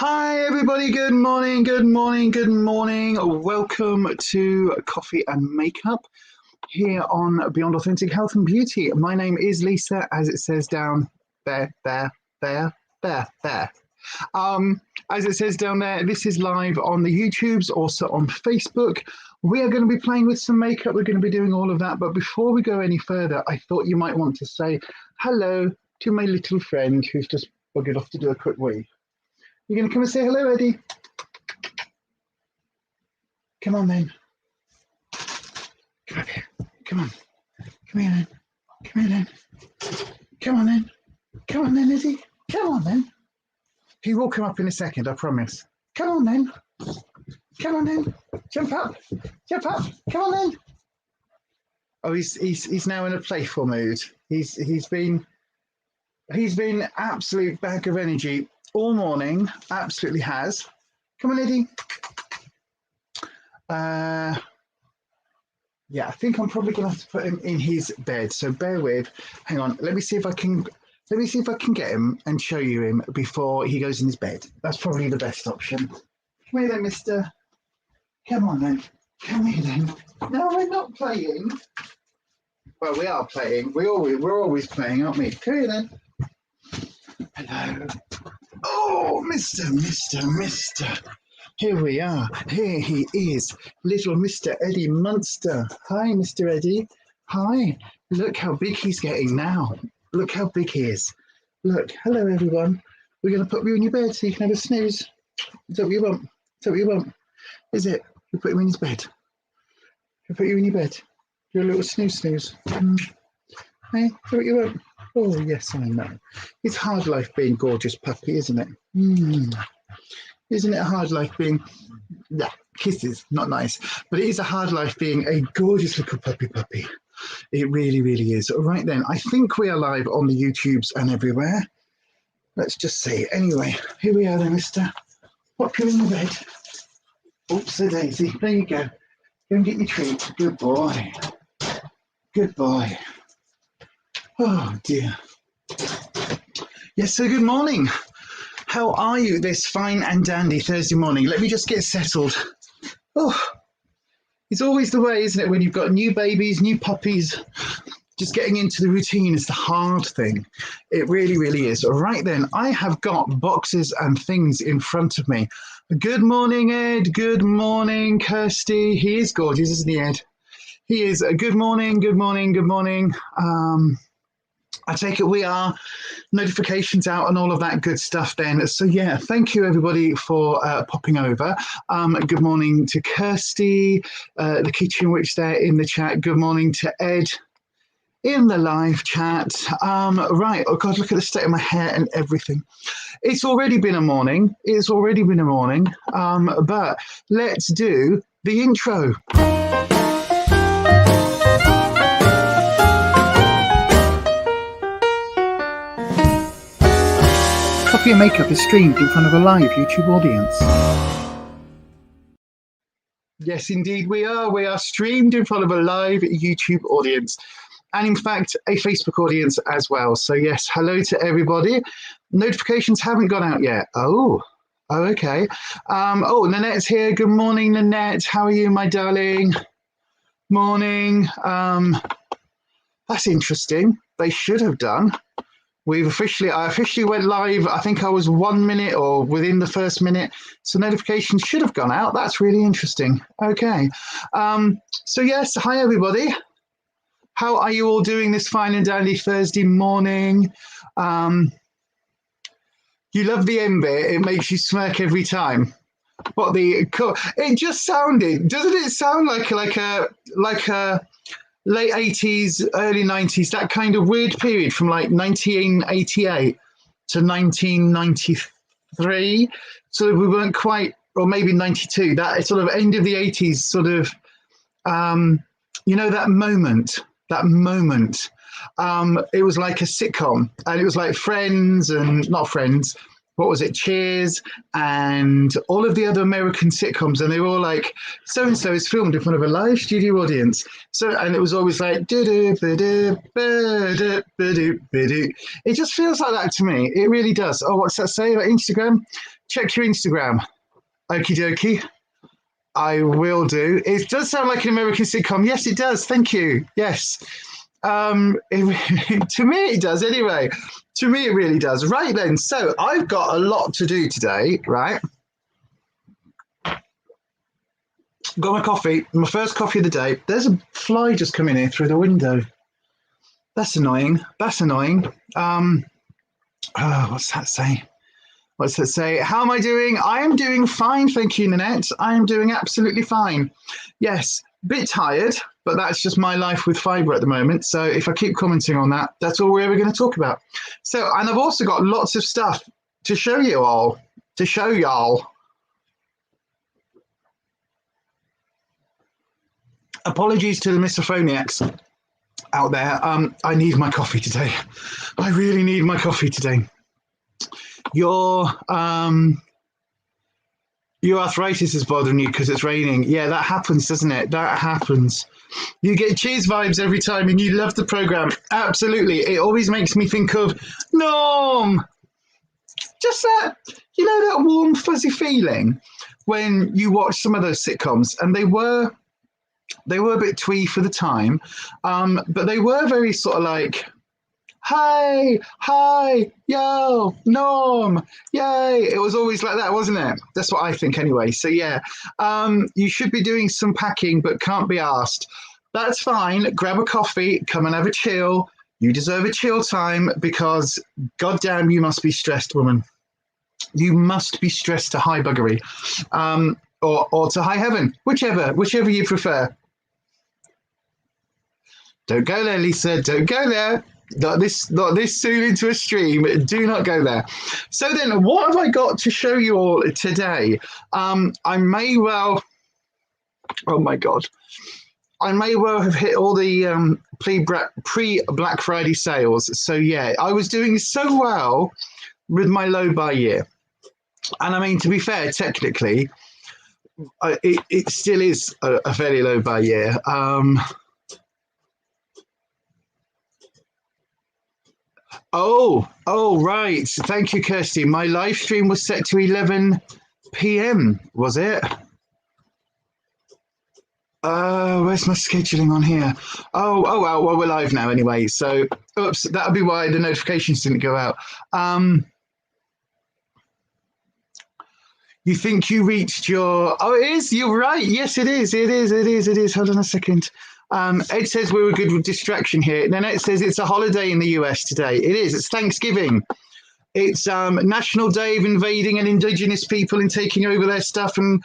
Hi everybody, good morning, good morning, good morning. Welcome to Coffee and Makeup here on Beyond Authentic Health and Beauty. My name is Lisa, as it says down there. As it says down there, this is live on the YouTubes, also on Facebook. We are going to be playing with some makeup. We're going to be doing all of that. But before we go any further, I thought you might want to say hello to my little friend who's just buggered off to do a quick wee. You're going to come and say hello, Eddie? Come on then. Come up here. Come on. Come here then. Come here then. Come on then. Come on then, Eddie. Come on then. He will come up in a second, I promise. Come on then. Come on then. Jump up. Jump up. Come on then. Oh, he's now in a playful mood. He's been absolute bag of energy all morning. Absolutely has. Come on, Eddie. Yeah, I think I'm probably going to have to put him in his bed. So bear with. Hang on. Let me see if I can get him and show you him before he goes in his bed. That's probably the best option. Come here then, mister. Come on then. Come here then. No, we're not playing. Well, we are playing. We're always playing, aren't we? Come here then. Hello. Oh, mister. Here we are. Here he is. Little Mr. Eddie Munster. Hi, Mr. Eddie. Hi. Look how big he's getting now. Look how big he is. Look. Hello, everyone. We're going to put you in your bed so you can have a snooze. Is that what you want? Is that what you want? Is it? We put him in his bed. We put you in your bed. You're a little snooze. Hey, is that what you want? Oh, yes, I know. It's hard life being gorgeous puppy, isn't it? Isn't it a hard life being... Yeah, kisses, not nice. But it is a hard life being a gorgeous little puppy. It really, really is. Right then, I think we are live on the YouTubes and everywhere. Let's just see. Anyway, here we are then, mister. Pop you in the bed. Oops-a-daisy. There you go. Go and get your treat. Good boy. Good boy. Oh, dear. Yes, so good morning. How are you this fine and dandy Thursday morning? Let me just get settled. Oh, it's always the way, isn't it, when you've got new babies, new puppies. Just getting into the routine is the hard thing. It really, really is. Right then, I have got boxes and things in front of me. Good morning, Ed. Good morning, Kirsty. He is gorgeous, isn't he, Ed? He is. Good morning, good morning, good morning. I take it we are notifications out and all of that good stuff then. So yeah, thank you everybody for popping over. Good morning to Kirsty, the kitchen witch there in the chat. Good morning to Ed in the live chat. Right, oh God, look at the state of my hair and everything. It's already been a morning. But let's do the intro. Coffee and Makeup is streamed in front of a live YouTube audience. Yes, indeed we are. We are streamed in front of a live YouTube audience. And in fact, a Facebook audience as well. So yes, hello to everybody. Notifications haven't gone out yet. Oh, okay. Oh, Nanette's here. Good morning, Nanette. How are you, my darling? Morning. That's interesting. They should have done. I officially went live. I think I was 1 minute or within the first minute. So notifications should have gone out. That's really interesting. Okay. So yes, hi everybody. How are you all doing this fine and dandy Thursday morning? You love the end bit. It makes you smirk every time. It just sounded, doesn't it sound like a late 80s, early 90s, that kind of weird period from like 1988 to 1993. So we weren't quite, or maybe 92, that sort of end of the 80s sort of, that moment. It was like a sitcom, and it was like Friends and not Friends. What was it? Cheers and all of the other American sitcoms, and they were all like, so and so is filmed in front of a live studio audience. So, and it was always like, it just feels like that to me. It really does. Oh, what's that say about Instagram? check your Instagram. Okie dokie. I will do. It does sound like an American sitcom. Yes, it does. Thank you. Yes. To me, it does anyway. To me, it really does. Right then. So I've got a lot to do today, right? Got my coffee, my first coffee of the day. There's a fly just coming in through the window. That's annoying. That's annoying. What's that say? What's that say? How am I doing? I am doing fine, thank you, Nanette. I am doing absolutely fine. Yes, bit tired, but that's just my life with Fiverr at the moment. So if I keep commenting on that, that's all we're ever going to talk about. So, and I've also got lots of stuff to show you all, Apologies to the misophoniacs out there. I need my coffee today. I really need my coffee today. Your arthritis is bothering you because it's raining. Yeah, that happens, doesn't it? That happens. You get cheese vibes every time and you love the program. Absolutely. It always makes me think of Norm. Just that, you know, that warm, fuzzy feeling when you watch some of those sitcoms, and they were a bit twee for the time, but they were very sort of like, hi, yo, Norm, yay. It was always like that, wasn't it? That's what I think anyway. So yeah, you should be doing some packing, but can't be asked. That's fine. Grab a coffee, come and have a chill. You deserve a chill time because goddamn, you must be stressed, woman. You must be stressed to high buggery, or to high heaven, whichever you prefer. Don't go there, Lisa. Don't go there. Not this soon into a stream. Do not go there. So then, what have I got to show you all today? I may well. Oh my God. I may well have hit all the pre-Black Friday sales. So yeah, I was doing so well with my low buy year. And I mean, to be fair, technically, it still is a fairly low buy year. Oh, right. Thank you, Kirsty. My live stream was set to 11 p.m., was it? Where's my scheduling on here? Well, we're live now anyway. So, oops, that'll be why the notifications didn't go out. You think you reached your... Oh, it is? You're right. Yes, it is. It is. Hold on a second. Ed says we were good with distraction here. Nanette says it's a holiday in the US today. It is. It's Thanksgiving. It's National Day of invading and indigenous people and taking over their stuff and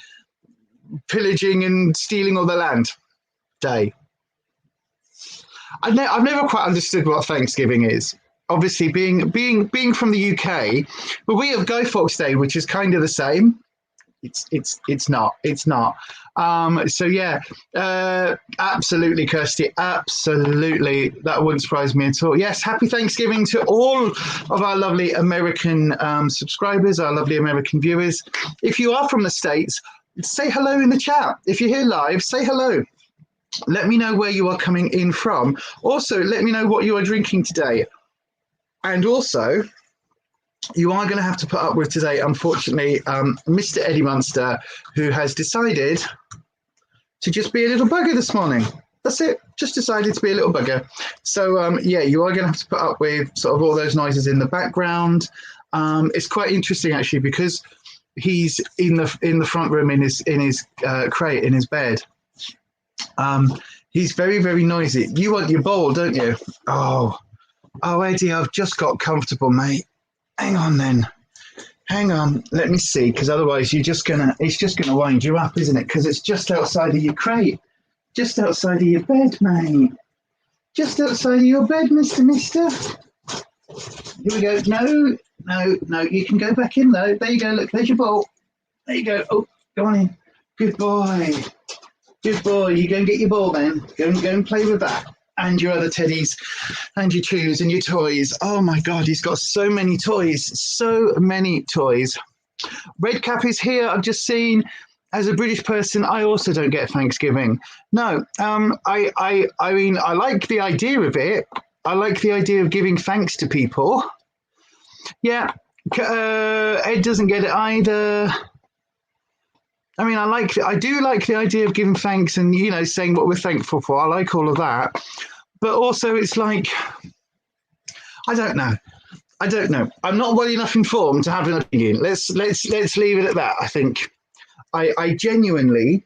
pillaging and stealing all their land day. I've never quite understood what Thanksgiving is. Obviously, being from the UK, but we have Guy Fawkes Day, which is kind of the same. It's not. So yeah, absolutely, Kirsty, absolutely. That wouldn't surprise me at all. Yes, happy Thanksgiving to all of our lovely American subscribers, our lovely American viewers. If you are from the States, say hello in the chat. If you're here live, say hello. Let me know where you are coming in from. Also, let me know what you are drinking today. And also, you are going to have to put up with today, unfortunately, Mr. Eddie Munster, who has decided to just be a little bugger this morning. That's it. Just decided to be a little bugger. So, yeah, you are going to have to put up with sort of all those noises in the background. It's quite interesting, actually, because he's in the front room in his crate, in his bed. He's very, very noisy. You want your bowl, don't you? Oh, Eddie, I've just got comfortable, mate. Hang on then. Hang on. Let me see, because otherwise it's just gonna wind you up, isn't it? Because it's just outside of your crate. Just outside of your bed, mate. Just outside of your bed, Mister. Here we go. No. You can go back in, though. There you go. Look, there's your bowl. There you go. Oh, go on in. Good boy. Good boy. You go and get your ball then. Go and play with that. And your other teddies and your chews and your toys. Oh my God, he's got so many toys. So many toys. Red Cap is here. I've just seen, as a British person, I also don't get Thanksgiving. No, I mean, I like the idea of it. I like the idea of giving thanks to people. Yeah, Ed doesn't get it either. I mean, I do like the idea of giving thanks and, you know, saying what we're thankful for. I like all of that. But also it's like, I don't know. I'm not well enough informed to have an opinion. Let's leave it at that. I think I genuinely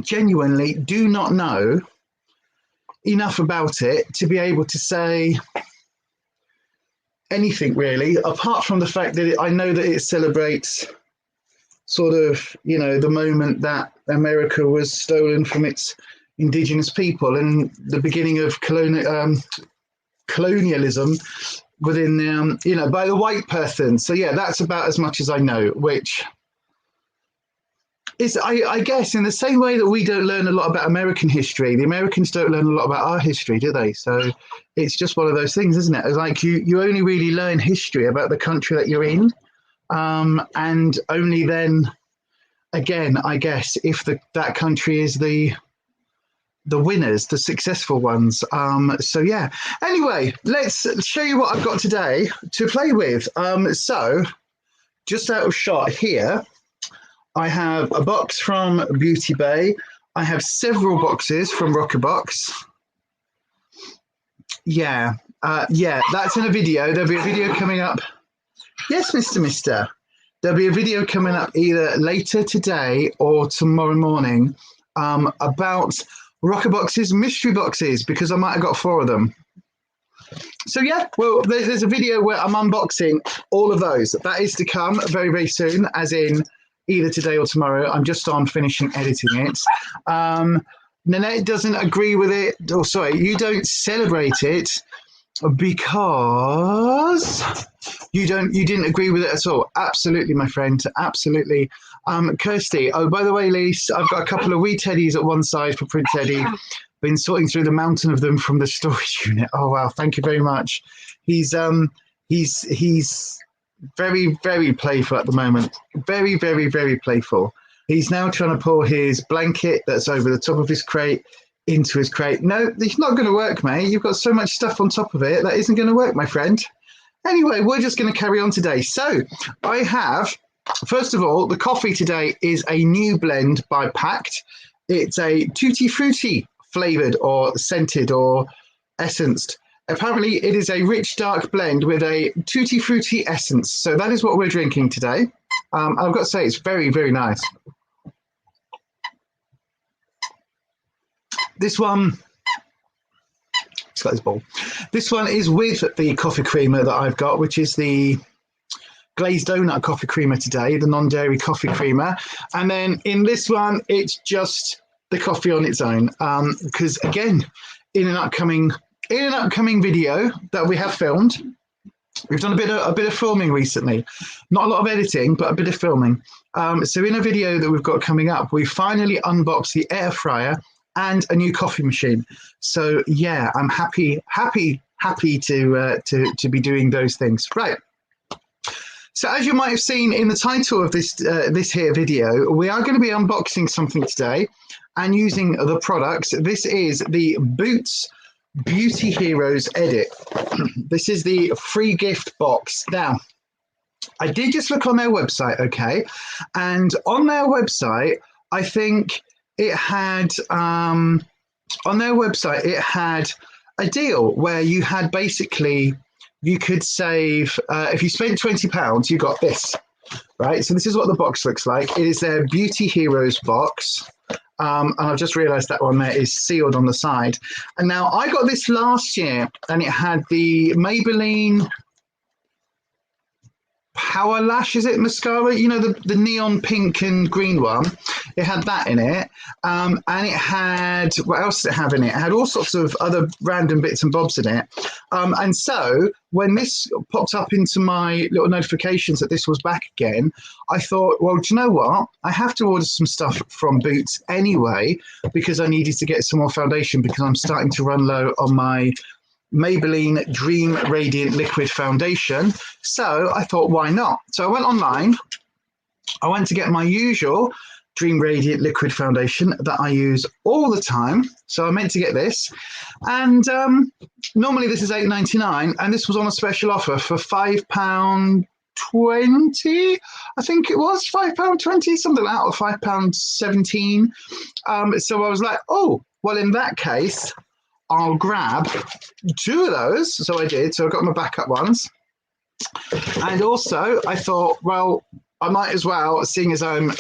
do not know enough about it to be able to say anything really, apart from the fact that I know that it celebrates sort of, you know, the moment that America was stolen from its indigenous people and the beginning of colonialism within, you know, by the white person. So yeah, that's about as much as I know, which is, I guess, in the same way that we don't learn a lot about American history, the Americans don't learn a lot about our history, do they? So it's just one of those things, isn't it? It's like you only really learn history about the country that you're in. And only then, again, I guess, if that country is the winners, the successful ones. So yeah. Anyway, let's show you what I've got today to play with. So just out of shot here, I have a box from Beauty Bay. I have several boxes from Rockerbox. Yeah, that's in a video. There'll be a video coming up. Yes, Mr. There'll be a video coming up either later today or tomorrow morning about Rockerbox's mystery boxes, because I might have got 4 of them. So yeah, well, there's a video where I'm unboxing all of those. That is to come very, very soon, as in either today or tomorrow. I'm just on finishing editing it. Nanette doesn't agree with it. Oh, sorry, you don't celebrate it because you didn't agree with it at all. Absolutely, my friend. Absolutely. Kirsty, oh, by the way, Lise, I've got a couple of wee teddies at one side for Prince Eddie. Been sorting through the mountain of them from the storage unit. Oh wow, thank you very much. He's very, very playful at the moment. Very, very, very playful. He's now trying to pour his blanket that's over the top of his crate into his crate. No, it's not going to work, mate. You've got so much stuff on top of it. That isn't going to work, my friend. Anyway, we're just going to carry on today. So I have, first of all, the coffee today is a new blend by Pact. It's a Tutti Frutti flavored or scented or essenced. Apparently, it is a rich, dark blend with a Tutti Frutti essence. So that is what we're drinking today. I've got to say, it's very, very nice. This one, it's got this bowl. This one is with the coffee creamer that I've got, which is the glazed donut coffee creamer today, the non-dairy coffee creamer. And then in this one, it's just the coffee on its own. Because again, in an upcoming video that we have filmed, we've done a bit of filming recently. Not a lot of editing, but a bit of filming. So in a video that we've got coming up, we finally unboxed the air fryer and a new coffee machine. So yeah, I'm happy to be doing those things. Right. So as you might have seen in the title of this here video, we are going to be unboxing something today and using the products. This is the Boots Beauty Heroes Edit. This is the free gift box. Now, I did just look on their website, okay? And on their website, I think it had, on their website, it had a deal where you had basically, you could save, if you spent £20, you got this, right? So this is what the box looks like. It is their Beauty Heroes box. And I've just realized that one there is sealed on the side. And now I got this last year and it had the Maybelline Power Lash, is it, mascara? You know, the neon pink and green one. It had that in it. And it had, what else did it have in it? It had all sorts of other random bits and bobs in it. And so when this popped up into my little notifications that this was back again, I thought, well, do you know what? I have to order some stuff from Boots anyway, because I needed to get some more foundation because I'm starting to run low on my Maybelline Dream Radiant Liquid Foundation. So I thought, why not? So I went online. I went to get my usual Dream Radiant Liquid Foundation that I use all the time. So I meant to get this. And normally this is $8.99, and this was on a special offer for £5 £5.20, I think it was £5.20, something out of £5.17. So I was like, oh, well, in that case, I'll grab 2 of those. So I did. So I got my backup ones. And also, I thought, well, I might as well, seeing as I'm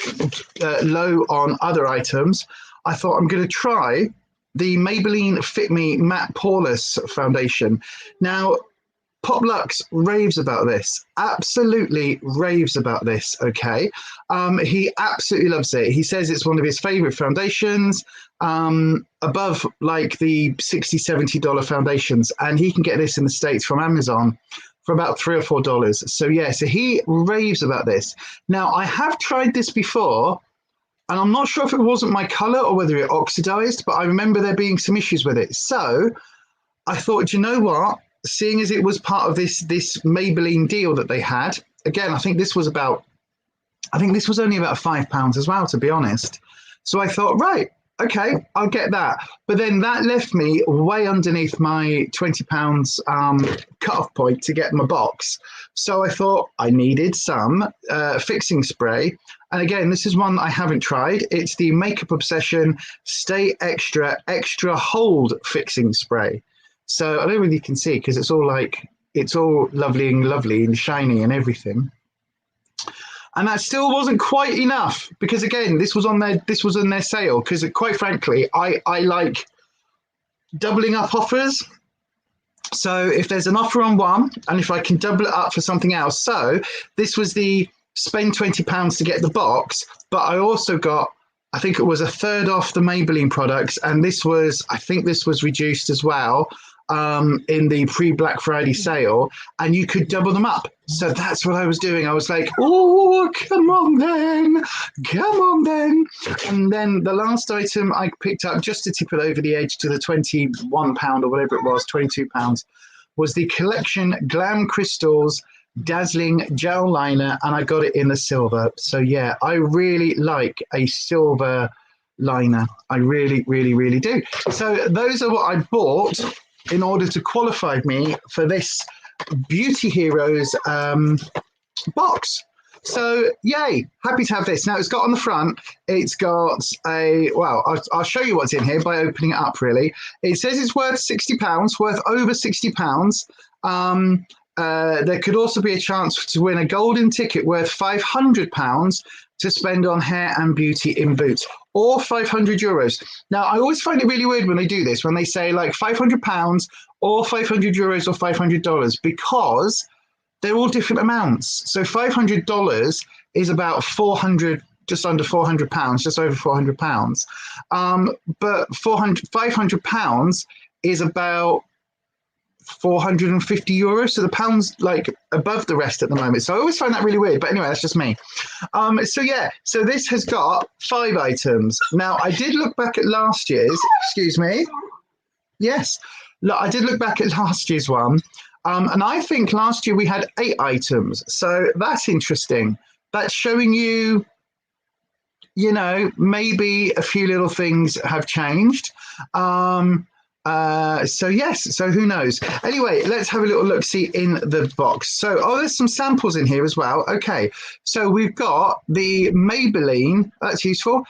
low on other items, I thought I'm going to try the Maybelline Fit Me Matte Poreless Foundation. Now, Pop Lux raves about this, absolutely raves about this, okay? He absolutely loves it. He says it's one of his favorite foundations, above like the $60, $70 foundations, and he can get this in the States from Amazon for about $3 or $4. So yeah, so he raves about this. Now, I have tried this before, and I'm not sure if it wasn't my color or whether it oxidized, but I remember there being some issues with it. So I thought, you know what? Seeing as it was part of this Maybelline deal that they had, again, I think this was only about £5 as well, to be honest. So I thought, right, okay, I'll get that. But then that left me way underneath my £20 cutoff point to get my box. So I thought I needed some fixing spray. And again, this is one I haven't tried. It's the Makeup Obsession Stay Extra Hold Fixing Spray. So I don't really can see because it's all lovely and shiny and everything. And that still wasn't quite enough because again, this was on their sale because quite frankly, I like doubling up offers. So if there's an offer on one and if I can double it up for something else. So this was the spend £20 to get the box, but I also got, I think it was a third off the Maybelline products. And I think this was reduced as well in the pre-Black Friday sale, and you could double them up. So that's what I was doing. I was like, oh, come on then. And then the last item I picked up just to tip it over the edge to the £21 or whatever it was, £22, was the Collection Glam Crystals Dazzling Gel Liner, and I got it in the silver. So yeah, I really like a silver liner. I really, really, really do. So those are what I bought in order to qualify me for this Beauty Heroes box. So yay, happy to have this. Now it's got on the front, it's got I'll show you what's in here by opening it up really. It says it's worth £60, worth over £60. There could also be a chance to win a golden ticket worth £500 to spend on hair and beauty in Boots, or €500. Now, I always find it really weird when they do this, when they say like £500 or €500 or $500, because they're all different amounts. So $500 is about 400, just under £400, just over £400. But £500 is about €450. So the pound's like above the rest at the moment. So I always find that really weird. But anyway, that's just me. So yeah, so this has got 5 items. Now I did look back at last year's, excuse me. Yes, look, I did look back at last year's one. And I think last year we had 8 items. So that's interesting. That's showing you, you know, maybe a few little things have changed. So yes, so who knows? Anyway, let's have a little look see in the box. So, there's some samples in here as well. Okay, so we've got the Maybelline, that's useful,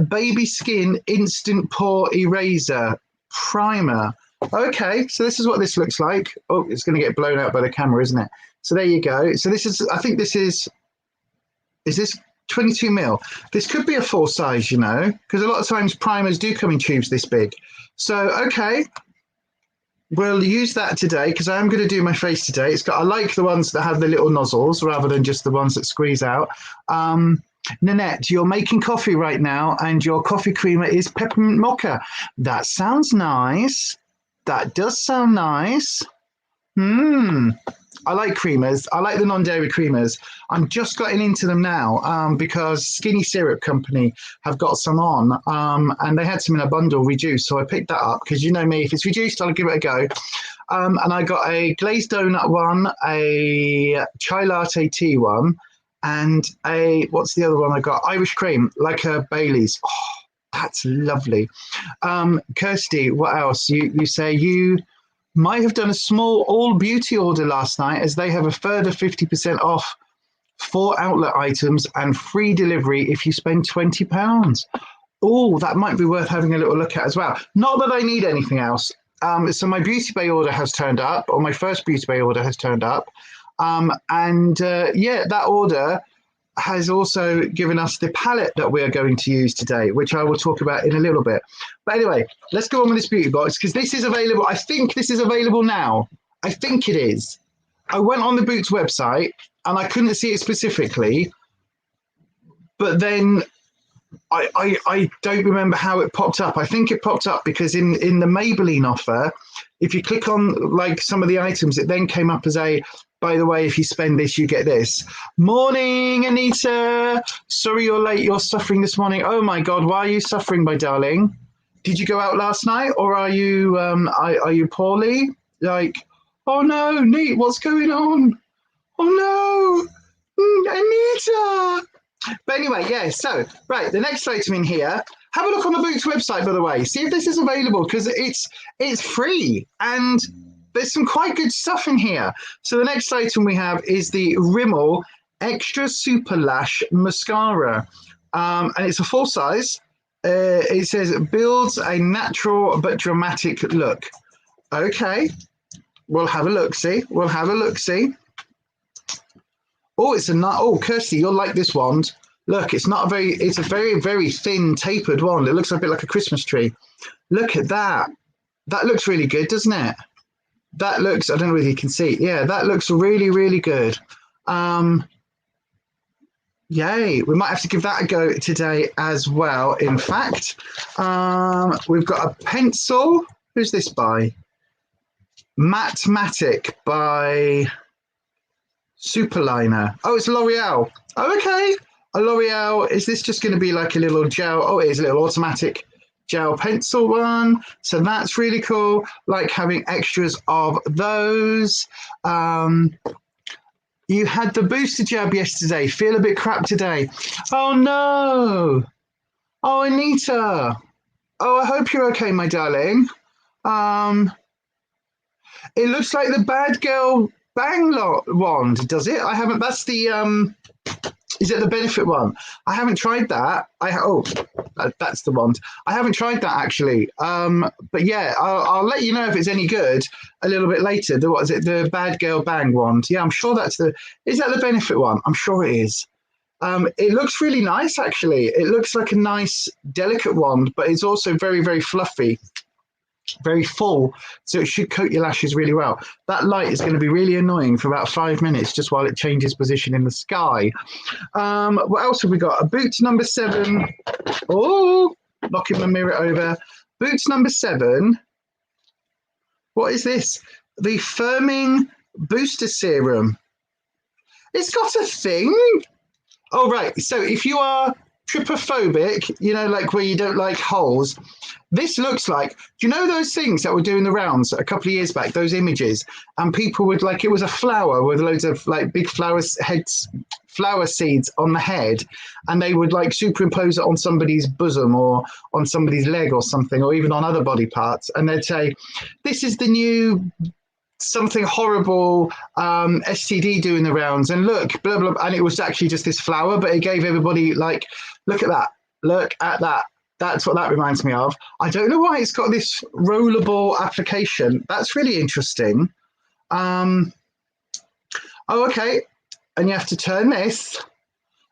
Baby Skin Instant Pore Eraser Primer. Okay, so this is what this looks like. Oh, it's going to get blown out by the camera, isn't it? So there you go. So this is, I think this is this 22 mil? This could be a full size, you know, because a lot of times primers do come in tubes this big. So, okay, we'll use that today because I am going to do my face today. I like the ones that have the little nozzles rather than just the ones that squeeze out. Nanette, you're making coffee right now and your coffee creamer is peppermint mocha. That sounds nice. That does sound nice. I like creamers. I like the non-dairy creamers. I'm just getting into them now because Skinny Syrup Company have got some on and they had some in a bundle reduced. So I picked that up because you know me, if it's reduced, I'll give it a go. And I got a glazed donut one, a chai latte tea one, and what's the other one I got? Irish cream, like a Bailey's. Oh, that's lovely. Kirsty, what else? You say you might have done a small all beauty order last night, as they have a further 50% off 4 outlet items and free delivery if you spend £20. Oh, that might be worth having a little look at as well. Not that I need anything else. So my Beauty Bay order has turned up, or my first Beauty Bay order has turned up. Yeah, that order has also given us the palette that we are going to use today, which I will talk about in a little bit. But anyway, let's go on with this beauty box, because this is available. I think this is available now. I think it is. I went on the Boots website and I couldn't see it specifically, but then I don't remember how it popped up. I think it popped up because in the Maybelline offer, if you click on like some of the items, it then came up as a, by the way, if you spend this, you get this. Morning, Anita. Sorry you're late. You're suffering this morning. Oh my God, why are you suffering, my darling? Did you go out last night, or are you poorly? Like, oh no, Neat, what's going on? Oh no, Anita. But anyway, yeah, so, right, the next item in here, have a look on the Boots website, by the way. See if this is available, because it's free, and there's some quite good stuff in here. So the next item we have is the Rimmel Extra Super Lash Mascara, and it's a full size. It says, builds a natural but dramatic look. Okay, we'll have a look-see. We'll have a look-see. Oh, it's a nut. Oh, Kirsty, you'll like this wand. Look, it's not a very, it's a very, very thin tapered wand. It looks a bit like a Christmas tree. Look at that. That looks really good, doesn't it? That looks, I don't know whether you can see. Yeah, that looks really, really good. Yay. We might have to give that a go today as well. In fact, we've got a pencil. Who's this by? Mathematic by Superliner. Oh, it's L'Oreal. Oh, okay. A L'Oreal. Is this just going to be like a little gel? Oh, it is a little automatic gel pencil one. So that's really cool. Like having extras of those. You had the booster jab yesterday. Feel a bit crap today. Oh, no. Oh, Anita. Oh, I hope you're okay, my darling. It looks like the Bad Girl Bang wand, does it? I haven't. That's the is it the Benefit one? I haven't tried that. That's the wand. I haven't tried that actually. But yeah, I'll let you know if it's any good a little bit later. What is it? The Bad Girl Bang wand. Yeah, I'm sure that's the. Is that the Benefit one? I'm sure it is. It looks really nice actually. It looks like a nice, delicate wand, but it's also very, very fluffy. Very full, so it should coat your lashes really well. That light is going to be really annoying for about 5 minutes just while it changes position in the sky. What else have we got? A Boots number 7. Oh, knocking my mirror over. Boots number 7. What is this? The Firming Booster Serum. It's got a thing. Oh, right. So if you are trypophobic, you know, like where you don't like holes, this looks like, do you know those things that were doing the rounds a couple of years back, those images, and people would, like, it was a flower with loads of like big flower seeds on the head, and they would like superimpose it on somebody's bosom or on somebody's leg or something, or even on other body parts, and they'd say, this is the new something horrible STD doing the rounds, and look, blah, blah, and it was actually just this flower, but it gave everybody like, look at that. That's what that reminds me of. I don't know why it's got this rollable application. That's really interesting. Oh, okay. And you have to turn this,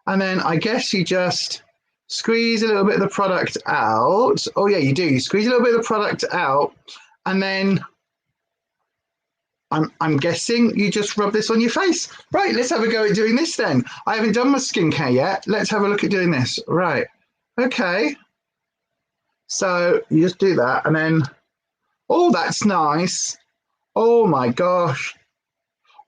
and then I guess you just squeeze a little bit of the product out. Oh yeah, you do. You squeeze a little bit of the product out, and then I'm guessing you just rub this on your face. Right, let's have a go at doing this then. I haven't done my skincare yet. Let's have a look at doing this. Right, okay. So you just do that, and then, oh, that's nice. Oh my gosh.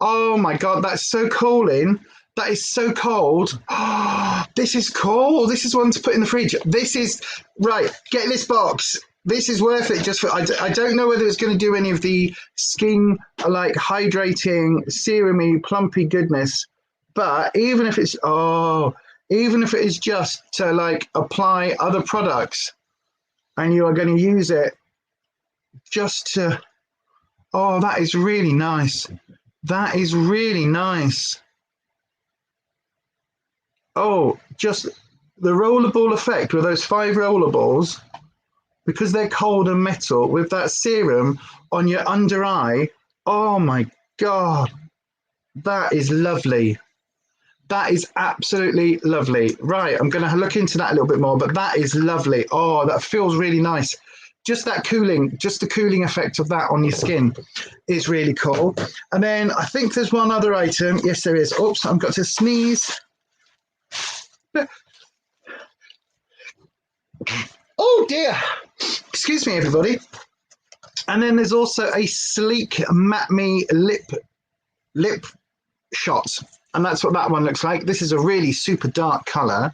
Oh my God, that's so cooling. That is so cold. Oh, this is cool. This is one to put in the fridge. This is, right, get this box. This is worth it just for, I don't know whether it's going to do any of the skin, like hydrating, serumy, plumpy goodness, but even if it's, even if it is just to like apply other products, and you are going to use it just to, Oh, that is really nice. That is really nice. Oh, just the rollerball effect with those 5 rollerballs, because they're cold and metal, with that serum on your under eye. Oh my God, that is lovely. That is absolutely lovely. Right, I'm going to look into that a little bit more, but that is lovely. Oh, that feels really nice. Just that cooling, just the cooling effect of that on your skin is really cool. And then I think there's one other item. Yes, there is. Oops, I've got to sneeze. Oh dear. Excuse me, everybody. And then there's also a sleek Matte Me lip shot. And that's what that one looks like. This is a really super dark color.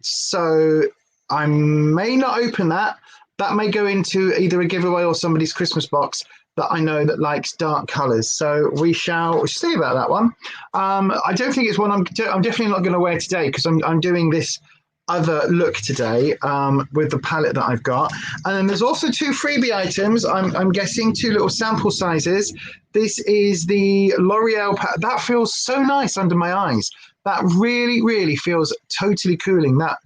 So I may not open that. That may go into either a giveaway or somebody's Christmas box that I know that likes dark colors. So we shall see about that one. I don't think it's one I'm definitely not going to wear today, because I'm doing this other look today with the palette that I've got. And then there's also 2 freebie items. I'm guessing 2 little sample sizes. This is the L'Oreal. That feels so nice under my eyes. That really, really feels totally cooling, that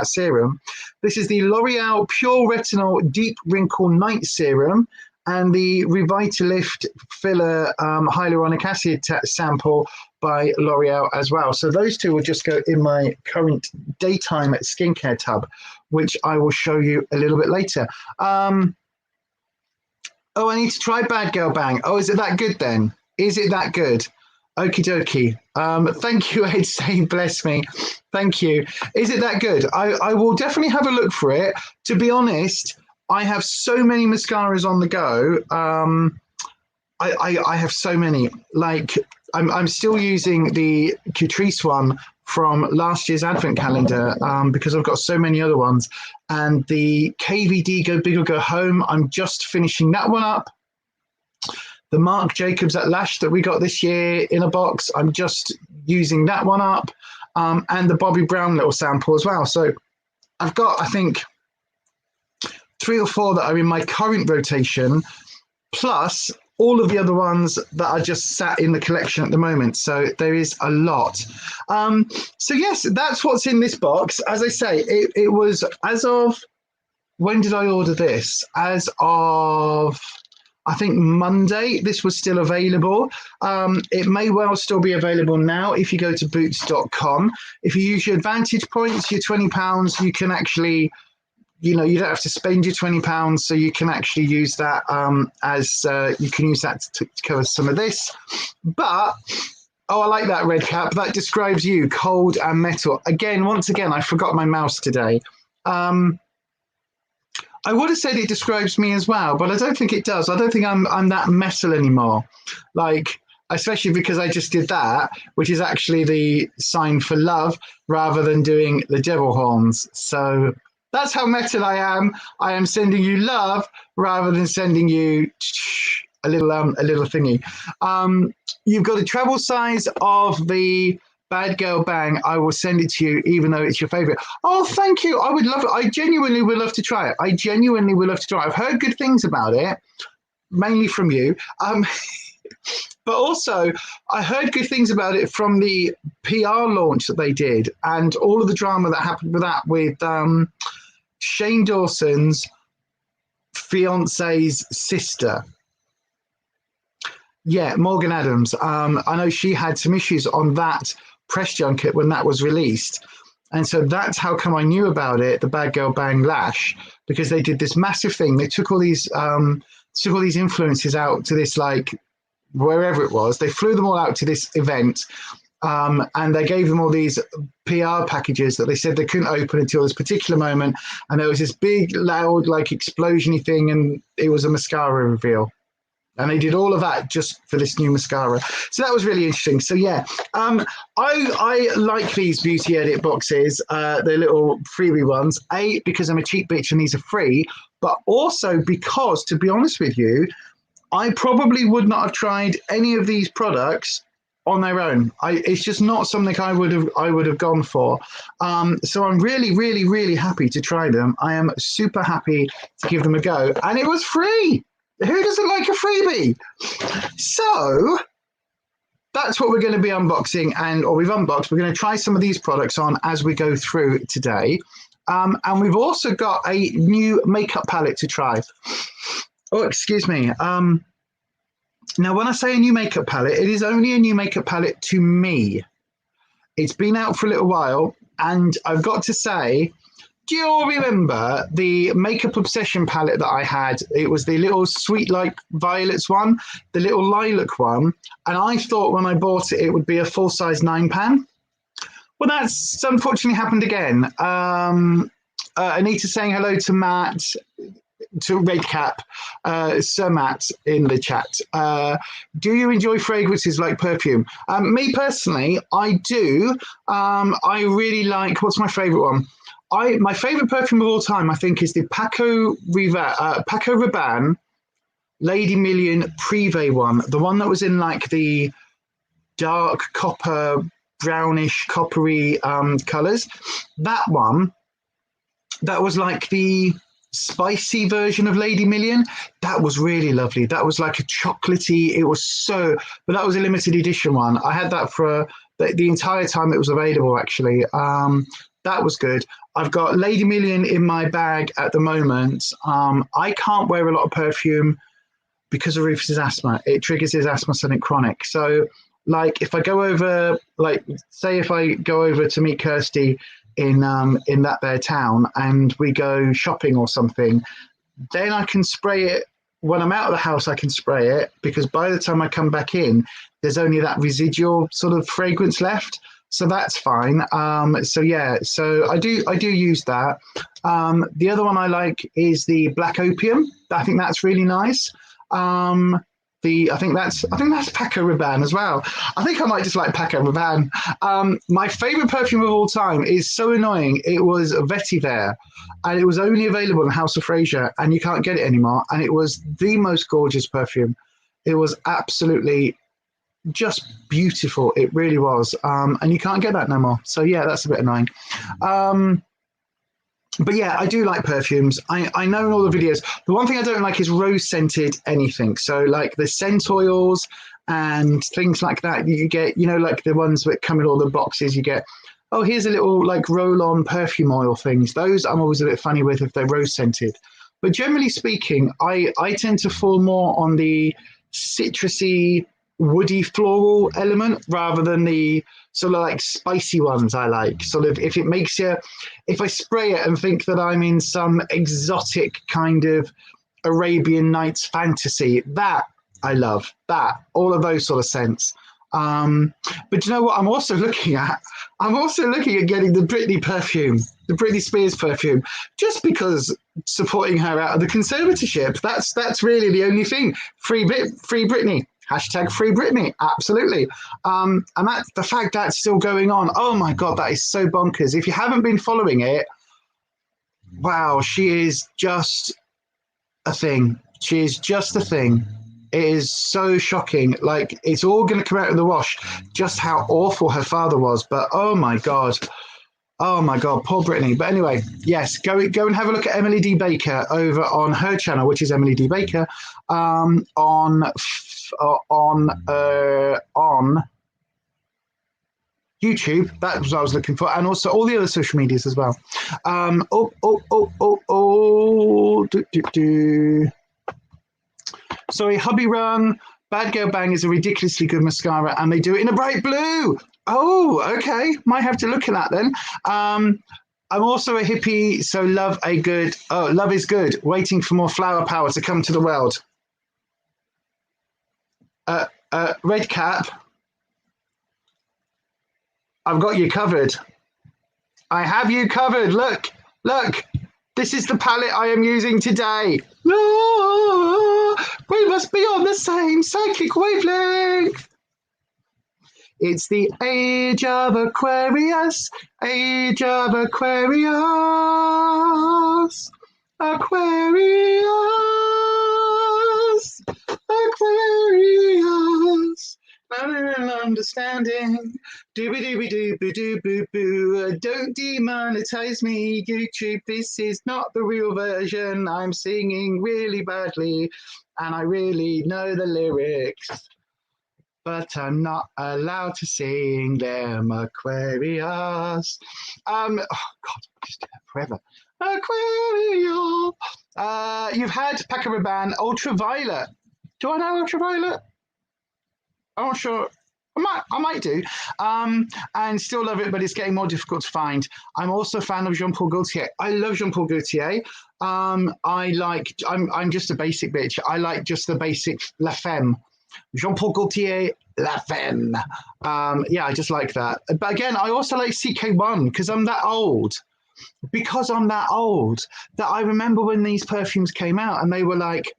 serum. This is the L'Oreal Pure Retinol Deep Wrinkle Night Serum and the Revitalift Filler Hyaluronic Acid sample by L'Oreal as well. So those 2 will just go in my current daytime skincare tub, which I will show you a little bit later. Oh, I need to try Bad Girl Bang. Oh, is it that good then? Is it that good? Okie dokie. Thank you, Ed, saying bless me. Thank you. Is it that good? I will definitely have a look for it. To be honest, I have so many mascaras on the go. I have so many. Like, I'm still using the Catrice one from last year's advent calendar because I've got so many other ones. And the KVD Go Big or Go Home, I'm just finishing that one up. The Marc Jacobs at Lash that we got this year in a box, I'm just using that one up. And the Bobbi Brown little sample as well. So I've got, I think, 3 or 4 that are in my current rotation, plus all of the other ones that are just sat in the collection at the moment. So there is a lot. So yes, that's what's in this box. As I say, it was as of, when did I order this? As of, I think Monday, this was still available. It may well still be available now if you go to boots.com. If you use your Advantage points, your £20, you can actually, you know, you don't have to spend your £20, so you can actually use that as you can use that to cover some of this. But, oh, I like that red cap. That describes you, cold and metal. Again, once again, I forgot my mouse today. I would have said it describes me as well, but I don't think it does. I don't think I'm that metal anymore. Like, especially because I just did that, which is actually the sign for love rather than doing the devil horns. So that's how metal I am. I am sending you love rather than sending you a little thingy. You've got a travel size of the Bad Girl Bang. I will send it to you, even though it's your favorite. Oh, thank you. I would love it. I genuinely would love to try it. I genuinely would love to try it. I've heard good things about it, mainly from you. But also, I heard good things about it from the PR launch that they did and all of the drama that happened with that, with Shane Dawson's fiance's sister. Yeah, Morgan Adams. I know she had some issues on that press junket when that was released. And so that's how come I knew about it, the Bad Girl Bang Lash, because they did this massive thing. They took all these influencers out to this, like, wherever it was. They flew them all out to this event. And they gave them all these PR packages that they said they couldn't open until this particular moment. And there was this big, loud, like, explosion-y thing, and it was a mascara reveal. And they did all of that just for this new mascara. So that was really interesting. So, yeah, I like these Beauty Edit boxes, the little freebie ones, A, because I'm a cheap bitch and these are free, but also because, to be honest with you, I probably would not have tried any of these products on their own. It's just not something I would have gone for. So I'm really, really, really happy to try them. I am super happy to give them a go. And it was free. Who doesn't like a freebie? So that's what we're going to be unboxing, or we've unboxed. We're going to try some of these products on as we go through today. And we've also got a new makeup palette to try. Oh, excuse me. Now, when I say a new makeup palette, it is only a new makeup palette to me. It's been out for a little while, and I've got to say, do you all remember the Makeup Obsession palette that I had? It was the little Sweet Like Violets one, the little lilac one, and I thought when I bought it, it would be a full-size 9-pan. Well, that's unfortunately happened again. Anita saying hello to Matt, to Redcap, Sir Matt in the chat. Do you enjoy fragrances like perfume? Me personally, I do. I really like, what's my favorite one? My favorite perfume of all time, I think, is the Paco Rabanne Lady Million Privé one, the one that was in like the dark copper, brownish, coppery colors. That one, that was like the spicy version of Lady Million. That was really lovely. That was like a chocolatey, it was so, but that was a limited edition one. I had that for the entire time it was available, actually. That was good. I've got Lady Million in my bag at the moment. I can't wear a lot of perfume because of Rufus's asthma. It triggers his asthma something chronic. So like if I go over, like say if I go over to meet Kirsty in that their town and we go shopping or something, then I can spray it. When I'm out of the house, I can spray it because by the time I come back in, there's only that residual sort of fragrance left. So that's fine. So yeah, so I do use that. The other one I like is the Black Opium. I think that's really nice. I think that's Paco Rabanne as well. I think I might just like Paco Rabanne. My favorite perfume of all time is so annoying. It was Vetiver, and it was only available in House of Fraser, and you can't get it anymore. And it was the most gorgeous perfume. It was absolutely just beautiful. It really was. And you can't get that no more. So yeah, that's a bit annoying. But yeah, I do like perfumes. I know in all the videos, the one thing I don't like is rose scented anything. So like the scent oils and things like that you get, you know, like the ones that come in all the boxes, you get, oh, here's a little like roll on perfume oil things. Those I'm always a bit funny with if they're rose scented. But generally speaking, I tend to fall more on the citrusy, woody floral element rather than the sort of like spicy ones I like. Sort of if it makes you, if I spray it and think that I'm in some exotic kind of Arabian Nights fantasy, that I love. That, all of those sort of scents. But you know what I'm also looking at? I'm also looking at getting the Britney perfume, the Britney Spears perfume, just because supporting her out of the conservatorship. That's really the only thing. Free Britney. Hashtag Free Britney, absolutely. And that the fact that's still going on, oh my God, that is so bonkers. If you haven't been following it, wow, she is just a thing. She is just a thing. It is so shocking. Like, it's all going to come out in the wash, just how awful her father was. But oh my God, poor Britney. But anyway, yes, go and have a look at Emily D. Baker over on her channel, which is Emily D. Baker, on YouTube. That was what I was looking for, and also all the other social medias as well. Sorry, Hubby Run. Bad Girl Bang is a ridiculously good mascara, and they do it in a bright blue. Oh, okay. Might have to look at that then. I'm also a hippie, so love is good. Waiting for more flower power to come to the world. Red Cap, I've got you covered. I have you covered. Look. This is the palette I am using today. We must be on the same psychic wavelength. It's the age of Aquarius, Aquarius, Aquarius. Understanding. Dooby dooby dooby doo boo boo. Don't demonetize me, YouTube. This is not the real version. I'm singing really badly, and I really know the lyrics, but I'm not allowed to sing them. Aquarius. Oh God, just do that forever. Aquarius. You've had Paco Rabanne Ultraviolet. Do I know Ultraviolet? I'm not sure. I might do. And still love it, but it's getting more difficult to find. I'm also a fan of Jean Paul Gaultier. I love Jean Paul Gaultier. I'm just a basic bitch. I like just the basic La Femme. Jean Paul Gaultier, La Femme. Yeah, I just like that. But again, I also like CK1 because I'm that old. That I remember when these perfumes came out and they were like,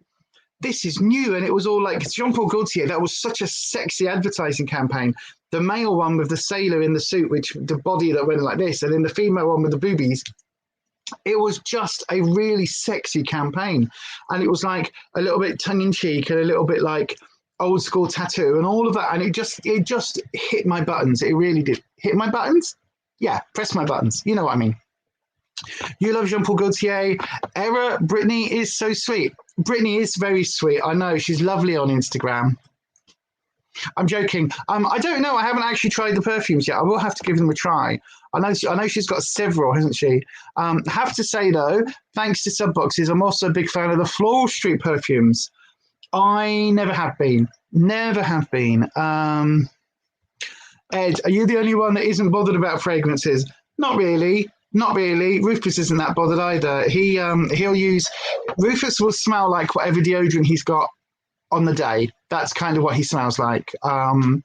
this is new, and it was all like Jean-Paul Gaultier. That was such a sexy advertising campaign. The male one with the sailor in the suit, which the body that went like this, and then the female one with the boobies. It was just a really sexy campaign, and it was like a little bit tongue-in-cheek and a little bit like old school tattoo and all of that, and it just hit my buttons. It really did hit my buttons. Yeah, press my buttons. You know what I mean. You love Jean-Paul Gaultier. Era, Brittany is so sweet. Brittany is very sweet. I know, she's lovely on Instagram. I'm joking. I don't know. I haven't actually tried the perfumes yet. I will have to give them a try. I know she's got several, hasn't she? Have to say though, thanks to Subboxes, I'm also a big fan of the Floral Street perfumes. I never have been. Ed, are you the only one that isn't bothered about fragrances? Not really. Rufus isn't that bothered either. He'll use. Rufus will smell like whatever deodorant he's got on the day. That's kind of what he smells like. And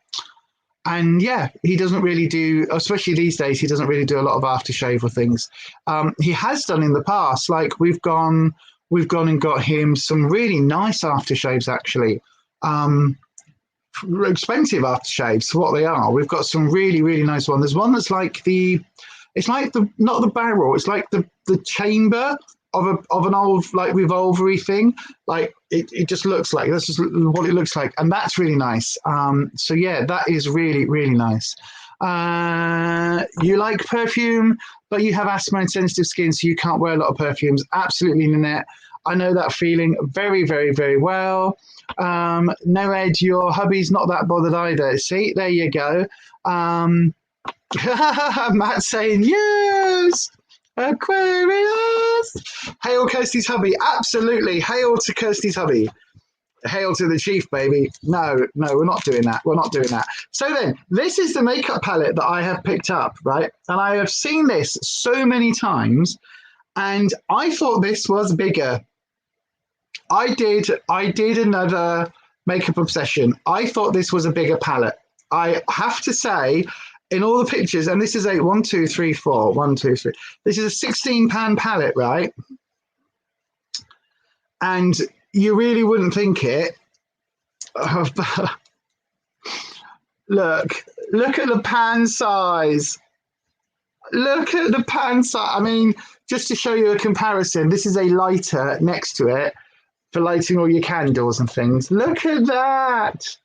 yeah, he doesn't really do, especially these days, he doesn't really do a lot of aftershave or things. He has done in the past. Like we've gone and got him some really nice aftershaves actually. Expensive aftershaves for what they are. We've got some really, really nice one. There's one that's like not the barrel, it's like the chamber of an old like revolvery thing. Like it just looks like, that's just what it looks like, and that's really nice. So yeah, that is really, really nice. You like perfume, but you have asthma and sensitive skin, so you can't wear a lot of perfumes. Absolutely, Nanette. I know that feeling very, very, very well. No, Ed, your hubby's not that bothered either. See, there you go. Matt saying yes, Aquarius. Hail Kirsty's hubby. Absolutely, hail to Kirsty's hubby. Hail to the chief, baby. No, we're not doing that. So then, this is the makeup palette that I have picked up, right? And I have seen this so many times, and I thought this was bigger. I did another makeup obsession. I thought this was a bigger palette. I have to say, in all the pictures, and this is a 1, 2, 3, 4, 1, 2, 3. This is a £16 palette, right? And you really wouldn't think it. Look at the pan size. Look at the pan size. I mean, just to show you a comparison, this is a lighter next to it for lighting all your candles and things. Look at that.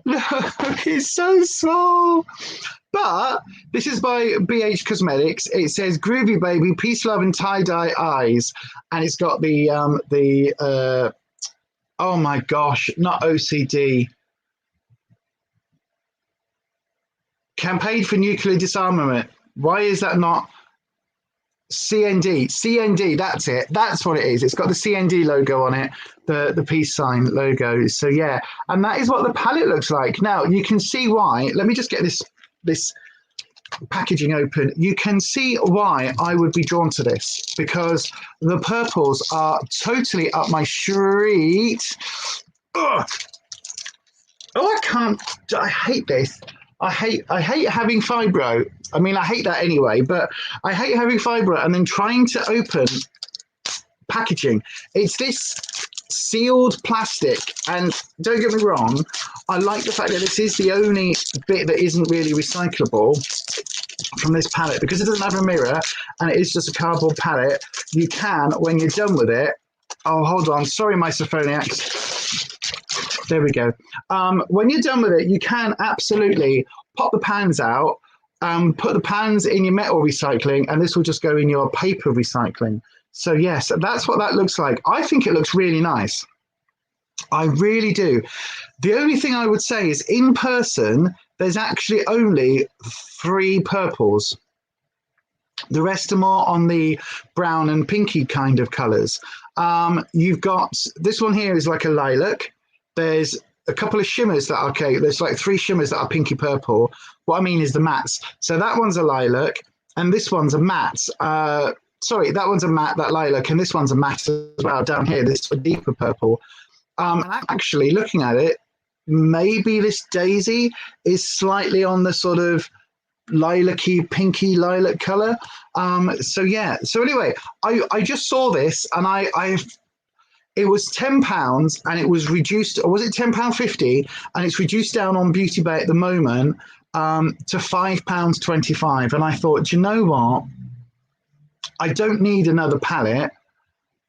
Look, it's so small. But this is by BH Cosmetics. It says Groovy Baby, Peace, Love and Tie-Dye Eyes. And it's got the oh my gosh, not OCD. Campaign for Nuclear Disarmament. Why is that not CND? CND, that's it. That's what it is. It's got the CND logo on it, the peace sign logo. So yeah, and that is what the palette looks like. Now, you can see why. Let me just get this packaging open. You can see why I would be drawn to this, because the purples are totally up my street. Ugh. Oh, I hate this. I hate having fibro. I mean, I hate that anyway, but I hate having fibro and then trying to open packaging. It's this sealed plastic, and don't get me wrong, I like the fact that this is the only bit that isn't really recyclable from this palette, because it doesn't have a mirror and it is just a cardboard palette. You can, when you're done with it, oh, hold on, sorry, my Sophoniacs. There we go. When you're done with it, you can absolutely pop the pans out, put the pans in your metal recycling, and this will just go in your paper recycling. So yes, that's what that looks like. I think it looks really nice. I really do. The only thing I would say is in person, there's actually only 3 purples. The rest are more on the brown and pinky kind of colours. You've got, this one here is like a lilac. There's a couple of shimmers that are, okay, there's like 3 shimmers that are pinky purple. What I mean is the mattes. So that one's a lilac, and this one's a matte. Sorry, that one's a matte, that lilac, and this one's a matte as well down here, this deeper purple. And actually, looking at it, maybe this daisy is slightly on the sort of lilac-y, pinky lilac colour. So yeah, so anyway, I just saw this, and it was £10 and it was reduced, or was it £10.50? And it's reduced down on Beauty Bay at the moment to £5.25. And I thought, do you know what? I don't need another palette,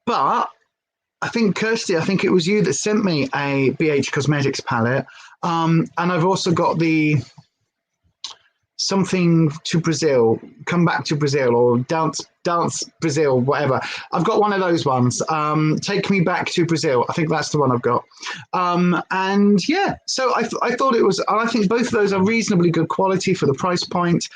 but I think, Kirsty, I think it was you that sent me a BH Cosmetics palette. And I've also got the something to Brazil, come back to Brazil, or dance Brazil, whatever. I've got one of those ones. Take me back to Brazil. I think that's the one I've got. And yeah, so I thought it was, I think both of those are reasonably good quality for the price point.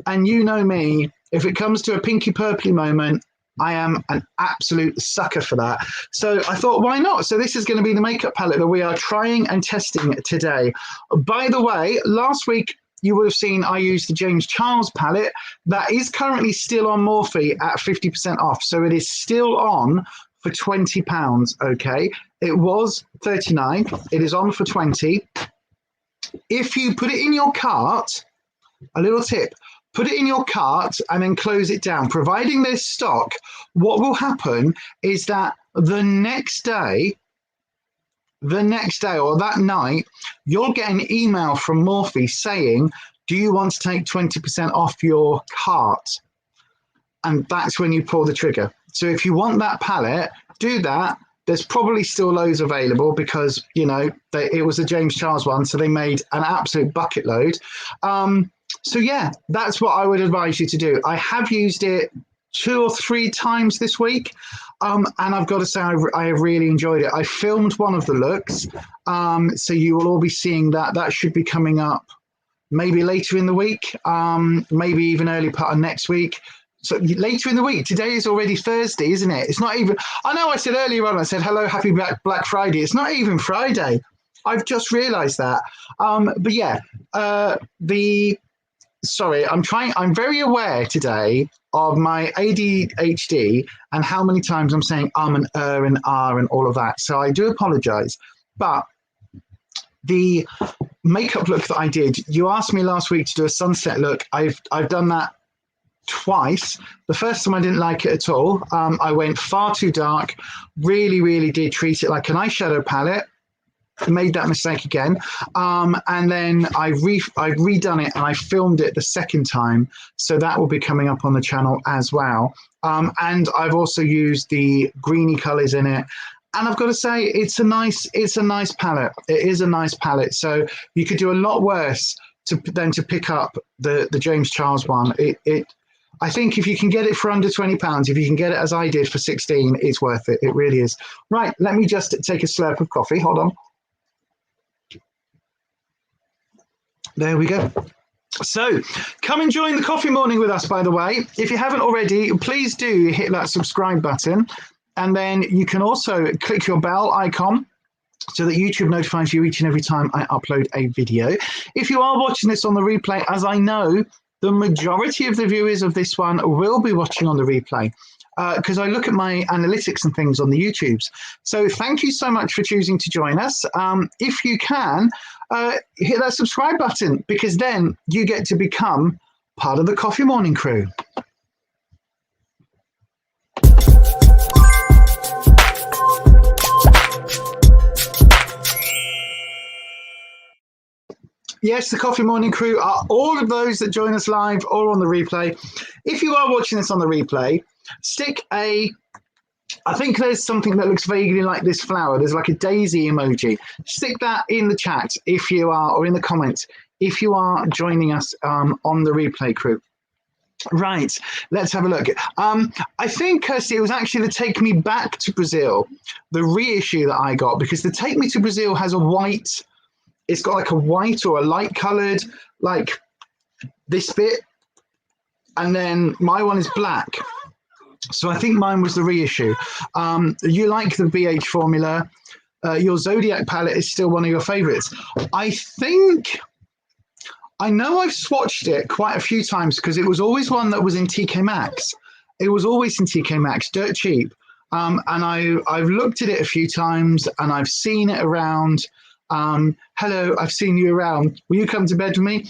And you know me, if it comes to a pinky purpley moment, I am an absolute sucker for that. So I thought, why not? So this is going to be the makeup palette that we are trying and testing today. By the way, last week, you would have seen I used the James Charles palette. That is currently still on Morphe at 50% off. So it is still on for £20, okay? It was $39. It is on for $20. If you put it in your cart, a little tip, put it in your cart and then close it down. Providing there's stock, what will happen is that the next day or that night, you'll get an email from Morphe saying, do you want to take 20% off your cart? And that's when you pull the trigger. So if you want that palette, do that. There's probably still loads available because, you know, it was a James Charles one, so they made an absolute bucket load. So yeah, that's what I would advise you to do. I have used it 2 or 3 times this week. And I've got to say, I have really enjoyed it. I filmed one of the looks, so you will all be seeing that. That should be coming up maybe later in the week, maybe even early part of next week. So later in the week. Today is already Thursday, isn't it? It's not even, I know I said earlier on, I said, hello, happy Black Friday. It's not even Friday. I've just realised that. But yeah, sorry, I'm very aware today of my ADHD and how many times I'm saying and and and all of that. So I do apologize. But the makeup look that I did, you asked me last week to do a sunset look. I've done that twice. The first time I didn't like it at all. I went far too dark, really did treat it like an eyeshadow palette. Made that mistake again, and then I've redone it and I filmed it the second time, so that will be coming up on the channel as well. And I've also used the greeny colors in it, and I've got to say it's a nice palette. It is a nice palette, so you could do a lot worse than to pick up the James Charles one. I think if you can get it for under £20, if you can get it as I did for 16, it's worth it. It really is. Right, let me just take a slurp of coffee. Hold on. There we go. So come and join the coffee morning with us, by the way. If you haven't already, please do hit that subscribe button. And then you can also click your bell icon so that YouTube notifies you each and every time I upload a video. If you are watching this on the replay, as I know, the majority of the viewers of this one will be watching on the replay, because I look at my analytics and things on the YouTubes. So thank you so much for choosing to join us. If you can, hit that subscribe button, because then you get to become part of the Coffee Morning crew. Yes, the Coffee Morning crew are all of those that join us live or on the replay. If you are watching this on the replay, stick a I think there's something that looks vaguely like this flower. There's like a daisy emoji. Stick that in the chat if you are, or in the comments, if you are joining us on the replay crew. Right, let's have a look. I think, Kirsty, it was actually the Take Me Back to Brazil, the reissue that I got, because the Take Me to Brazil has a white, it's got like a white or a light coloured, like this bit, and then my one is black. So I think mine was the reissue. You like the BH formula. Your Zodiac palette is still one of your favourites. I know I've swatched it quite a few times because it was always one that was in TK Maxx. It was always in TK Maxx, dirt cheap. And I've looked at it a few times and I've seen it around. Hello, I've seen you around. Will you come to bed with me?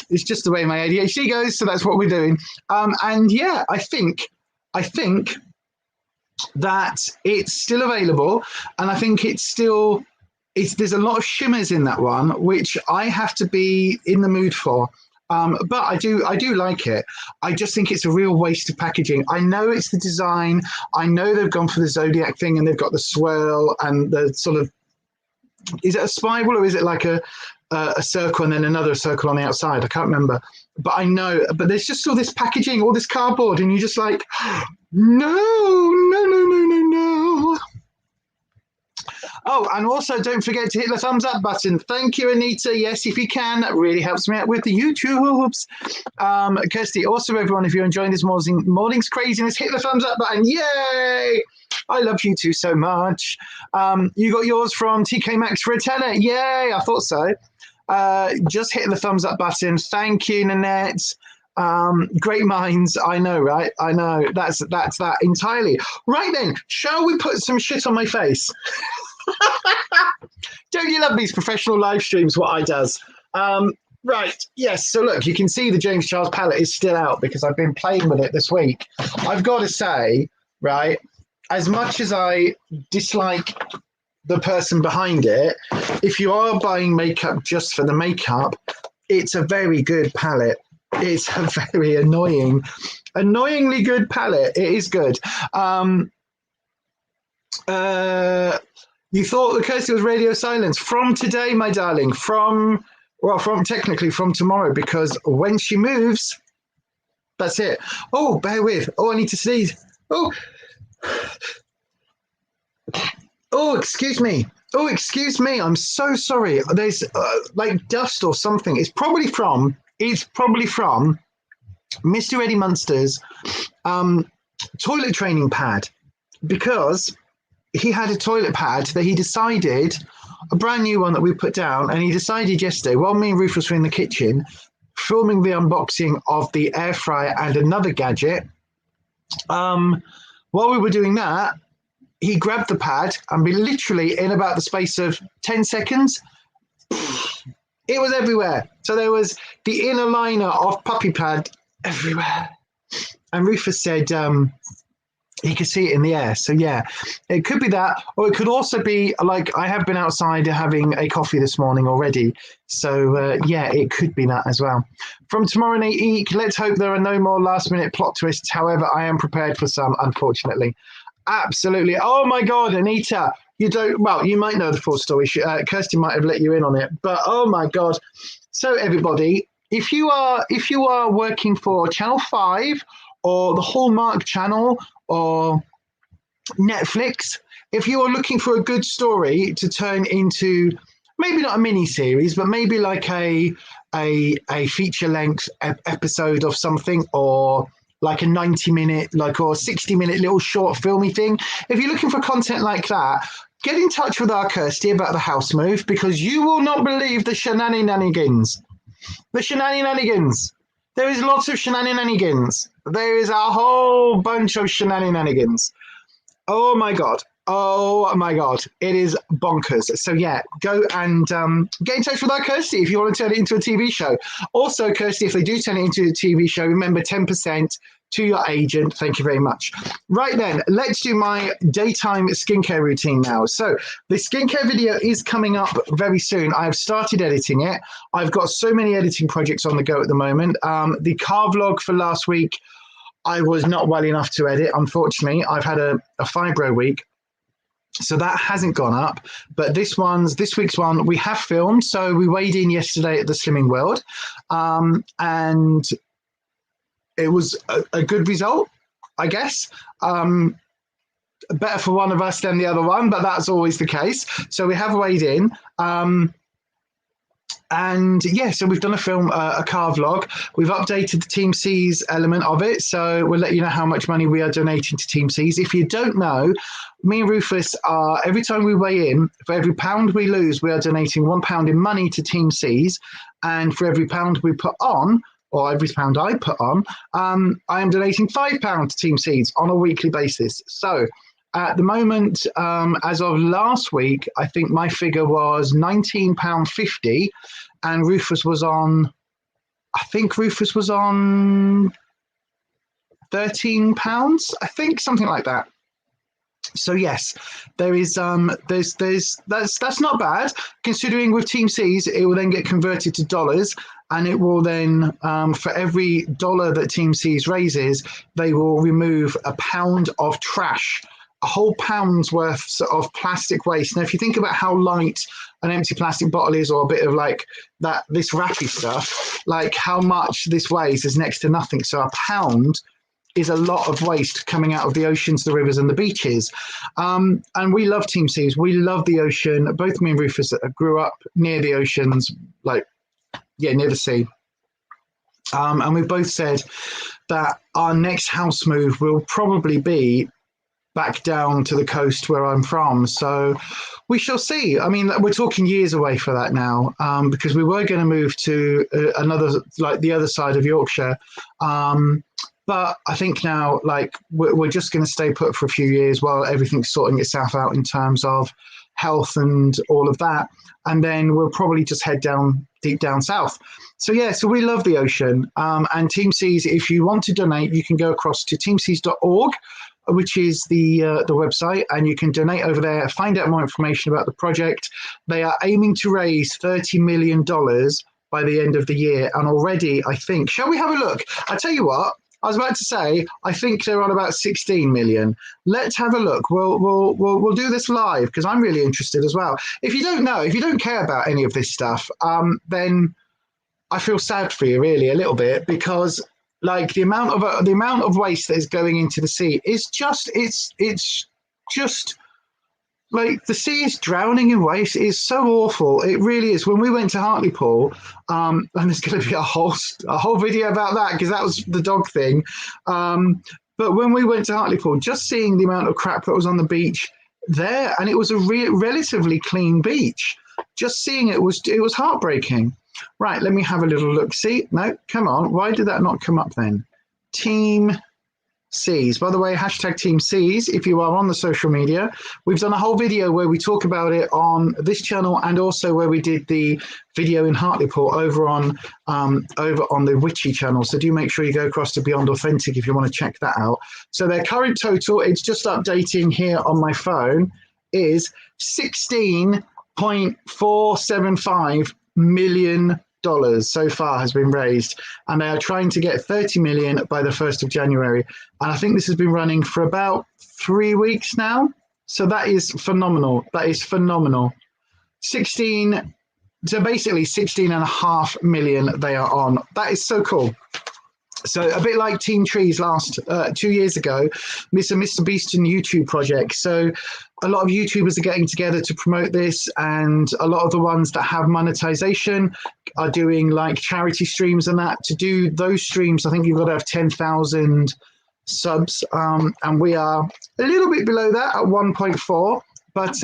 It's just the way my ADHD goes, so that's what we're doing. And yeah, I think that it's still available, and I think there's a lot of shimmers in that one, which I have to be in the mood for. But I do like it. I just think it's a real waste of packaging. I know it's the design. I know they've gone for the Zodiac thing and they've got the swirl and the sort of, is it a spiral or is it like a circle and then another circle on the outside? I can't remember. But I know, but there's just all this packaging, all this cardboard, and you're just like, no. Oh, and also don't forget to hit the thumbs up button. Thank you, Anita. Yes, if you can, that really helps me out with the YouTubes. Kirsty, also everyone, if you're enjoying this morning's craziness, hit the thumbs up button. Yay! I love you two so much. You got yours from TK Maxx for a tenner. Yay! I thought so. Just hit the thumbs up button. Thank you, Nanette. Great minds. I know, right? I know. That's that entirely. Right then, shall we put some shit on my face? Don't you love these professional live streams, what I does? Right, yes, so look, you can see the James Charles palette is still out because I've been playing with it this week. I've got to say, right, as much as I dislike the person behind it, if you are buying makeup just for the makeup, it's a very good palette. It's a very annoyingly good palette. It is good. You thought the Kirsty was radio silence from today, my darling, from technically from tomorrow, because when she moves, that's it. Oh, bear with. Oh, I need to sneeze. Oh, excuse me. Oh, excuse me. I'm so sorry. There's like dust or something. It's probably from Mr. Eddie Munster's toilet training pad, because he had a toilet pad that he decided, a brand new one that we put down, and he decided yesterday, while me and Rufus were in the kitchen, filming the unboxing of the air fryer and another gadget, while we were doing that, he grabbed the pad and literally in about the space of 10 seconds, it was everywhere. So there was the inner liner of puppy pad everywhere. And Rufus said, he could see it in the air. So yeah, it could be that, or it could also be like, I have been outside having a coffee this morning already. So yeah, it could be that as well. From Tomorrow Night Eek, let's hope there are no more last minute plot twists. However, I am prepared for some, unfortunately. Absolutely. Oh my God, Anita, you might know the full story. Kirsty might have let you in on it, but oh my God. So everybody, if you are working for Channel 5 or the Hallmark Channel, or Netflix, if you are looking for a good story to turn into maybe not a mini series, but maybe like a feature length episode of something, or like a 90-minute, or 60-minute little short filmy thing. If you're looking for content like that, get in touch with our Kirsty about the house move, because you will not believe the shenanigans. The shenanigans. There is lots of shenanigans. There is a whole bunch of shenanigans. Oh my God. Oh my God. It is bonkers. So yeah, go and get in touch with our Kirsty if you want to turn it into a TV show. Also, Kirsty, if they do turn it into a TV show, remember 10% to your agent. Thank you very much. Right then, let's do my daytime skincare routine now. So the skincare video is coming up very soon. I've started editing it. I've got so many editing projects on the go at the moment. The car vlog for last week, I was not well enough to edit. Unfortunately, I've had a fibro week, so that hasn't gone up. But this week's one we have filmed. So we weighed in yesterday at the Slimming World, and it was a good result, I guess. Better for one of us than the other one, but that's always the case. So we have weighed in. And yeah, so we've done a car vlog. We've updated the Team C's element of it. So we'll let you know how much money we are donating to Team C's. If you don't know, me and Rufus are, every time we weigh in, for every pound we lose, we are donating £1 in money to Team C's. And for every pound we put on, or every pound I put on, I am donating £5 to Team C's on a weekly basis. So at the moment, as of last week, I think my figure was £19.50, and Rufus was on, I think Rufus was on £13, I think, something like that. So yes, there is that's not bad, considering with Team C's it will then get converted to dollars, and it will then for every dollar that Team C's raises, they will remove a pound of trash, a whole pound's worth of plastic waste. Now, if you think about how light an empty plastic bottle is, or a bit of like that, this wrappy stuff, like how much this weighs is next to nothing. So a pound is a lot of waste coming out of the oceans, the rivers, and the beaches. And we love Team C's. We love the ocean. Both me and Rufus grew up near the oceans, like, yeah, near the sea. And we both said that our next house move will probably be back down to the coast where I'm from. So we shall see. I mean, we're talking years away for that now, because we were going to move to another, like the other side of Yorkshire. But I think now, like, we're just going to stay put for a few years while everything's sorting itself out in terms of health and all of that. And then we'll probably just head down, deep down south. So yeah, so we love the ocean. And Team C's, if you want to donate, you can go across to teamcs.org, which is the website, and you can donate over there, find out more information about the project. They are aiming to raise $30 million by the end of the year. And already, I think, shall we have a look? I tell you what, I was about to say, I think they're on about 16 million. Let's have a look. We'll do this live, because I'm really interested as well. If you don't know, if you don't care about any of this stuff, then I feel sad for you, really, a little bit, because like the amount of waste that is going into the sea is just, it's just like the sea is drowning in waste. It's so awful. It really is. When we went to Hartlepool, and there's going to be a whole video about that, because that was the dog thing. But when we went to Hartlepool, just seeing the amount of crap that was on the beach there, and it was a relatively clean beach. Just seeing it was heartbreaking. Right, let me have a little look. See, no, come on. Why did that not come up then? Team C's. By the way, hashtag Team C's, if you are on the social media. We've done a whole video where we talk about it on this channel, and also where we did the video in Hartlepool over on the Witchy channel. So do make sure you go across to Beyond Authentic if you want to check that out. So their current total, it's just updating here on my phone, is $16.475 million so far has been raised, and they are trying to get 30 million by the 1st of January. And I think this has been running for about 3 weeks now. So that is phenomenal. That is phenomenal. 16, so basically 16.5 million they are on. That is so cool. So a bit like Team Trees last 2 years ago, Mr. Beaston YouTube project. So a lot of YouTubers are getting together to promote this, and a lot of the ones that have monetization are doing like charity streams and that. To do those streams, I think you've got to have 10,000 subs, and we are a little bit below that at 1.4. But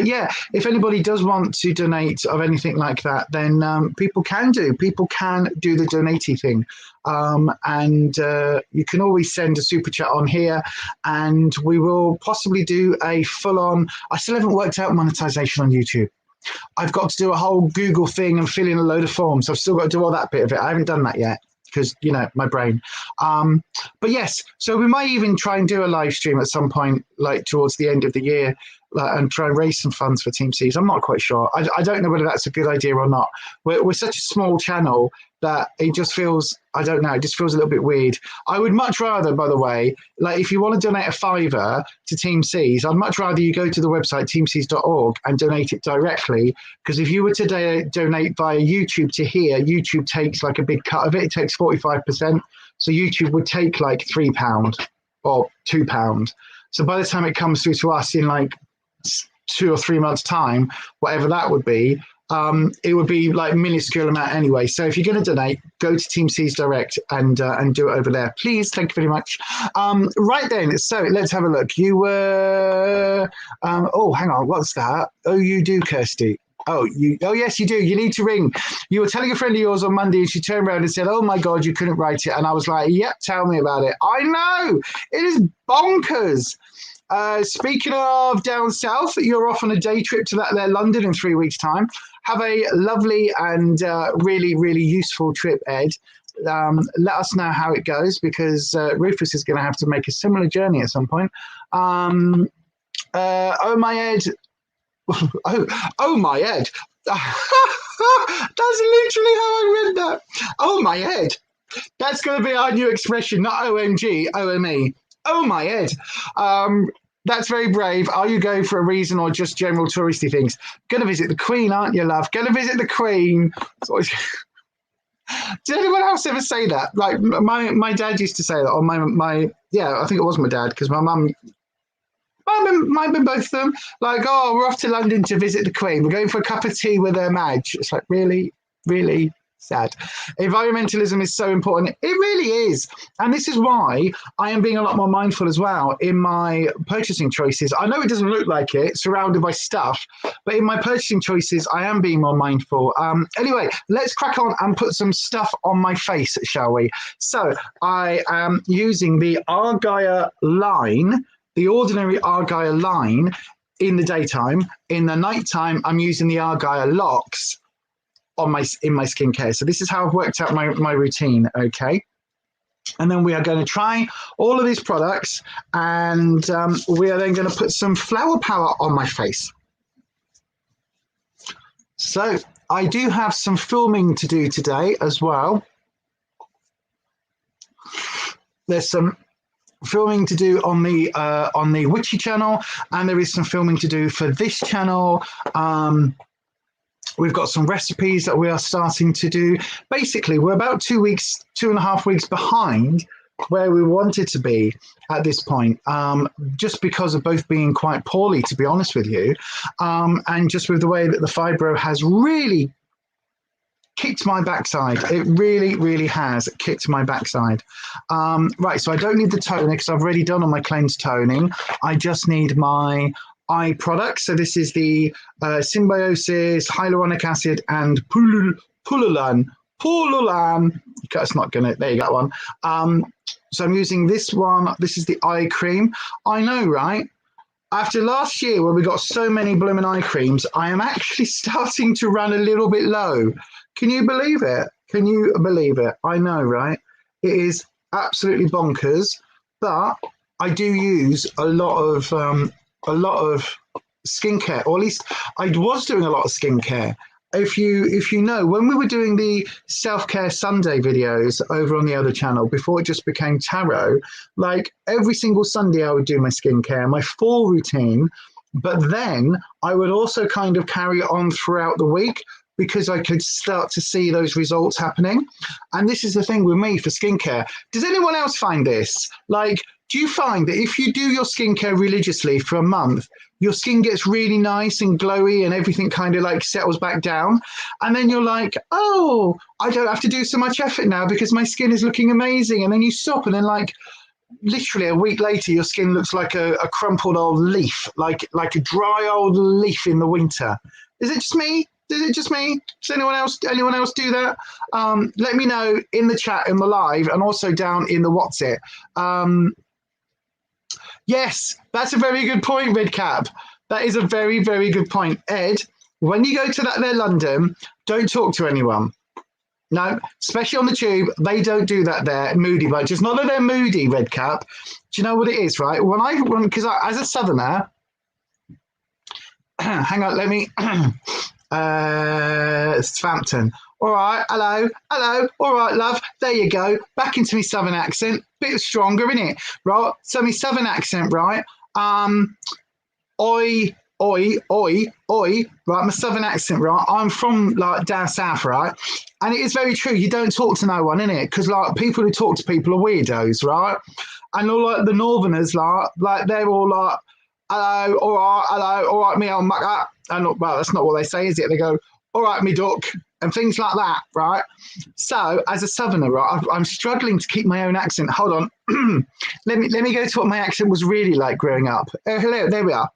yeah, if anybody does want to donate of anything like that, then people can do the donatey thing. And you can always send a super chat on here, and we will possibly do a full-on. I still haven't worked out monetization on YouTube. I've got to do a whole Google thing and fill in a load of forms. I've still got to do all that bit of it. I haven't done that yet, because, you know, my brain. But yes, so we might even try and do a live stream at some point, like towards the end of the year, and try and raise some funds for Team C's. I'm not quite sure. I don't know whether that's a good idea or not. We're such a small channel that it just feels, I don't know, it just feels a little bit weird. I would much rather, by the way, like if you want to donate a Fiverr to Team C's, I'd much rather you go to the website teamcs.org and donate it directly, because if you were to donate via YouTube to here, YouTube takes like a big cut of it. It takes 45%. So YouTube would take like £3 or £2. So by the time it comes through to us in like 2 or 3 months' time, whatever that would be, it would be like minuscule amount anyway. So if you're going to donate, go to Team C's Direct and do it over there, please. Thank you very much. Right then, so let's have a look. You were oh, hang on, what's that? Oh, you do, Kirsty. Oh, yes, you do. You need to ring. You were telling a friend of yours on Monday, and she turned around and said, "Oh my God, you couldn't write it." And I was like, "Yep, tell me about it." I know, it is bonkers. Speaking of down south, you're off on a day trip to that there London in 3 weeks' time. Have a lovely and really, really useful trip, Ed. Let us know how it goes, because Rufus is going to have to make a similar journey at some point. Oh my Ed. Oh my Ed. That's literally how I read that. Oh my Ed. That's going to be our new expression, not OMG, OME. Oh my Ed. That's very brave. Are you going for a reason or just general touristy things? Going to visit the Queen, aren't you, love? Going to visit the Queen. Did anyone else ever say that? Like my dad used to say that, or my yeah, I think it was my dad, because my mum. Might have been both of them. Like, oh, we're off to London to visit the Queen. We're going for a cup of tea with her Madge. It's like, really, really sad. Environmentalism is so important. It really is. And this is why I am being a lot more mindful as well in my purchasing choices. I know it doesn't look like it, surrounded by stuff, but in my purchasing choices, I am being more mindful. Anyway, let's crack on and put some stuff on my face, shall we? So I am using the Argyle line, the ordinary Argyle line in the daytime. In the nighttime, I'm using the Argyle locks in my skincare. So this is how I've worked out my routine, okay? And then we are going to try all of these products, and we are then going to put some flower power on my face. So I do have some filming to do today as well. There's some filming to do on the Witchy channel, and there is some filming to do for this channel. We've got some recipes that we are starting to do. Basically, we're about 2.5 weeks behind where we wanted to be at this point, just because of both being quite poorly, to be honest with you, and just with the way that the fibro has really kicked my backside. It really, really has kicked my backside. Right, so I don't need the toner because I've already done all my cleanse toning. I just need my eye products. So this is the Symbiosis, Hyaluronic Acid, and Pululan. That's not gonna, there you got one. So I'm using this one. This is the eye cream. I know, right? After last year where we got so many blooming eye creams, I am actually starting to run a little bit low. Can you believe it? Can you believe it? I know, right? It is absolutely bonkers, but I do use a lot of skincare, or at least I was doing a lot of skincare. If you know, when we were doing the self-care Sunday videos over on the other channel before it just became tarot, like every single Sunday I would do my skincare, my full routine, but then I would also kind of carry it on throughout the week, because I could start to see those results happening. And this is the thing with me for skincare. Does anyone else find this? Like, do you find that if you do your skincare religiously for a month, your skin gets really nice and glowy and everything kind of like settles back down? And then you're like, oh, I don't have to do so much effort now because my skin is looking amazing. And then you stop, and then like literally a week later, your skin looks like a crumpled old leaf, like a dry old leaf in the winter. Is it just me? Is it just me? Does anyone else do that? Let me know in the chat, in the live, and also down in the WhatsApp. Yes, that's a very good point, Redcap. That is a very, very good point. Ed, when you go to that there London, don't talk to anyone. No, especially on the tube, they don't do that there. Moody Bunch. It's not that they're moody, Redcap. Do you know what it is, right? Because as a Southerner, hang on, let me, Southampton. All right, hello, hello. All right, love. There you go. Back into my southern accent. Bit stronger, innit? Right. So my southern accent, right? Oi, oi, oi, oi. Right, my southern accent, right? I'm from like down south, right? And it is very true. You don't talk to no one, innit? Because like people who talk to people are weirdos, right? And all like the northerners, like they're all like, hello, all right, me, I'll muck up. And well, that's not what they say, is it? They go, all right, me duck, and things like that, right? So, as a southerner, right, I'm struggling to keep my own accent. Hold on, let me go to what my accent was really like growing up. Hello, there we are.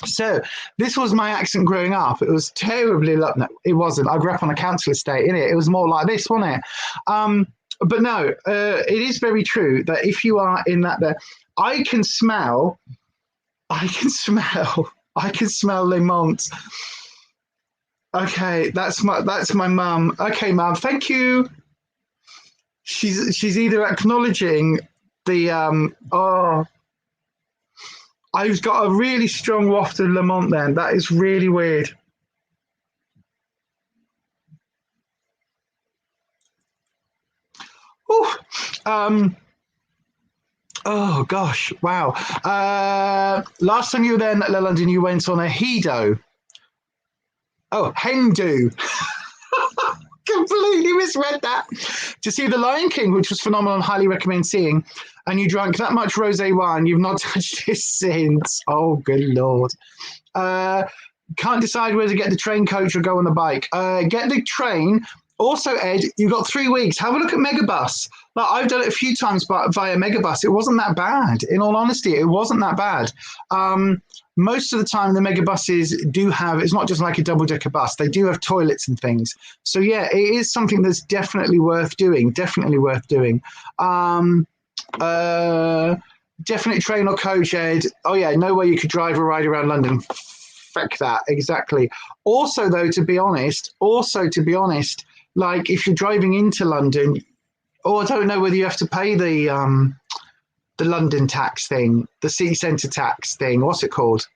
So, this was my accent growing up. It was terribly no, it wasn't. I grew up on a council estate, innit? It was more like this, wasn't it? But no, it is very true that if you are in that, I can smell Le Mans. Okay, that's my mum. Okay, mum, thank you. She's either acknowledging the I've got a really strong waft of Le Mans then. That is really weird. Ooh, oh gosh, wow. Last time you were there in London, you went on a Hedo. Oh, Hendu. Completely misread that. To see The Lion King, which was phenomenal and highly recommend seeing, and you drank that much rosé wine, you've not touched it since. Oh, good Lord. Can't decide whether to get the train, coach, or go on the bike. Get the train. Also, Ed, you've got 3 weeks. Have a look at Megabus. Like, I've done it a few times via Megabus. It wasn't that bad. In all honesty, it wasn't that bad. Most of the time, the megabuses do have, it's not just like a double-decker bus. They do have toilets and things. So, yeah, it is something that's definitely worth doing. Definitely worth doing. Definite train or coach, Ed. Oh, yeah, no way you could drive or ride around London. Fuck that, exactly. Also, though, to be honest, like if you're driving into London, I don't know whether you have to pay the London tax thing, the city centre tax thing. What's it called?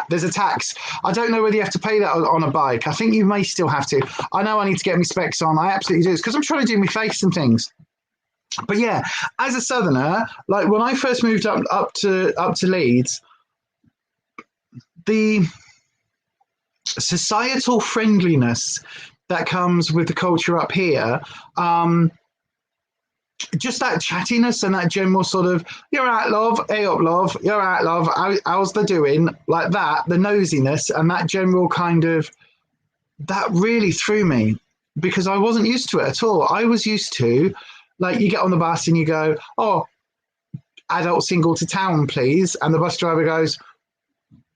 There's a tax. I don't know whether you have to pay that on a bike. I think you may still have to. I know I need to get my specs on. I absolutely do, because I'm trying to do my face and things. But yeah, as a southerner, like when I first moved up to Leeds, the societal friendliness that comes with the culture up here, just that chattiness and that general sort of, you're out, love, hey up, love, you're out, love, how's the doing, like that, the nosiness and that general kind of, that really threw me because I wasn't used to it at all. I was used to, like, you get on the bus and you go, oh, adult single to town, please. And the bus driver goes,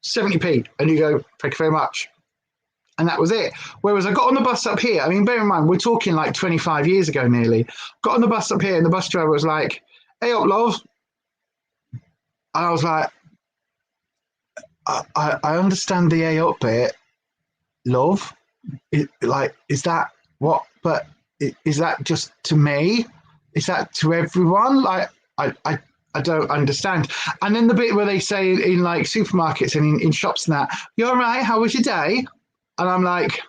70p. And you go, thank you very much. And that was it. Whereas I got on the bus up here, I mean, bear in mind, we're talking like 25 years ago nearly. Got on the bus up here and the bus driver was like, hey up, love. And I was like, I understand the A up bit, love. Is that what? But is that just to me? Is that to everyone? Like, I don't understand. And then the bit where they say in like supermarkets and in shops and that, you're all right, how was your day? And I'm like,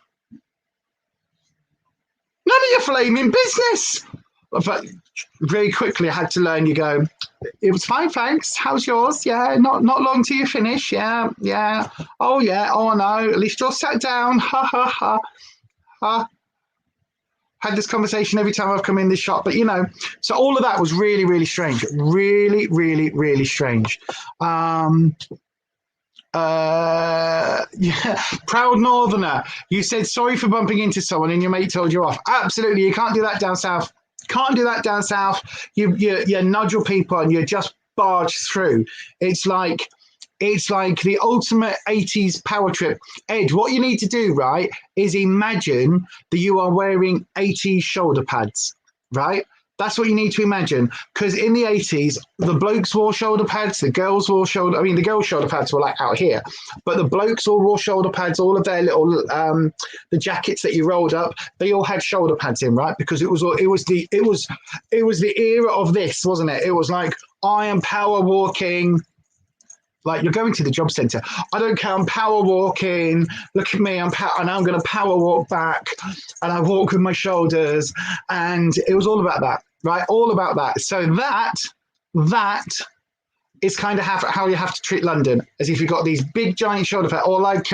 none of your flaming business. But very quickly I had to learn, you go, it was fine, thanks. How's yours? Yeah, not long till you finish. Yeah. Oh, yeah. Oh, no. At least you're sat down. Ha, ha, ha. Ha. Had this conversation every time I've come in this shop. But, you know, so all of that was really, really strange. Really, really, really strange. Yeah, proud northerner. You said sorry for bumping into someone and your mate told you off. Absolutely, you can't do that down south. Can't do that down south. You nudgel people and you just barge through. It's like the ultimate 80s power trip. Ed, what you need to do, right, is imagine that you are wearing 80s shoulder pads, right? That's what you need to imagine. Because in the 80s, the blokes wore shoulder pads, the girls wore the girls' shoulder pads were like out here. But the blokes all wore shoulder pads, all of their little, the jackets that you rolled up, they all had shoulder pads in, right? Because it was the era of this, wasn't it? It was like, I am power walking. Like you're going to the job centre. I don't care. I'm power walking. Look at me. And I'm going to power walk back. And I walk with my shoulders. And it was all about that, right? All about that. So that is kind of how you have to treat London, as if you've got these big giant shoulder pads or like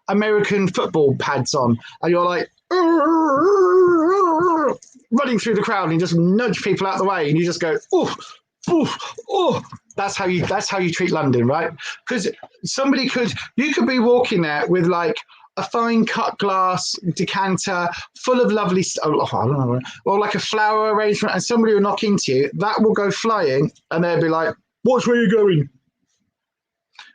American football pads on. And you're like running through the crowd and you just nudge people out of the way. And you just go, oh, oh, oh. That's how you treat London, right? Because you could be walking there with like a fine cut glass decanter full of lovely stuff, I don't know, or like a flower arrangement, and somebody will knock into you, that will go flying, and they'll be like, "Watch where you're going."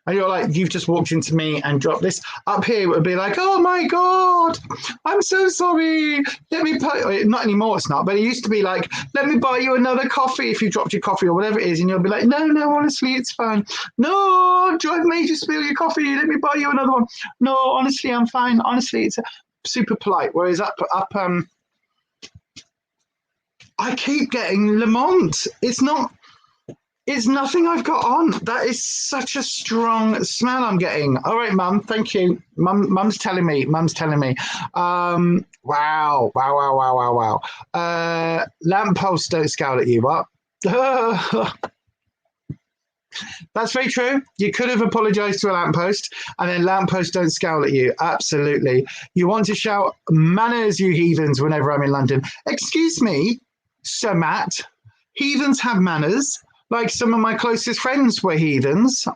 And you're like, you've just walked into me and dropped this. Up here, it would be like, oh my God, I'm so sorry. Let me buy, not anymore, it's not, but it used to be like, let me buy you another coffee if you dropped your coffee or whatever it is. And you'll be like, no, honestly, it's fine. No, I've made you spill your coffee. Let me buy you another one. No, honestly, I'm fine. Honestly, it's super polite. Whereas up, I keep getting Lamont. It's nothing I've got on. That is such a strong smell I'm getting. All right, Mum, thank you. Mum's telling me. Wow. Lampposts don't scowl at you, what? That's very true. You could have apologised to a lamppost, and then lampposts don't scowl at you. Absolutely. You want to shout, manners, you heathens, whenever I'm in London. Excuse me, Sir Matt. Heathens have manners. Like some of my closest friends were heathens.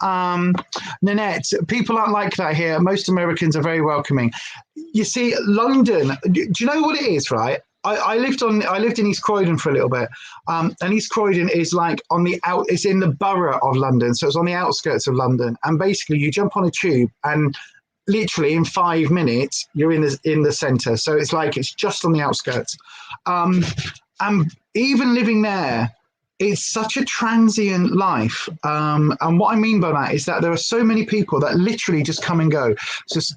Nanette, people aren't like that here. Most Americans are very welcoming. You see, London, do you know what it is, right? I lived in East Croydon for a little bit. And East Croydon is like it's in the borough of London. So it's on the outskirts of London. And basically you jump on a tube and literally in 5 minutes, you're in the centre. So it's like, it's just on the outskirts. And even living there, it's such a transient life. And what I mean by that is that there are so many people that literally just come and go. Just,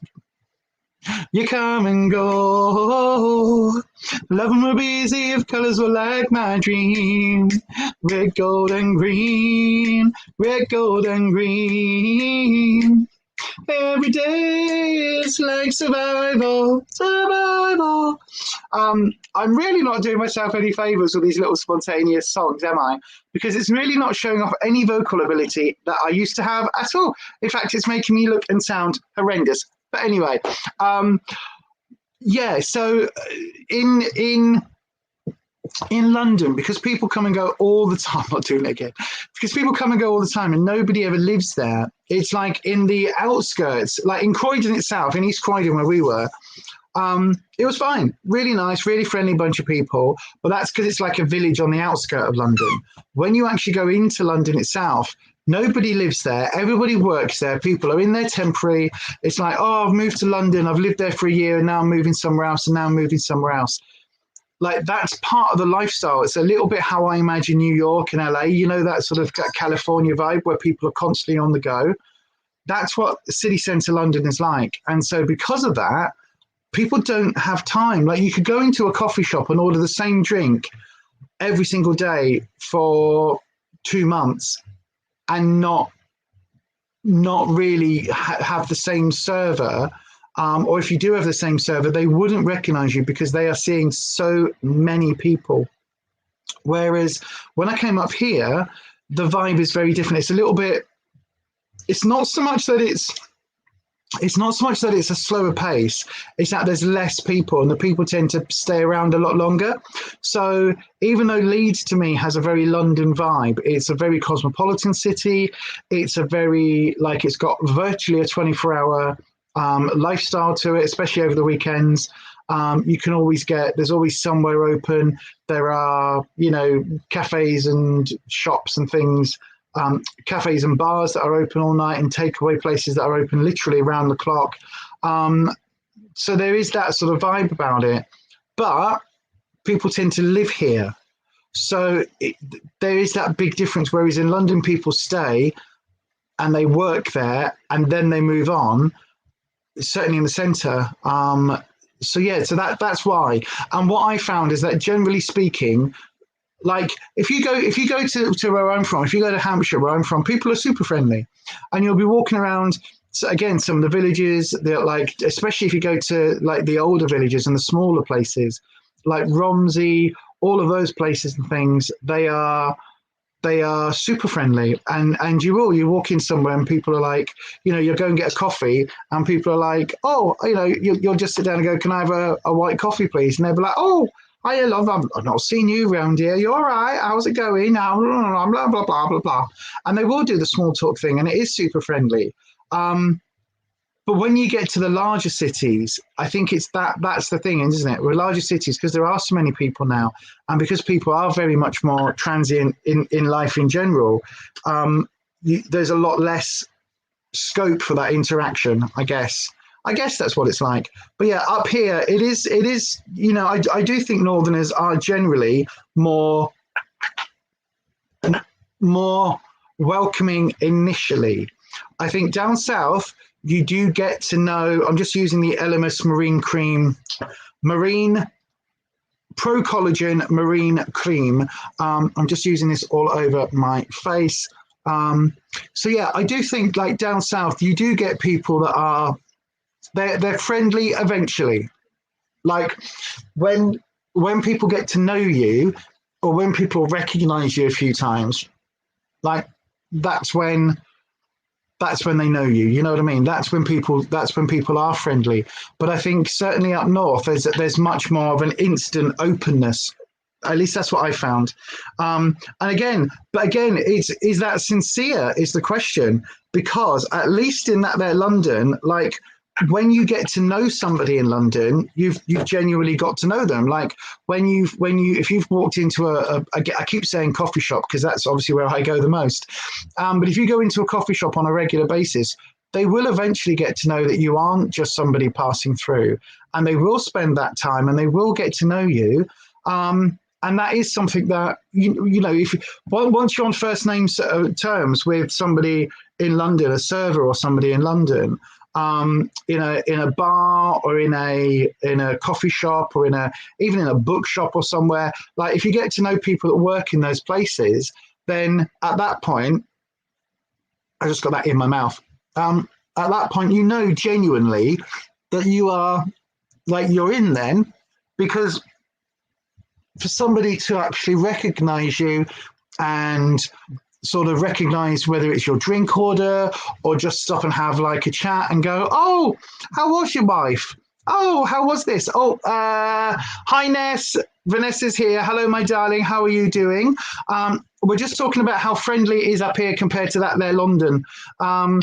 you come and go. Love will be easy if colours were like my dream. Red, gold, and green. Red, gold, and green. Every day is like survival. I'm really not doing myself any favours with these little spontaneous songs, am I? Because it's really not showing off any vocal ability that I used to have at all. In fact, it's making me look and sound horrendous. But anyway, so in London, because people come and go all the time, I'm not doing it again, because people come and go all the time and nobody ever lives there. It's like in the outskirts, like in Croydon itself, in East Croydon where we were, it was fine. Really nice, really friendly bunch of people. But that's because it's like a village on the outskirts of London. When you actually go into London itself, nobody lives there. Everybody works there. People are in there temporary. It's like, oh, I've moved to London. I've lived there for a year and now I'm moving somewhere else and now I'm moving somewhere else. Like that's part of the lifestyle. It's a little bit how I imagine New York and LA, you know, that sort of California vibe where people are constantly on the go. That's what city centre London is like. And so because of that, people don't have time. Like you could go into a coffee shop and order the same drink every single day for 2 months and not really have the same server. Or if you do have the same server, they wouldn't recognize you because they are seeing so many people. Whereas when I came up here, the vibe is very different. It's a little bit, it's not so much that it's a slower pace. It's that there's less people and the people tend to stay around a lot longer. So even though Leeds to me has a very London vibe, it's a very cosmopolitan city. It's a very, like it's got virtually a 24-hour lifestyle to it, especially over the weekends. You can always there's always somewhere open. There are, you know, cafes and shops and things, cafes and bars that are open all night and takeaway places that are open literally around the clock. So there is that sort of vibe about it, but people tend to live here. So there is that big difference, whereas in London, people stay and they work there and then they move on. Certainly in the centre. So that's why. And what I found is that generally speaking, Like if you go to where I'm from, if you go to Hampshire, where I'm from, people are super friendly, and you'll be walking around. So again, some of the villages, they're like, especially if you go to like the older villages and the smaller places, like Romsey, all of those places and things, they are super friendly, and you walk in somewhere and people are like, you know, you'll go and get a coffee and people are like, oh, you know, you'll just sit down and go, can I have a white coffee please? And they'll be like, oh, hi, love, I've not seen you around here, you all right, how's it going now, blah blah blah blah blah, and they will do the small talk thing, and it is super friendly. But when you get to the larger cities, I think that's the thing, isn't it? With larger cities, because there are so many people now, and because people are very much more transient in life in general, there's a lot less scope for that interaction, I guess. I guess that's what it's like. But yeah, up here, it is, you know, I do think Northerners are generally more welcoming initially. I think down south, you do get to know, I'm just using the Elemis Marine Cream, Marine Pro Collagen Marine Cream. I'm just using this all over my face. So yeah, I do think like down south, you do get people that are, they're friendly eventually. Like when people get to know you, or when people recognize you a few times, like that's when they know you. You know what I mean? That's when people are friendly. That I think certainly up north, there's much more of an instant openness. At least that's what I found. And again, is that sincere is the question, because at least in that there London, like when you get to know somebody in London, you've genuinely got to know them. Like if you've walked into I keep saying coffee shop because that's obviously where I go the most. But if you go into a coffee shop on a regular basis, they will eventually get to know that you aren't just somebody passing through, and they will spend that time and they will get to know you. And that is something that, you know, once you're on first name terms with somebody in London, a server or somebody in London, in a bar or in a coffee shop or even in a bookshop or somewhere, like if you get to know people that work in those places, then at that point, I just got that in my mouth. At that point, you know genuinely that you are, like, you're in then, because for somebody to actually recognize you and sort of recognize whether it's your drink order or just stop and have like a chat and go, oh, how was your wife? Oh, how was this? Oh, hi, Ness. Vanessa's here. Hello, my darling. How are you doing? We're just talking about how friendly it is up here compared to that there London. But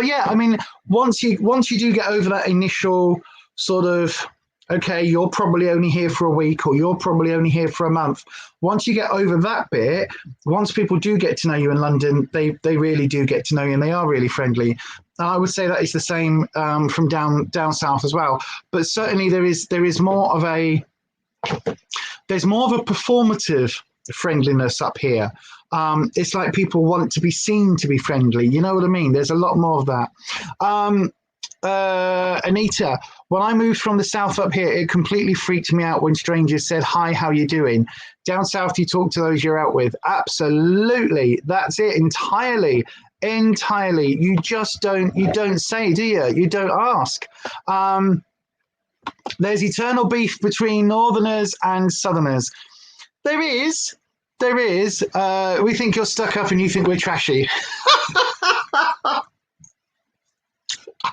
yeah, I mean, once you do get over that initial sort of, okay, you're probably only here for a week or you're probably only here for a month. Once you get over that bit, once people do get to know you in London, they really do get to know you and they are really friendly. I would say that is the same from down south as well. But certainly there is more of a performative friendliness up here. It's like people want to be seen to be friendly. You know what I mean? There's a lot more of that. Anita, when I moved from the south up here, it completely freaked me out when strangers said, hi, how you doing? Down south, you talk to those you're out with. Absolutely. That's it. Entirely. You just don't say, do you? You don't ask. There's eternal beef between northerners and southerners. There is. We think you're stuck up and you think we're trashy.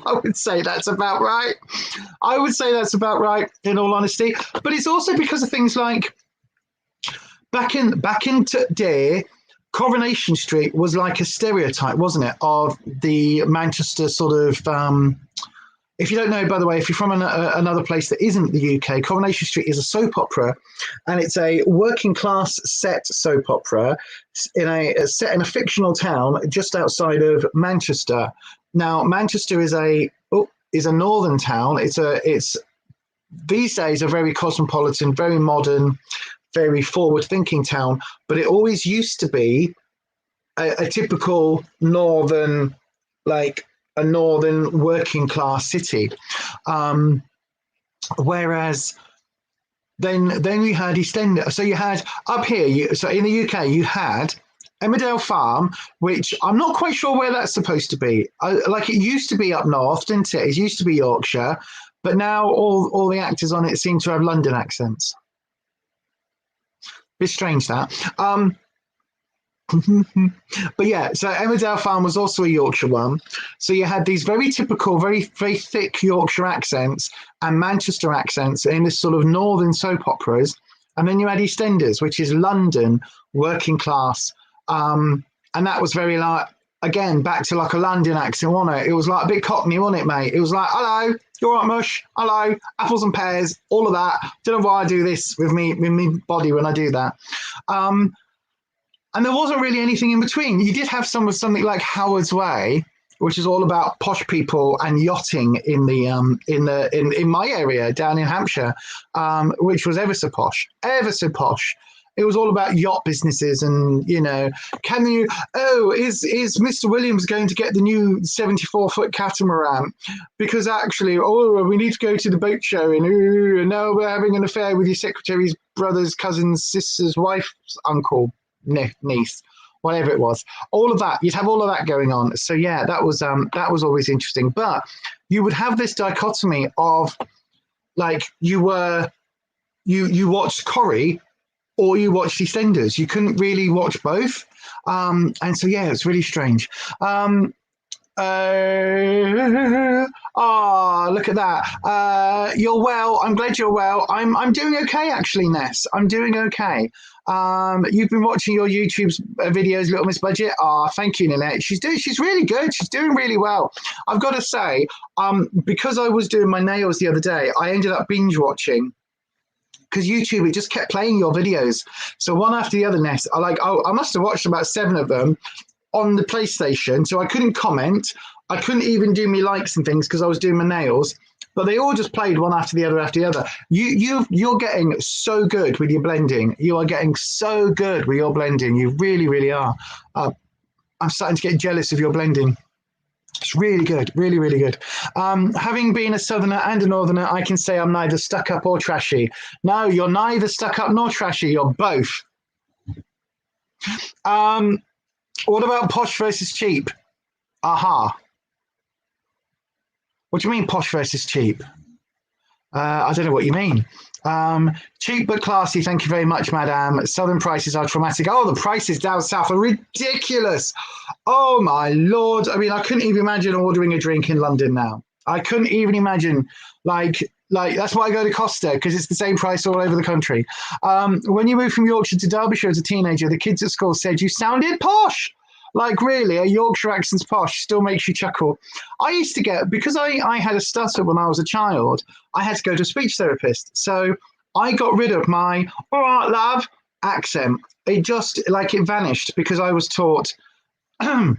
I would say that's about right. In all honesty. But it's also because of things like back in today, Coronation Street was like a stereotype, wasn't it, of the Manchester sort of. If you don't know, by the way, if you're from another place that isn't the UK, Coronation Street is a soap opera, and it's a working class set soap opera set in a fictional town just outside of Manchester. Now, Manchester is a northern town. It's these days a very cosmopolitan, very modern, very forward-thinking town. But it always used to be a typical northern, like a northern working class city. Whereas Then we had EastEnders. So you had up here. So in the UK, you had Emmerdale Farm, which I'm not quite sure where that's supposed to be. Like it used to be up north, didn't it? It used to be Yorkshire, but now all the actors on it seem to have London accents. Bit strange that. But yeah, so Emmerdale Farm was also a Yorkshire one. So you had these very typical, very, very thick Yorkshire accents and Manchester accents in this sort of northern soap operas. And then you had EastEnders, which is London, working class. And that was very like, again, back to like a London accent, wasn't it? It was like a bit Cockney, wasn't it, mate? It was like, hello, you're right, mush, hello, apples and pears, all of that. Don't know why I do this with me body when I do that. And there wasn't really anything in between. You did have something like Howard's Way, which is all about posh people and yachting in my area down in Hampshire, which was ever so posh, ever so posh. It was all about yacht businesses and, you know, is Mr. Williams going to get the new 74-foot catamaran? Because actually, we need to go to the boat show and no, we're having an affair with your secretary's brother's cousin's sister's wife's uncle. Niece, whatever it was, all of that, you'd have all of that going on. So yeah, that was always interesting. But you would have this dichotomy of like you watched Corrie or you watched EastEnders. You couldn't really watch both. And so yeah, it's really strange. Look at that. You're well. I'm glad you're well. I'm doing okay, actually, Ness. I'm doing okay. You've been watching your YouTube videos, Little Miss Budget. Thank you, Nanette. She's really good. She's doing really well. I've got to say, because I was doing my nails the other day, I ended up binge watching. Because YouTube, it just kept playing your videos. So one after the other, Ness. I must have watched about 7 of them on the PlayStation, so I couldn't comment. I couldn't even do me likes and things because I was doing my nails. But they all just played one after the other. You're getting so good with your blending. You are getting so good with your blending. You really, really are. I'm starting to get jealous of your blending. It's really good, really, really good. Having been a southerner and a northerner, I can say I'm neither stuck up or trashy. No, you're neither stuck up nor trashy. You're both. What about posh versus cheap? Aha. What do you mean posh versus cheap? I don't know what you mean. Cheap but classy, thank you very much, madam. Southern prices are traumatic. Oh, the prices down south are ridiculous. Oh, my Lord. I mean, I couldn't even imagine ordering a drink in London now. I couldn't even imagine, like that's why I go to Costa, because it's the same price all over the country. When you moved from Yorkshire to Derbyshire as a teenager, the kids at school said you sounded posh. Like, really, a Yorkshire accent's posh still makes you chuckle. I used to get, because I had a stutter when I was a child, I had to go to a speech therapist. So I got rid of my, all right, love, accent. It just, it vanished because I was taught, I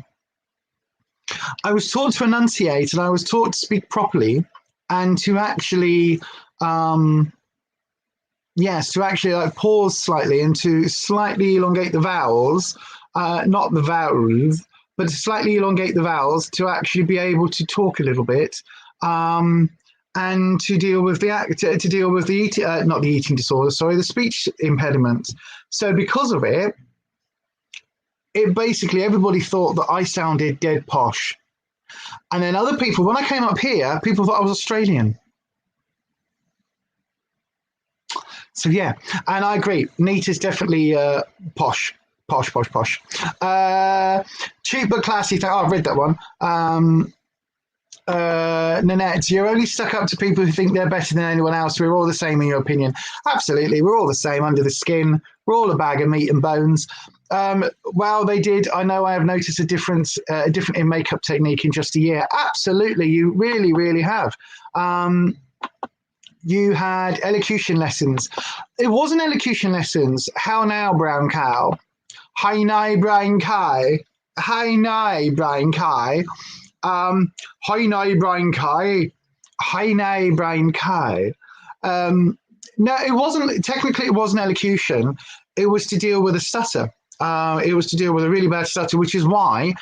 was taught to enunciate and I was taught to speak properly and to actually, to actually pause slightly and to slightly elongate the vowels. Not the vowels, but to slightly elongate the vowels to actually be able to talk a little bit, and to deal with the eating disorder. Sorry, the speech impediment. So because of it, basically everybody thought that I sounded dead posh, and then other people, when I came up here, people thought I was Australian. So yeah, and I agree. Neat is definitely posh. Posh. Cheap but classy. I've read that one. Nanette, you're only stuck up to people who think they're better than anyone else. We're all the same in your opinion. Absolutely. We're all the same under the skin. We're all a bag of meat and bones. Well, they did. I know I have noticed a difference in makeup technique in just a year. Absolutely. You really, really have. You had elocution lessons. It wasn't elocution lessons. How now, brown cow? Hi nay, Brian Kai. Hi nay, Brian Kai. Hi nay, Brian Kai. Hi nay, Brian Kai. No, it wasn't. Technically, it wasn't elocution. It was to deal with a stutter. It was to deal with a really bad stutter, which is why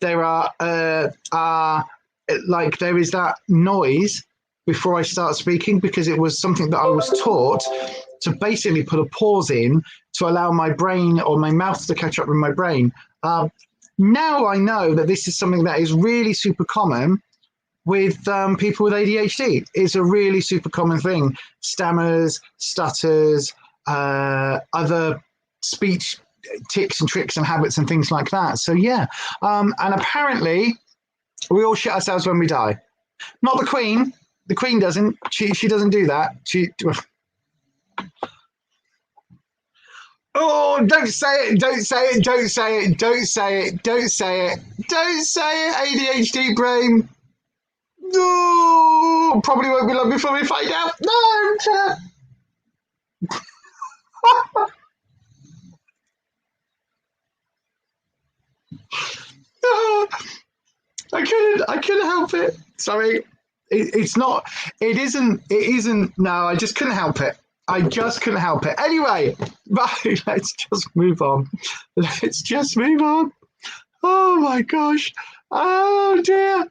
there there is that noise before I start speaking, because it was something that I was taught to basically put a pause in to allow my brain or my mouth to catch up with my brain. Now I know that this is something that is really super common with people with ADHD. It's a really super common thing. Stammers, stutters, other speech tics and tricks and habits and things like that. So yeah, and apparently we all shit ourselves when we die. Not the Queen. The Queen doesn't. She doesn't do that. Oh, don't say it, don't say it, don't say it, don't say it, don't say it, don't say it, ADHD brain. No, probably won't be long before we find out. No. I couldn't help it. Sorry. It's not, it isn't, no, I just couldn't help it. I just couldn't help it. Anyway, right, let's just move on. Let's just move on. Oh my gosh. Oh dear.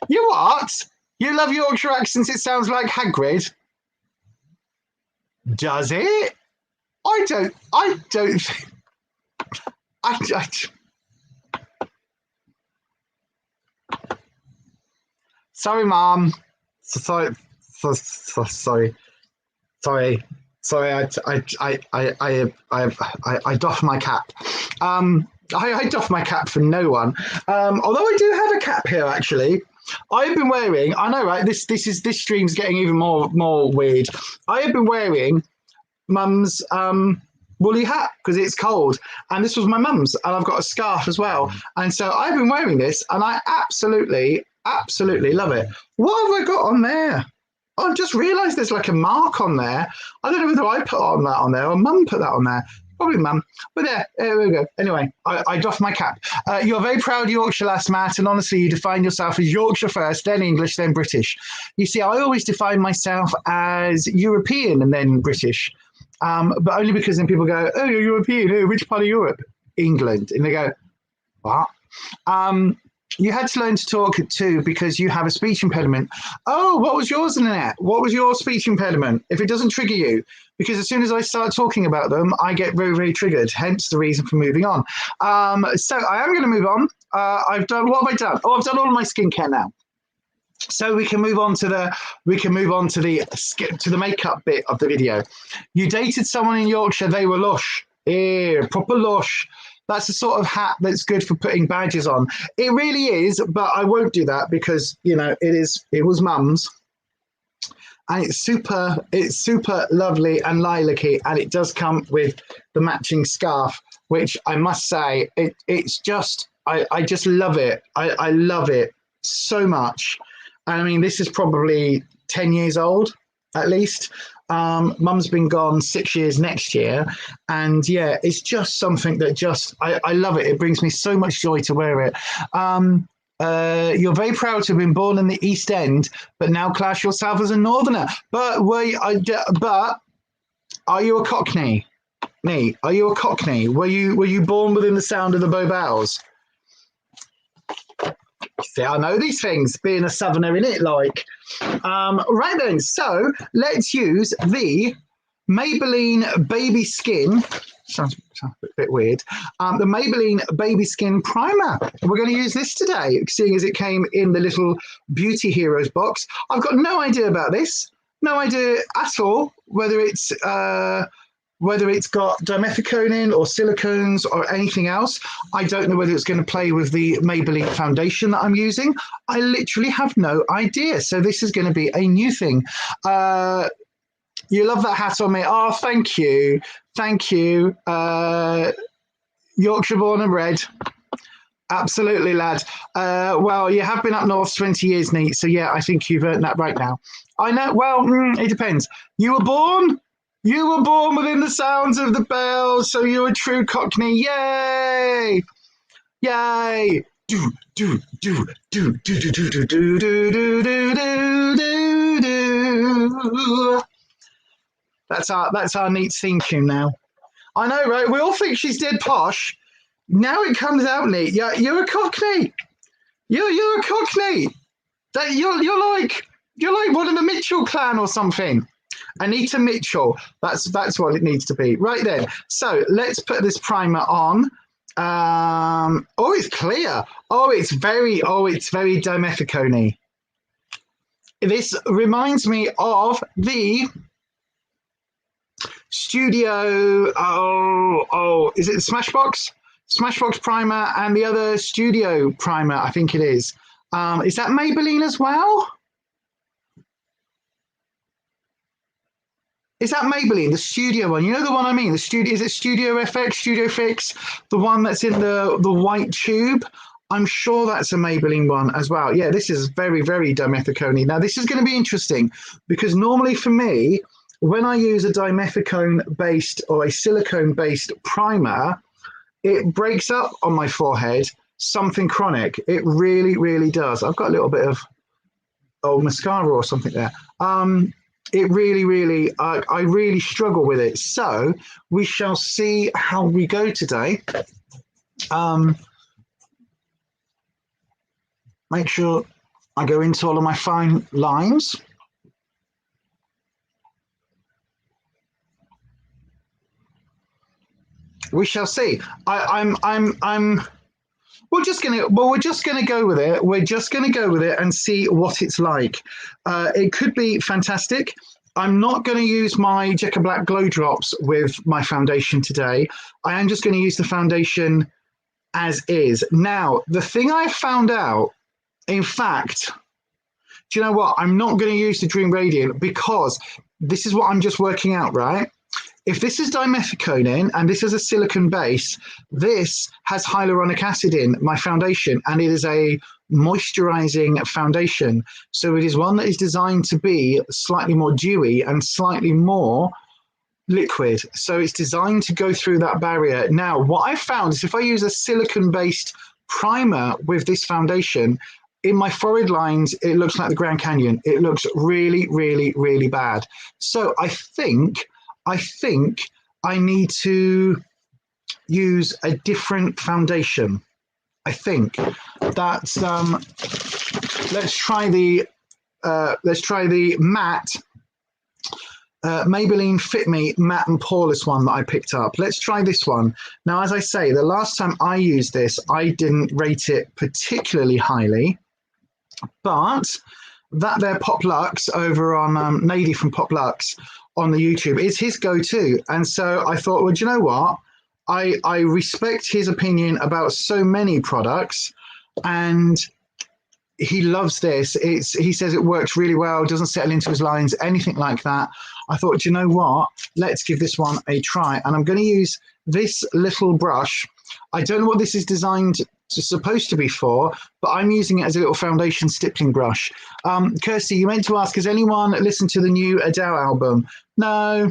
You what? You love Yorkshire accents, it sounds like Hagrid. Does it? I don't think, I sorry, Mom. Sorry. I doff my cap. I doff my cap for no one. Although I do have a cap here, actually. I've been wearing. I know, right? This stream's getting even more weird. I have been wearing Mum's woolly hat because it's cold, and this was my mum's, and I've got a scarf as well, and so I've been wearing this, and I absolutely love it. What have I got on there? Oh, I've just realised there's like a mark on there. I don't know whether I put that on there or Mum put that on there. Probably Mum. But there we go. Anyway, I doff my cap. You're a very proud Yorkshire lass, Matt, and honestly, you define yourself as Yorkshire first, then English, then British. You see, I always define myself as European and then British, but only because then people go, oh, you're European. Oh, which part of Europe? England. And they go, what? You had to learn to talk too because you have a speech impediment. Oh, what was yours, Annette? What was your speech impediment? If it doesn't trigger you, because as soon as I start talking about them, I get very, very triggered. Hence the reason for moving on. So I am going to move on. I've done. What have I done? Oh, I've done all of my skincare now. So we can move on to the makeup bit of the video. You dated someone in Yorkshire. They were lush. Proper lush. That's the sort of hat that's good for putting badges on. It really is, but I won't do that because, you know, it was Mum's. And it's super lovely and lilac-y, and it does come with the matching scarf, which I must say, it's just, I just love it. I love it so much. And I mean, this is probably 10 years old, at least. Mum's been gone 6 years next year, and yeah, it's just something that just I love it. It brings me so much joy to wear it. You're very proud to have been born in the East End, but now class yourself as a Northerner. But are you a Cockney? Are you a Cockney? Were you born within the sound of the Bow Bells? See, I know these things, being a Southerner in it, like. Right then, so let's use the Maybelline Baby Skin. Sounds a bit weird. The Maybelline Baby Skin Primer. We're going to use this today, seeing as it came in the little Beauty Heroes box. I've got no idea about this. No idea at all whether it's got dimethicone or silicones or anything else. I don't know whether it's going to play with the Maybelline foundation that I'm using. I literally have no idea. So this is going to be a new thing. You love that hat on me. Oh, thank you. Thank you. Yorkshire born and bred. Absolutely, lad. Well, you have been up north 20 years, Nate. So yeah, I think you've earned that right now. I know. Well, it depends. You were born within the sounds of the bells, so you're a true Cockney. Yay! Yay! Do do do do do do do do do do do do do. That's our neat theme tune now. I know, right? We all think she's dead posh. Now it comes out neat. Yeah, you're a Cockney. You're a Cockney. You're like one of the Mitchell clan or something. Anita Mitchell. That's what it needs to be. Right then. So let's put this primer on. Oh, it's clear. It's very dimethicone-y. This reminds me of the Studio, is it the Smashbox? Smashbox primer and the other Studio primer, I think it is. Is that Maybelline as well? Is that Maybelline, the Studio one? You know the one I mean? The Studio, is it Studio FX, Studio Fix? The one that's in the white tube? I'm sure that's a Maybelline one as well. Yeah, this is very, very dimethicone. Now, this is going to be interesting because normally for me, when I use a dimethicone-based or a silicone-based primer, it breaks up on my forehead something chronic. It really, really does. I've got a little bit of mascara or something there. It really, really, I really struggle with it. So we shall see how we go today. Make sure I go into all of my fine lines. We shall see. We're just gonna go with it. We're just gonna go with it and see what it's like. It could be fantastic. I'm not going to use my Jekka Black Glow Drops with my foundation today. I am just going to use the foundation as is. Now, the thing I found out, in fact, do you know what? I'm not going to use the Dream Radiant because this is what I'm just working out, right? If this is dimethicone and this is a silicone base, this has hyaluronic acid in my foundation, and it is a moisturizing foundation. So it is one that is designed to be slightly more dewy and slightly more liquid. So it's designed to go through that barrier. Now, what I found is if I use a silicone-based primer with this foundation, in my forehead lines, it looks like the Grand Canyon. It looks really, really, really bad. So I think I need to use a different foundation. I think that's let's try the matte Maybelline Fit Me matte and poreless one that I picked up. Let's try this one. Now, as I say, the last time I used this, I didn't rate it particularly highly, but that there Pop Lux over on Nady from Pop Lux on the YouTube is his go-to. And so I thought, well, do you know what? I respect his opinion about so many products, and he loves this. He says it works really well, doesn't settle into his lines, anything like that. I thought, do you know what? Let's give this one a try. And I'm going to use this little brush. I don't know what this is supposed to be for, but I'm using it as a little foundation stippling brush. Kirsty, you meant to ask, has anyone listened to the new Adele album? No,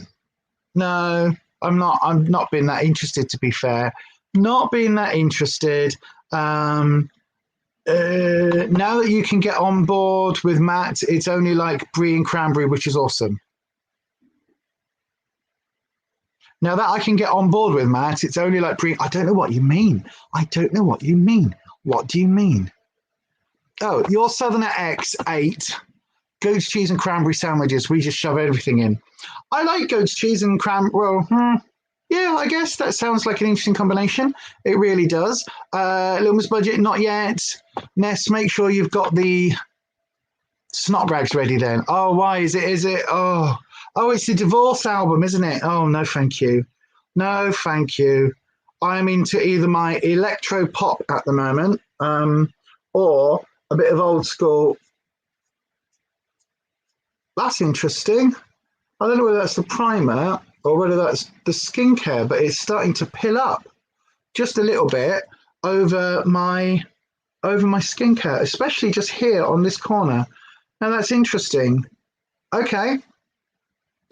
I'm not been that interested, to be fair. Not being that interested. Now that you can get on board with matte, it's only like brie and cranberry, which is awesome. Now that I can get on board with matte, it's only like brie. I don't know what you mean. I don't know what you mean. What do you mean? Oh, your Southerner X8 goat's cheese and cranberry sandwiches. We just shove everything in. I like goat's cheese and cranberry. Well, yeah, I guess that sounds like an interesting combination. It really does. Little Miss Budget, not yet. Ness, make sure you've got the snot rags ready then. Oh, why is it? Oh, it's the Divorce album, isn't it? Oh, no, thank you. No, thank you. I'm into either my electro pop at the moment or a bit of old school. That's interesting. I don't know whether that's the primer or whether that's the skincare, but it's starting to pill up just a little bit over my skincare, especially just here on this corner. Now that's interesting. Okay.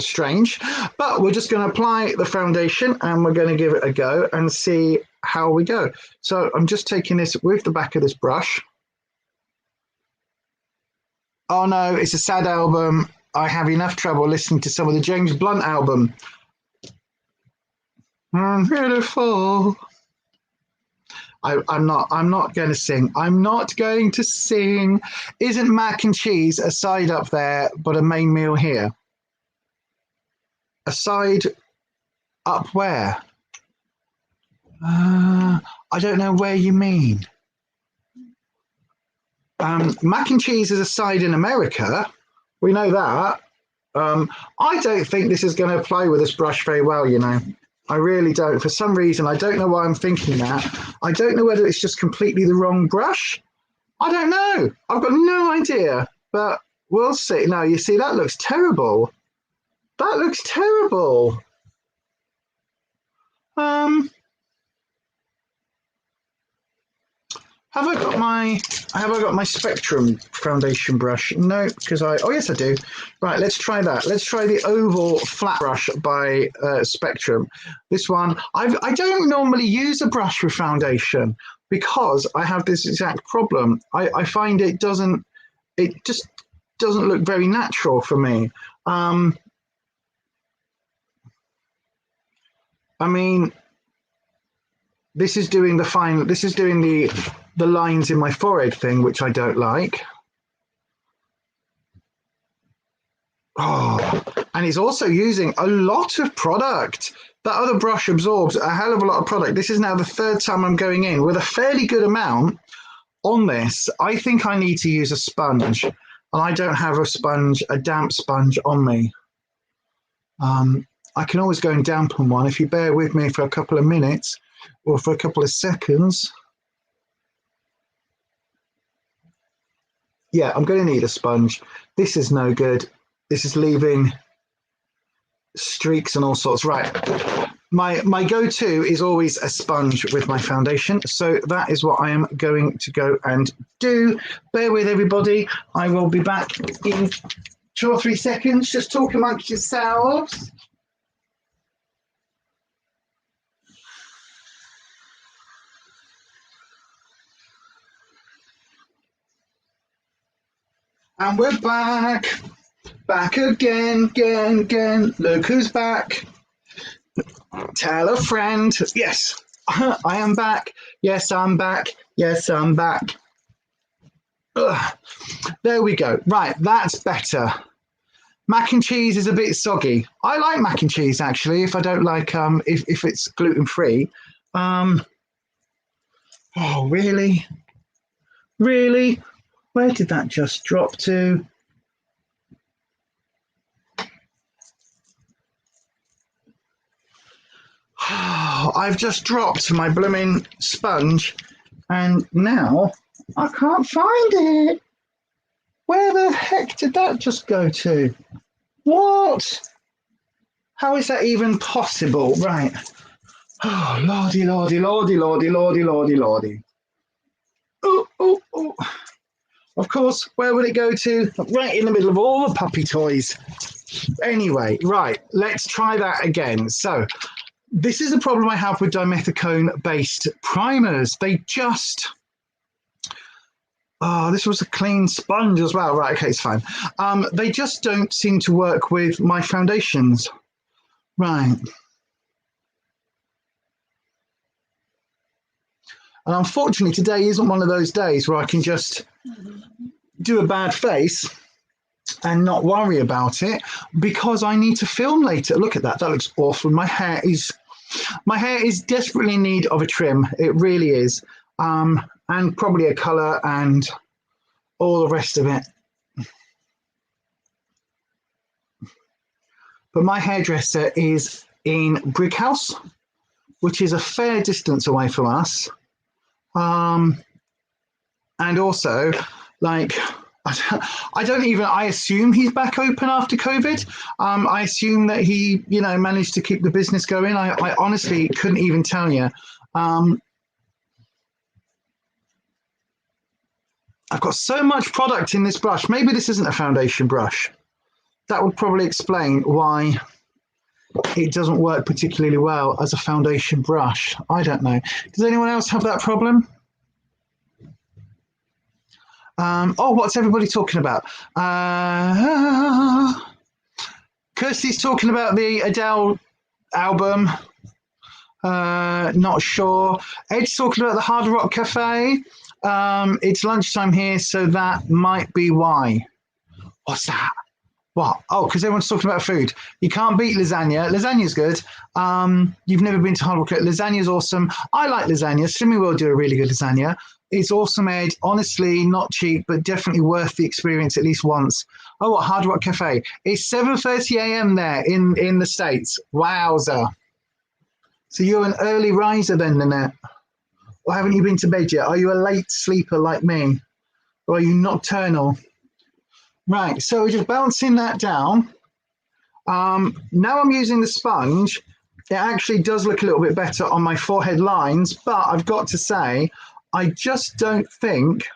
Strange, but we're just going to apply the foundation and we're going to give it a go and see how we go. So I'm just taking this with the back of this brush. Oh no, it's a sad album. I have enough trouble listening to some of the James Blunt album. Beautiful. I'm not going to sing. I'm not going to sing. Isn't mac and cheese a side up there, but a main meal here? A side up where? I don't know where you mean. Mac and cheese is a side in America. We know that. I don't think this is going to apply with this brush very well, you know. I really don't. For some reason, I don't know why I'm thinking that. I don't know whether it's just completely the wrong brush. I don't know. I've got no idea, but we'll see. No, you see, that looks terrible. That looks terrible. Have I got my Spectrum foundation brush? No, because oh yes I do. Right, let's try that. Let's try the oval flat brush by Spectrum. This one, I don't normally use a brush with foundation because I have this exact problem. I find it just doesn't look very natural for me. I mean, this is doing the lines in my forehead thing, which I don't like. Oh, and it's also using a lot of product. That other brush absorbs a hell of a lot of product. This is now the third time I'm going in with a fairly good amount on this. I think I need to use a sponge, and I don't have a damp sponge on me. I can always go and dampen one if you bear with me for a couple of minutes or for a couple of seconds. Yeah, I'm going to need a sponge. This is no good. This is leaving streaks and all sorts. Right. My go-to is always a sponge with my foundation. So that is what I am going to go and do. Bear with everybody. I will be back in 2 or 3 seconds. Just talk amongst yourselves. And we're back again. Look who's back. Tell a friend. Yes, I am back. Yes, I'm back. Yes, I'm back. Ugh. There we go. Right, that's better. Mac and cheese is a bit soggy. I like mac and cheese actually. If I don't like if it's gluten free. Oh really? Really? Where did that just drop to? Oh, I've just dropped my blooming sponge and now I can't find it. Where the heck did that just go to? What? How is that even possible? Right. Oh, lordy, lordy, lordy, lordy, lordy, lordy, lordy. Oh, oh, oh. Of course, where would it go to? Right in the middle of all the puppy toys. Anyway, right, let's try that again. So this is the problem I have with dimethicone-based primers. They just... Oh, this was a clean sponge as well. Right, okay, it's fine. They just don't seem to work with my foundations. Right. And unfortunately, today isn't one of those days where I can just do a bad face and not worry about it because I need to film later. Look at that. That looks awful. My hair is desperately in need of a trim. It really is. And probably a colour and all the rest of it. But my hairdresser is in Brighouse, which is a fair distance away from us. And also, like, I assume he's back open after COVID. I assume that he, managed to keep the business going. I honestly couldn't even tell you. I've got so much product in this brush. Maybe this isn't a foundation brush. That would probably explain why it doesn't work particularly well as a foundation brush. I don't know. Does anyone else have that problem? Oh, what's everybody talking about? Kirsty's talking about the Adele album. Not sure. Ed's talking about the Hard Rock Cafe. It's lunchtime here, so that might be why. What's that? What? Oh, because everyone's talking about food. You can't beat lasagna. Lasagna's good. You've never been to Hard Rock. Lasagna's awesome. I like lasagna. Slimming will do a really good lasagna. It's awesome, Ed. Honestly, not cheap, but definitely worth the experience at least once. Oh, what? Hard Rock Cafe. It's 7:30 a.m. there in the States. Wowza. So you're an early riser then, Nanette? Or haven't you been to bed yet? Are you a late sleeper like me? Or are you nocturnal? Right, so we're just bouncing that down. Now I'm using the sponge. It actually does look a little bit better on my forehead lines, but I've got to say, I just don't think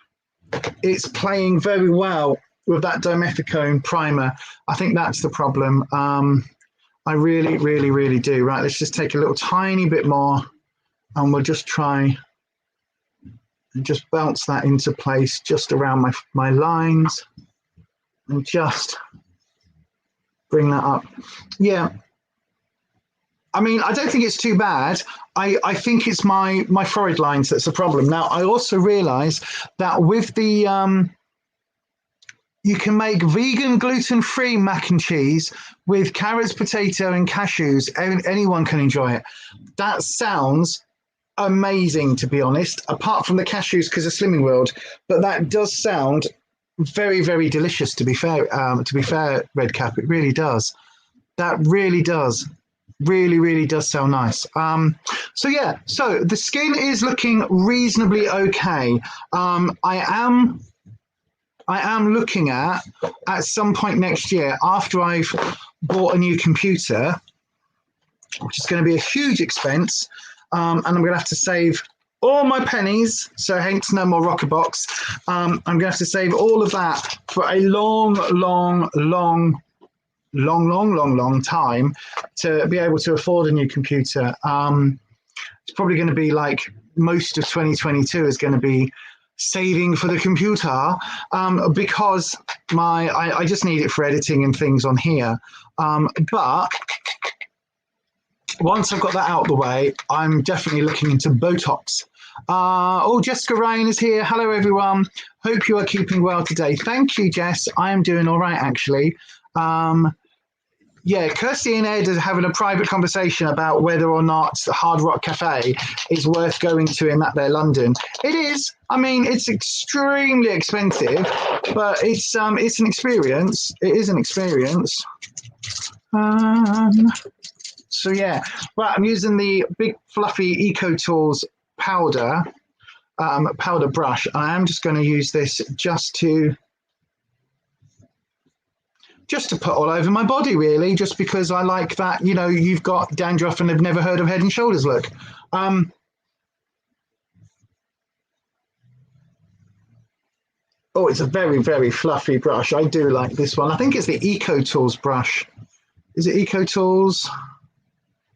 it's playing very well with that dimethicone primer. I think that's the problem. I really, really, really do. Right, let's just take a little tiny bit more and we'll just try and just bounce that into place just around my lines. And just bring that up. Yeah. I mean, I don't think it's too bad. I think it's my forehead lines that's the problem. Now, I also realize that with the, you can make vegan, gluten-free mac and cheese with carrots, potato, and cashews. Anyone can enjoy it. That sounds amazing, to be honest, apart from the cashews because of Slimming World. But that does sound very, very delicious, to be fair, Redcap. It really does. That really does. Really, really does sound nice. So yeah, so the skin is looking reasonably okay. I am looking at some point next year, after I've bought a new computer, which is going to be a huge expense, and I'm going to have to save all my pennies, so hence no more Rockerbox. I'm going to have to save all of that for a long time to be able to afford a new computer. It's probably going to be like most of 2022 is going to be saving for the computer because I just need it for editing and things on here. But once I've got that out of the way, I'm definitely looking into Botox. Oh, Jessica Ryan is here. Hello, everyone. Hope you are keeping well today. Thank you, Jess. I am doing all right, actually. Yeah, Kirsty and Ed are having a private conversation about whether or not Hard Rock Cafe is worth going to in that there London. It is. I mean, it's extremely expensive, but it's an experience. It is an experience. So yeah, right. I'm using the big fluffy Eco Tools powder brush. I am just going to use this just to put all over my body, really, just because I like that, you know, you've got dandruff and have never heard of Head and Shoulders look. Oh, it's a very, very fluffy brush. I do like this one. I think it's the Eco Tools brush. Is it Eco Tools?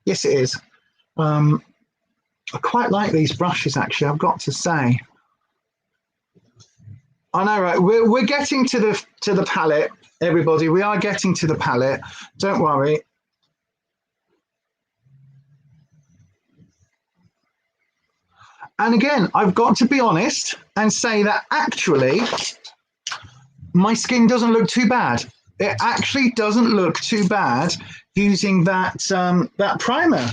Yes, it is. I quite like these brushes, actually, I've got to say. I know, right? We're getting to the palette, everybody. We are getting to the palette. Don't worry. And again, I've got to be honest and say that actually my skin doesn't look too bad. It actually doesn't look too bad using that primer.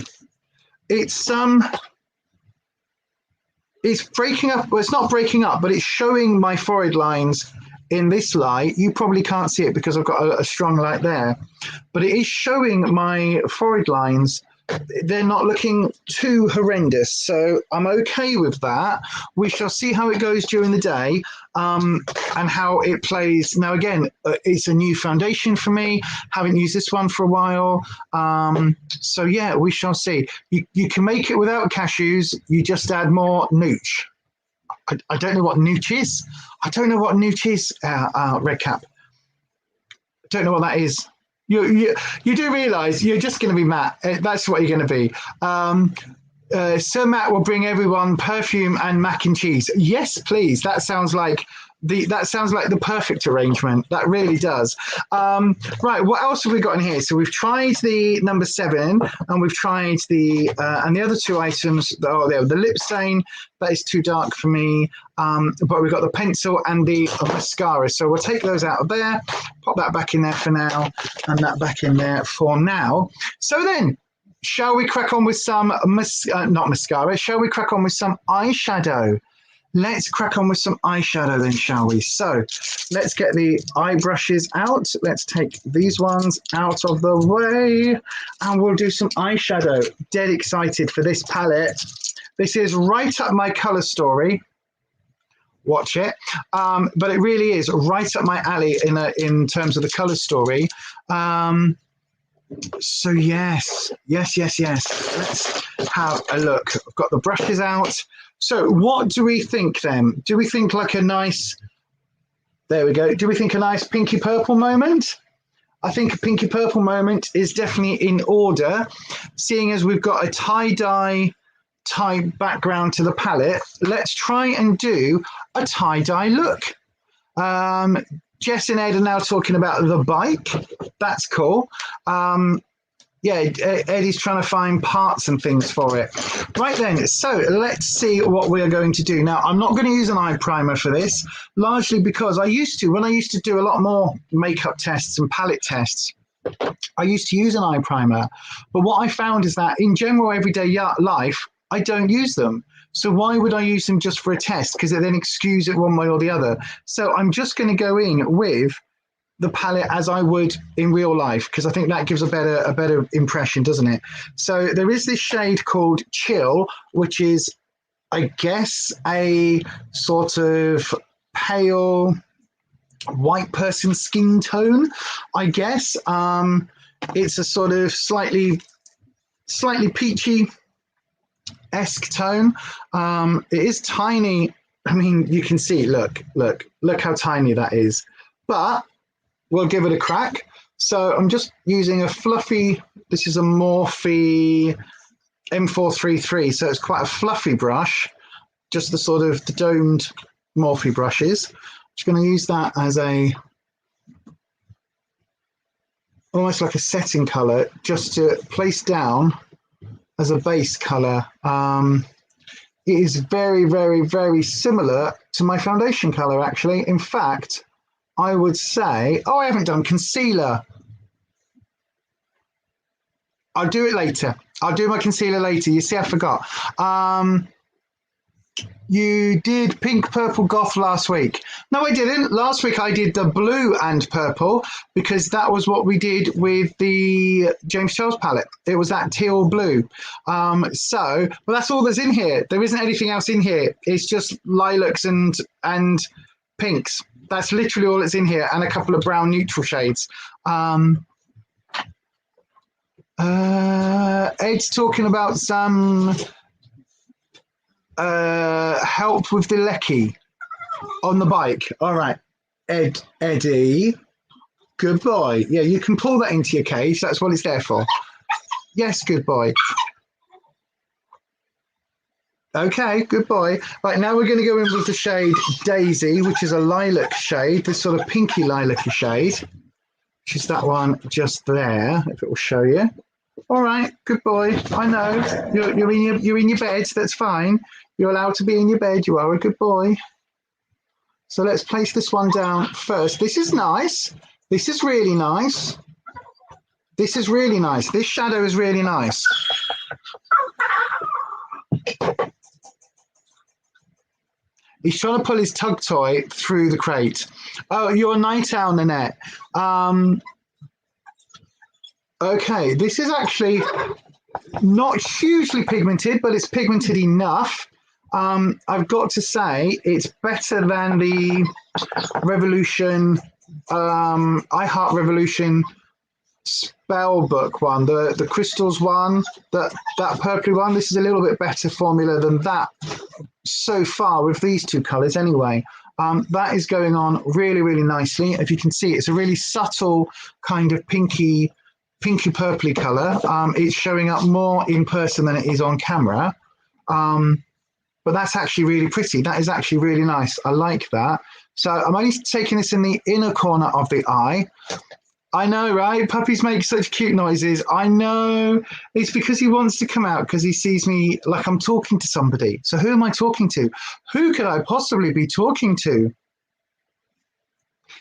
It's breaking up. Well, it's not breaking up, but it's showing my forehead lines in this light. You probably can't see it because I've got a strong light there, but it is showing my forehead lines. They're not looking too horrendous, so I'm okay with that. We shall see how it goes during the day and how it plays. Now, again, it's a new foundation for me. Haven't used this one for a while. So, yeah, we shall see. You can make it without cashews. You just add more nooch. I don't know what nooch is. I don't know what nooch is, Redcap. I don't know what that is. You do realise you're just going to be Matt. That's what you're going to be. Sir Matt will bring everyone perfume and mac and cheese. Yes, please. That sounds like that sounds like the perfect arrangement. That really does. Right, what else have we got in here? So we've tried the number 7, and we've tried the and the other 2 items. Oh, there, the lip stain, that is too dark for me. But we've got the pencil and the mascara. So we'll take those out of there, pop that back in there for now, and that back in there for now. So then, shall we crack on with some not mascara? Shall we crack on with some eyeshadow? Let's crack on with some eyeshadow then, shall we? So let's get the eye brushes out. Let's take these ones out of the way, and we'll do some eyeshadow. Dead excited for this palette. This is right up my color story. Watch it. But it really is right up my alley in terms of the color story. So yes. Let's have a look. I've got the brushes out. So what do we think then? Do we think like a nice, there we go. Do we think a nice pinky purple moment? I think a pinky purple moment is definitely in order, seeing as we've got a tie-dye type background to the palette. Let's try and do a tie-dye look. Jess and Ed are now talking about the bike. That's cool. Yeah, Eddie's trying to find parts and things for it. Right then, so let's see what we are going to do. Now, I'm not going to use an eye primer for this, largely because when I used to do a lot more makeup tests and palette tests, I used to use an eye primer. But what I found is that in general everyday life, I don't use them. So why would I use them just for a test? Because it then excuse it one way or the other. So I'm just going to go in with the palette as I would in real life, because I think that gives a better impression, doesn't it? So there is this shade called Chill, which is, I guess, a sort of pale white person skin tone, I guess. It's a sort of slightly peachy esque tone. It is tiny. I mean, you can see, look how tiny that is, but we'll give it a crack. So I'm just using a fluffy, this is a Morphe M433, so it's quite a fluffy brush, just the sort of the domed Morphe brushes. Just going to use that as almost like a setting color, just to place down as a base color. It is very, very, very similar to my foundation color, actually. In fact, I would say, oh, I haven't done concealer. I'll do it later. I'll do my concealer later. You see, I forgot. You did pink, purple, goth last week. No, I didn't. Last week I did the blue and purple, because that was what we did with the James Charles palette. It was that teal blue. Well, that's all that's in here. There isn't anything else in here. It's just lilacs and pinks. That's literally all that's in here, and a couple of brown neutral shades. Ed's talking about some help with the lecky on the bike. All right, Eddie, good boy. Yeah, you can pull that into your cage. That's what it's there for. Yes, good boy. Okay, good boy. Right, now we're going to go in with the shade Daisy, which is a lilac shade, this sort of pinky lilac-y shade, which is that one just there, if it will show you. All right, good boy. I know you're in your bed. That's fine. You're allowed to be in your bed. You are a good boy. So let's place this one down first. This is nice. This is really nice. This is really nice. This shadow is really nice. He's trying to pull his tug toy through the crate. Oh, you're a night owl, Nanette. Okay, this is actually not hugely pigmented, but it's pigmented enough. I've got to say it's better than the Revolution, I Heart Revolution Spellbook one, the crystals one, that purpley one. This is a little bit better formula than that so far with these two colors anyway. That is going on really, really nicely. If you can see, it's a really subtle kind of pinky purpley color. It's showing up more in person than it is on camera. But that's actually really pretty. That is actually really nice. I like that. So I'm only taking this in the inner corner of the eye. I know, right? Puppies make such cute noises. I know. It's because he wants to come out because he sees me like I'm talking to somebody. So who am I talking to? Who could I possibly be talking to?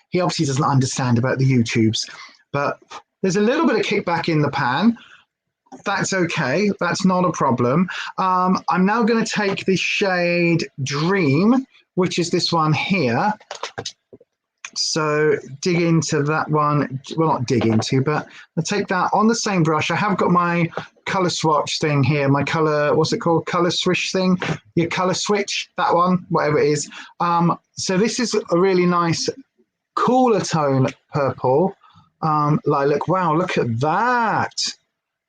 He obviously doesn't understand about the YouTubes, but there's a little bit of kickback in the pan. That's okay. That's not a problem. I'm now going to take the shade Dream, which is this one here. So dig into that one. Well, not dig into, but I'll take that on the same brush. I have got my color swatch thing here, my color, what's it called? Color swish thing. Your color switch, that one, whatever it is. So this is a really nice, cooler tone purple. Lilac. Wow, look at that.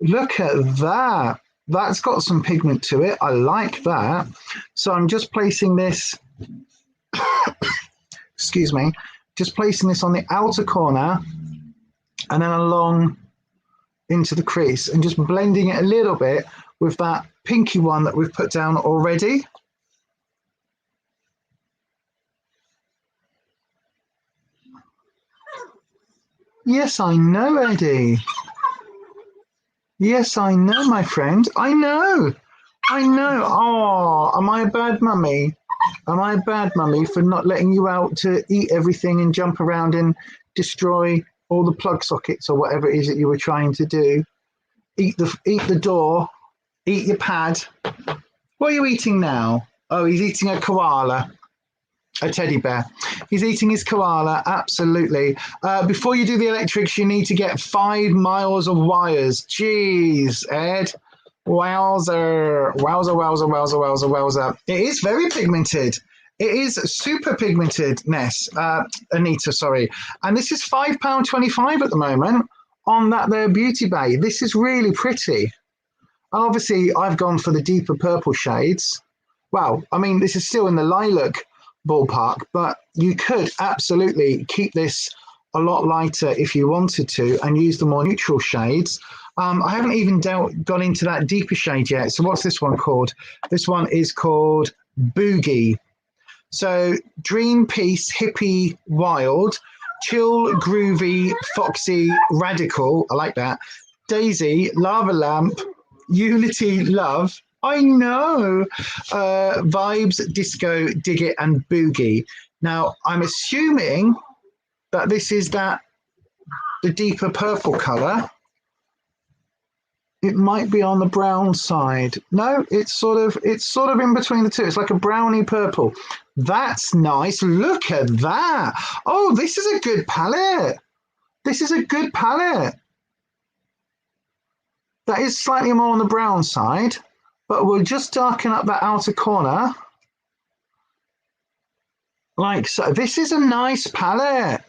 Look at that. That's got some pigment to it. I like that. So I'm just placing this, excuse me, just placing this on the outer corner and then along into the crease and just blending it a little bit with that pinky one that we've put down already. Yes, I know, Eddie. Yes, I know, my friend. I know. I know. Oh, am I a bad mummy? Am I a bad mummy for not letting you out to eat everything and jump around and destroy all the plug sockets or whatever it is that you were trying to do? Eat the door. Eat your pad. What are you eating now? Oh, he's eating a koala. A teddy bear. He's eating his koala, absolutely. Before you do the electrics, you need to get 5 miles of wires. Jeez, Ed. Wowzer. Wowzer, wowzer, wowzer, wowzer, wowzer. It is very pigmented. It is super pigmented, Anita, sorry. And this is £5.25 at the moment on that there Beauty Bay. This is really pretty. And obviously, I've gone for the deeper purple shades. Well, I mean, this is still in the lilac ballpark, but you could absolutely keep this a lot lighter if you wanted to and use the more neutral shades. I haven't even gone into that deeper shade yet. So what's this one called? This one is called Boogie. So Dream, Peace, Hippie, Wild, Chill, Groovy, Foxy, Radical. I like that. Daisy, Lava Lamp, Unity, Love. I know. Vibes, Disco, Dig It, and Boogie. Now, I'm assuming that this is the deeper purple colour. It might be on the brown side. No, it's sort of in between the two. It's like a browny purple. That's nice. Look at that. Oh, this is a good palette. This is a good palette. That is slightly more on the brown side. But we'll just darken up that outer corner. Like so. This is a nice palette.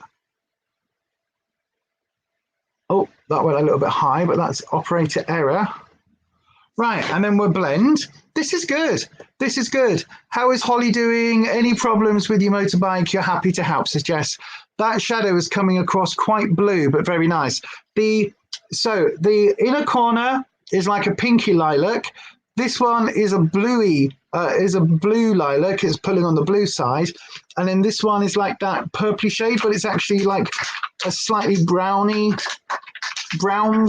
Oh, that went a little bit high, but that's operator error. Right, and then we'll blend. This is good. This is good. How is Holly doing? Any problems with your motorbike? You're happy to help, says Jess. That shadow is coming across quite blue, but very nice. So the inner corner is like a pinky lilac. This one is a blue lilac. It's pulling on the blue side. And then this one is like that purpley shade, but it's actually like a slightly brown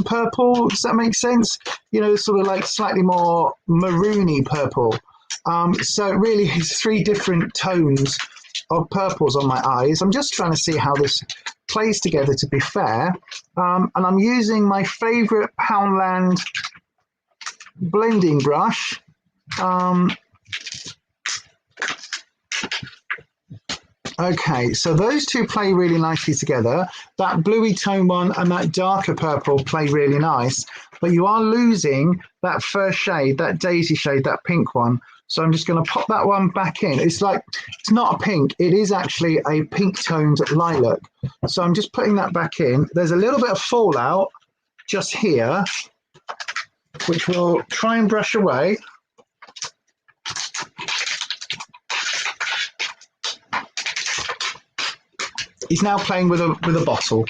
purple. Does that make sense? You know, sort of like slightly more maroony purple. So really it's 3 different tones of purples on my eyes. I'm just trying to see how this plays together, to be fair. And I'm using my favorite Poundland blending brush. Okay, so those two play really nicely together. That bluey tone one and that darker purple play really nice, but you are losing that first shade, that daisy shade, that pink one. So I'm just going to pop that one back in. It's like, it's not a pink, it is actually a pink toned lilac. So I'm just putting that back in. There's a little bit of fallout just here, which we'll try and brush away. He's now playing with a bottle,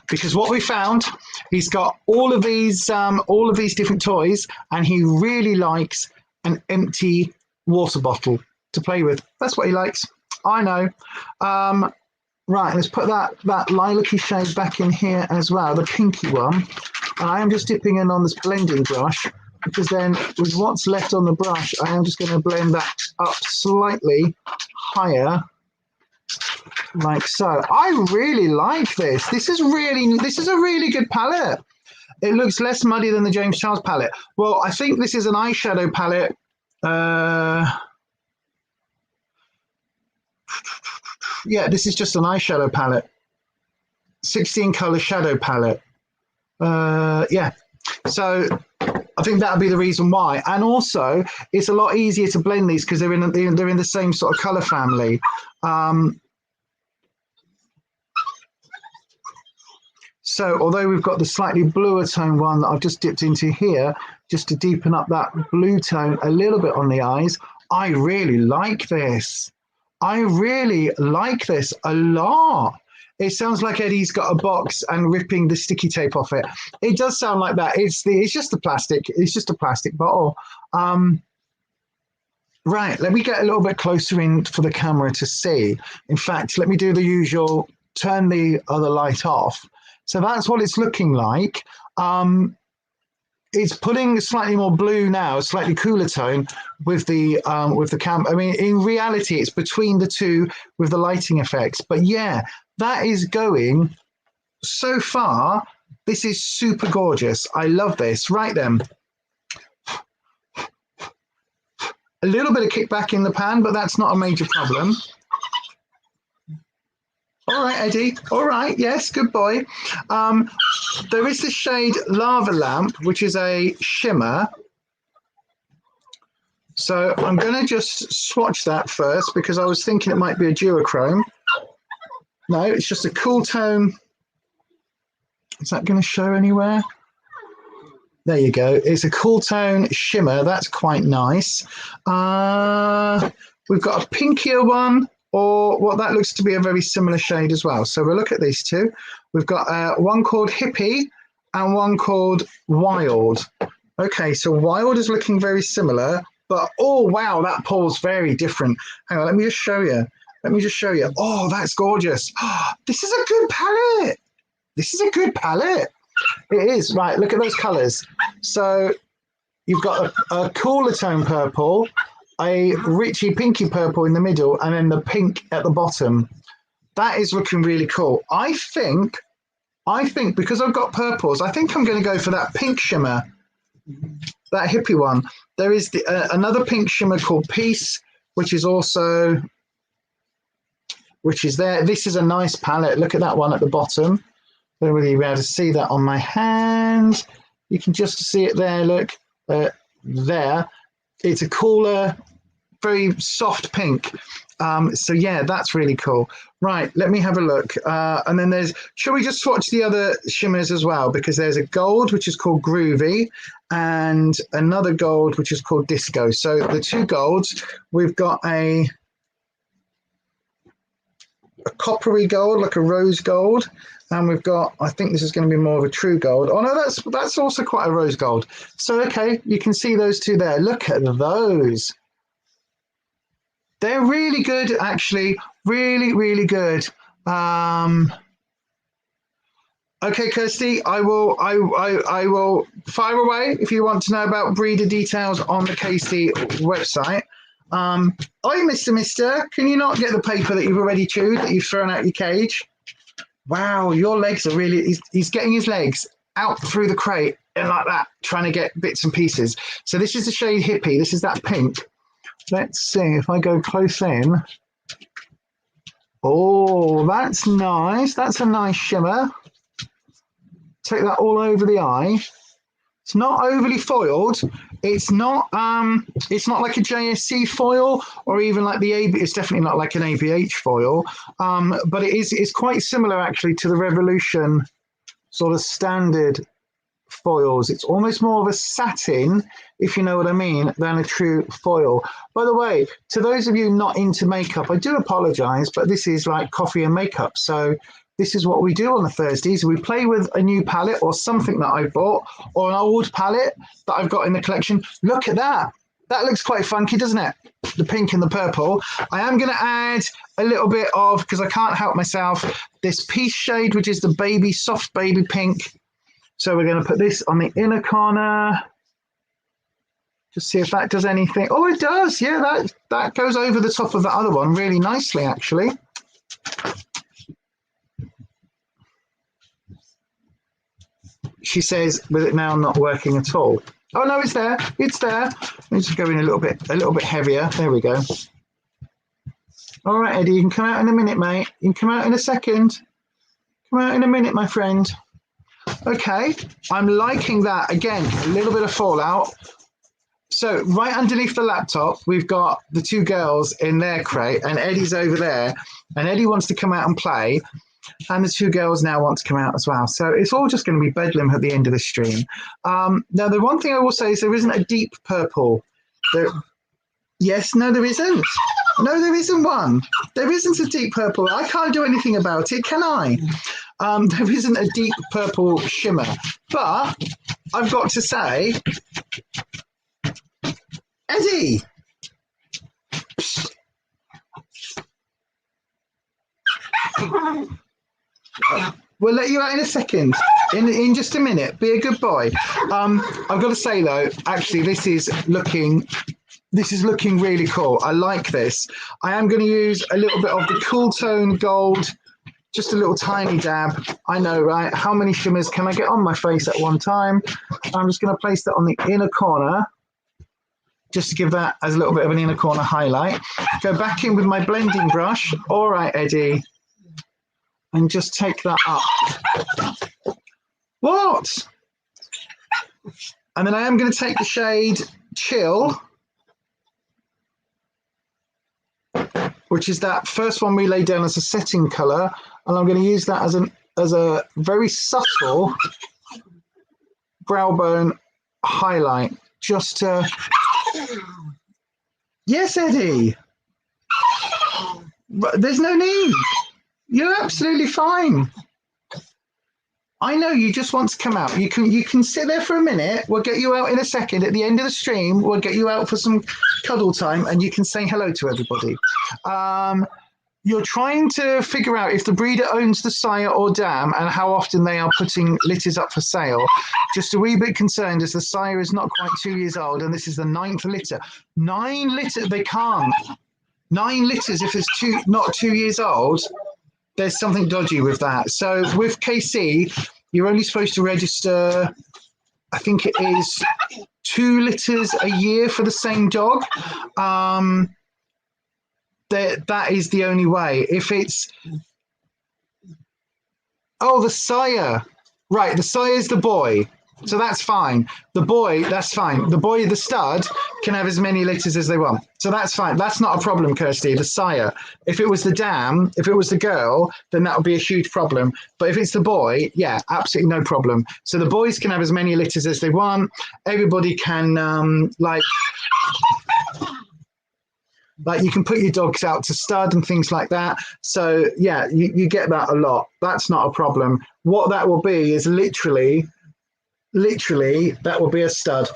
because what we found, he's got all of these different toys, and he really likes an empty water bottle to play with. That's what he likes. I know. Right, let's put that lilac-y shade back in here as well, the pinky one. And I am just dipping in on this blending brush, because then with what's left on the brush, I am just going to blend that up slightly higher, like so. I really like this. This is a really good palette. It looks less muddy than the James Charles palette. Well, I think this is an eyeshadow palette. Yeah, this is just an eyeshadow palette. 16 color shadow palette. Yeah, so I think that would be the reason why. And also, it's a lot easier to blend these because they're in the same sort of color family. So although we've got the slightly bluer tone one that I've just dipped into here, just to deepen up that blue tone a little bit on the eyes, I really like this. I really like this a lot. It sounds like Eddie's got a box and ripping the sticky tape off it. It does sound like that. It's just a plastic. It's just a plastic bottle. Right, let me get a little bit closer in for the camera to see. In fact, let me do the usual, turn the other light off. So that's what it's looking like. It's putting slightly more blue now, a slightly cooler tone with the camera. I mean, in reality, it's between the two with the lighting effects. But yeah, that is going so far. This is super gorgeous. I love this. Right then. A little bit of kickback in the pan, but that's not a major problem. All right, Eddie. All right. Yes, good boy. There is the shade Lava Lamp, which is a shimmer. So I'm going to just swatch that first because I was thinking it might be a duochrome. No, it's just a cool tone. Is that going to show anywhere? There you go. It's a cool tone shimmer. That's quite nice. We've got a pinkier one, or what that looks to be a very similar shade as well. So we'll look at these two. We've got one called Hippie and one called Wild. Okay, so Wild is looking very similar, but oh wow, that pole's very different. Hang on, let me just show you. Let me just show you. Oh, that's gorgeous. Oh, this is a good palette. This is a good palette. It is. Right, look at those colors. So you've got a cooler tone purple, a richy pinky purple in the middle, and then the pink at the bottom. That is looking really cool. I think because I've got purples, I think I'm going to go for that pink shimmer, that hippie one. There is another pink shimmer called Peace, which is there. This is a nice palette. Look at that one at the bottom. I don't really be able to see that on my hand. You can just see it there. Look, there. It's a cooler, very soft pink. So yeah, that's really cool. Right, let me have a look. And then shall we just swatch the other shimmers as well? Because there's a gold, which is called Groovy, and another gold, which is called Disco. So the two golds, we've got a coppery gold, like a rose gold. And we've got, I think this is going to be more of a true gold. Oh no, that's also quite a rose gold. So okay, you can see those two there. Look at those. They're really good, actually. Really, really good. Okay, Kirsty, I will fire away if you want to know about breeder details on the KC website. Oi, Mister, can you not get the paper that you've already chewed, that you've thrown out your cage? Wow, your legs are really, he's getting his legs out through the crate and like that, trying to get bits and pieces. So this is the shade Hippie. This is that pink. Let's see if I go close in. Oh, that's nice. That's a nice shimmer. Take that all over the eye. It's not overly foiled. It's not like a JSC foil or even like the AB. It's definitely not like an ABH foil, but it's quite similar actually to the Revolution sort of standard foils. It's almost more of a satin, if you know what I mean, than a true foil. By the way, to those of you not into makeup, I do apologize, but this is like coffee and makeup. So this is what we do on the Thursdays. We play with a new palette or something that I bought or an old palette that I've got in the collection. Look at that. That looks quite funky, doesn't it? The pink and the purple. I am going to add a little bit of, because I can't help myself, this Peace shade, which is the baby, soft baby pink. So we're going to put this on the inner corner. Just see if that does anything. Oh, it does. Yeah, that goes over the top of the other one really nicely, actually. She says, with it now not working at all. Oh no, it's there. It's there. Let me just go in a little bit heavier. There we go. All right, Eddie, you can come out in a minute, mate. You can come out in a second. Come out in a minute, my friend. Okay, I'm liking that. Again, a little bit of fallout. So right underneath the laptop, we've got the two girls in their crate, and Eddie's over there. And Eddie wants to come out and play. And the two girls now want to come out as well. So it's all just going to be bedlam at the end of the stream. Now, the one thing I will say is there isn't a deep purple. Yes, no, there isn't. No, there isn't one. There isn't a deep purple. I can't do anything about it, can I? There isn't a deep purple shimmer. But I've got to say, Eddie. We'll let you out in a second, in just a minute. Be a good boy. I've got to say though, actually, this is looking really cool. I like this. I am going to use a little bit of the Cool Tone Gold, just a little tiny dab. I know, right? How many shimmers can I get on my face at one time? I'm just going to place that on the inner corner, just to give that as a little bit of an inner corner highlight. Go back in with my blending brush. All right, Eddie. And just take that up. What? And then I am going to take the shade Chill, which is that first one we laid down as a setting color, and I'm going to use that as a very subtle brow bone highlight, just to. Yes, Eddie. But there's no need. You're absolutely fine. I know you just want to come out. You can sit there for a minute. We'll get you out in a second. At the end of the stream, we'll get you out for some cuddle time, and you can say hello to everybody. You're trying to figure out if the breeder owns the sire or dam, and how often they are putting litters up for sale. Just a wee bit concerned, as the sire is not quite 2 years old, and this is the 9th litter. 9 litters? They can't. 9 litters if it's not 2 years old. There's something dodgy with that. So with KC, you're only supposed to register, I think it is 2 litters a year for the same dog. That is the only way. If it's, oh, the sire. Right, the sire is the boy. So that's fine. The boy, that's fine. The boy, the stud, can have as many litters as they want. So that's fine. That's not a problem, Kirsty, the sire. If it was the dam, if it was the girl, then that would be a huge problem. But if it's the boy, yeah, absolutely no problem. So the boys can have as many litters as they want. Everybody can, like you can put your dogs out to stud and things like that. So, yeah, you get that a lot. That's not a problem. What that will be is literally that will be a stud.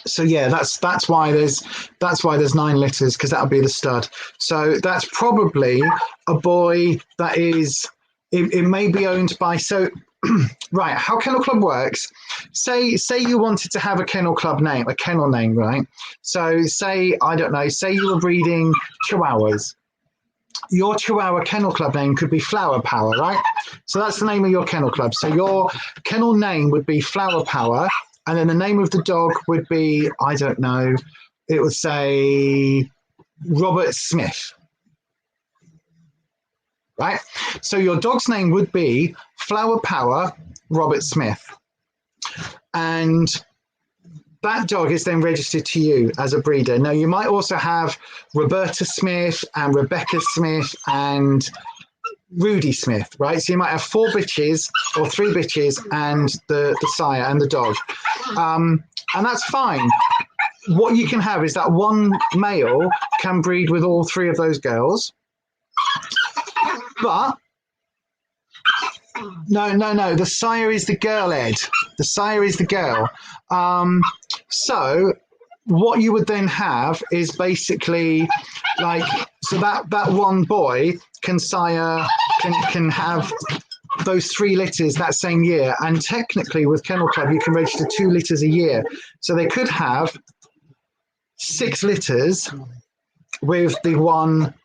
So yeah, that's why there's 9 litters, because that'll be the stud. So that's probably a boy that is, it may be owned by, so right, how Kennel Club works, say you wanted to have a kennel club name, a kennel name, right? So say, I don't know, say you were breeding Chihuahuas. Your Chihuahua Kennel Club name could be Flower Power, right? So that's the name of your kennel club. So your kennel name would be Flower Power, and then the name of the dog would be, I don't know, it would say Robert Smith, right? So your dog's name would be Flower Power Robert Smith. And that dog is then registered to you as a breeder. Now, you might also have Roberta Smith and Rebecca Smith and Rudy Smith, right? So you might have 4 bitches or 3 bitches and the sire and the dog. And that's fine. What you can have is that one male can breed with all 3 of those girls. But no, the sire is the girl, Ed. The sire is the girl. So what you would then have is basically like, so that one boy can sire, can have those 3 litters that same year. And technically with Kennel Club, you can register 2 litters a year. So they could have 6 litters with the one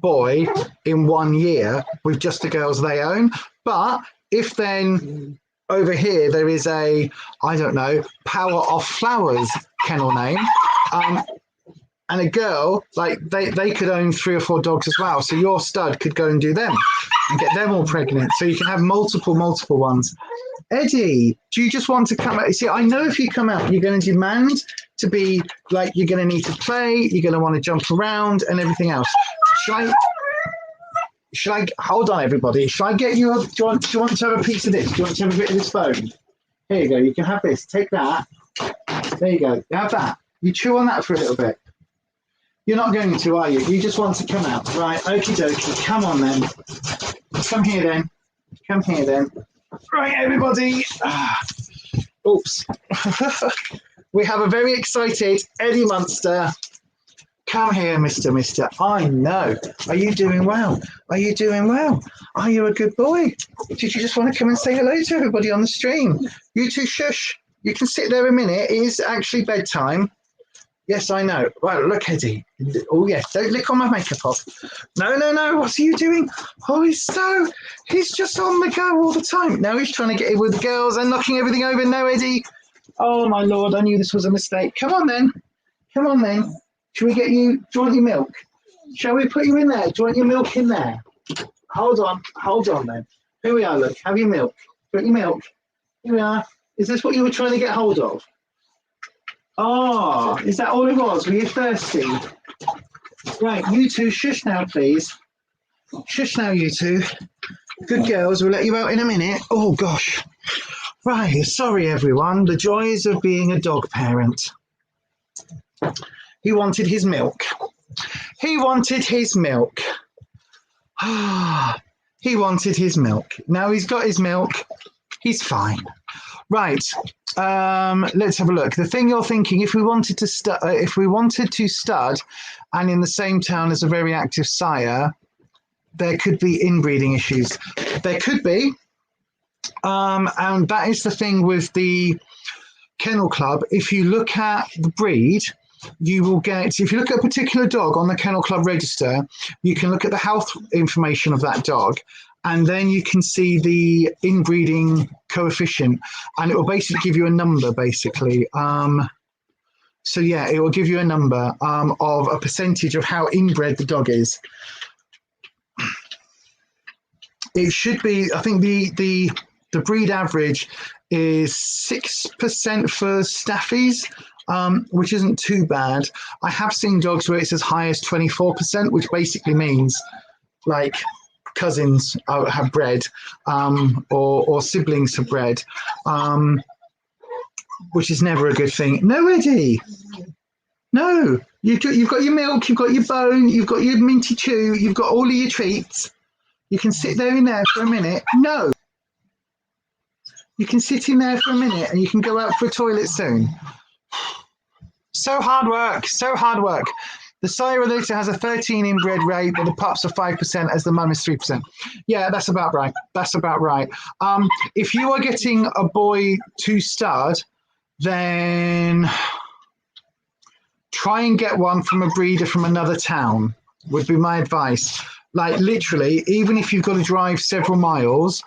boy in 1 year with just the girls they own. But if then over here there is a, I don't know, Power of Flowers kennel name, and a girl, like they could own 3 or 4 dogs as well. So your stud could go and do them and get them all pregnant. So you can have multiple ones. Eddie, do you just want to come out? See, I know if you come out, you're going to demand to be like, you're going to need to play, you're going to want to jump around and everything else. Should I hold on, everybody? Should I get you do you want to have a piece of this? Do you want to have a bit of this phone? Here you go. You can have this. Take that. There you go. Have that. You chew on that for a little bit. You're not going to, are you? You just want to come out. Right. Okie dokie. Come on then. Come here then. Come here then. Right, everybody. Oops. We have a very excited Eddie Munster. Come here, Mister. I know. Are you doing well? Are you doing well? Are you a good boy? Did you just want to come and say hello to everybody on the stream? You two shush. You can sit there a minute. It is actually bedtime. Yes, I know. Well, look, Eddie. Oh, yes. Don't lick on my makeup off. No. What are you doing? Oh, he's just on the go all the time. Now he's trying to get in with the girls and knocking everything over. No, Eddie. Oh, my Lord. I knew this was a mistake. Come on, then. Should we get you, do you want your milk? Shall we put you in there? Do you want your milk in there? Hold on then. Here we are, look, have your milk. Do you want your milk? Here we are. Is this what you were trying to get hold of? Oh, is that all it was? Were you thirsty? Right, you two, shush now, please. Shush now, you two. Good girls, we'll let you out in a minute. Oh, gosh. Right, sorry, everyone. The joys of being a dog parent. He wanted his milk. He wanted his milk. He wanted his milk. Now he's got his milk. He's fine. Right. Let's have a look. The thing you're thinking, if we wanted to stud, and in the same town as a very active sire, there could be inbreeding issues. There could be. And that is the thing with the Kennel Club. If you look at the breed, you will get, if you look at a particular dog on the Kennel Club register, you can look at the health information of that dog, and then you can see the inbreeding coefficient, and it will basically give you a number, basically. So yeah, it will give you a number of a percentage of how inbred the dog is. It should be, I think the breed average is 6% for staffies, which isn't too bad. I have seen dogs where it's as high as 24%, which basically means like cousins have bred, or siblings have bred, which is never a good thing. No, Eddie. No, you've got your milk, you've got your bone, you've got your minty chew, you've got all of your treats. You can sit there in there for a minute. No. You can sit in there for a minute and you can go out for a toilet soon. So hard work, so hard work. The sire litter has a 13 inbred rate, but the pups are 5% as the mum is 3%. Yeah, that's about right. That's about right. If you are getting a boy to stud, then try and get one from a breeder from another town, would be my advice. Like literally, even if you've got to drive several miles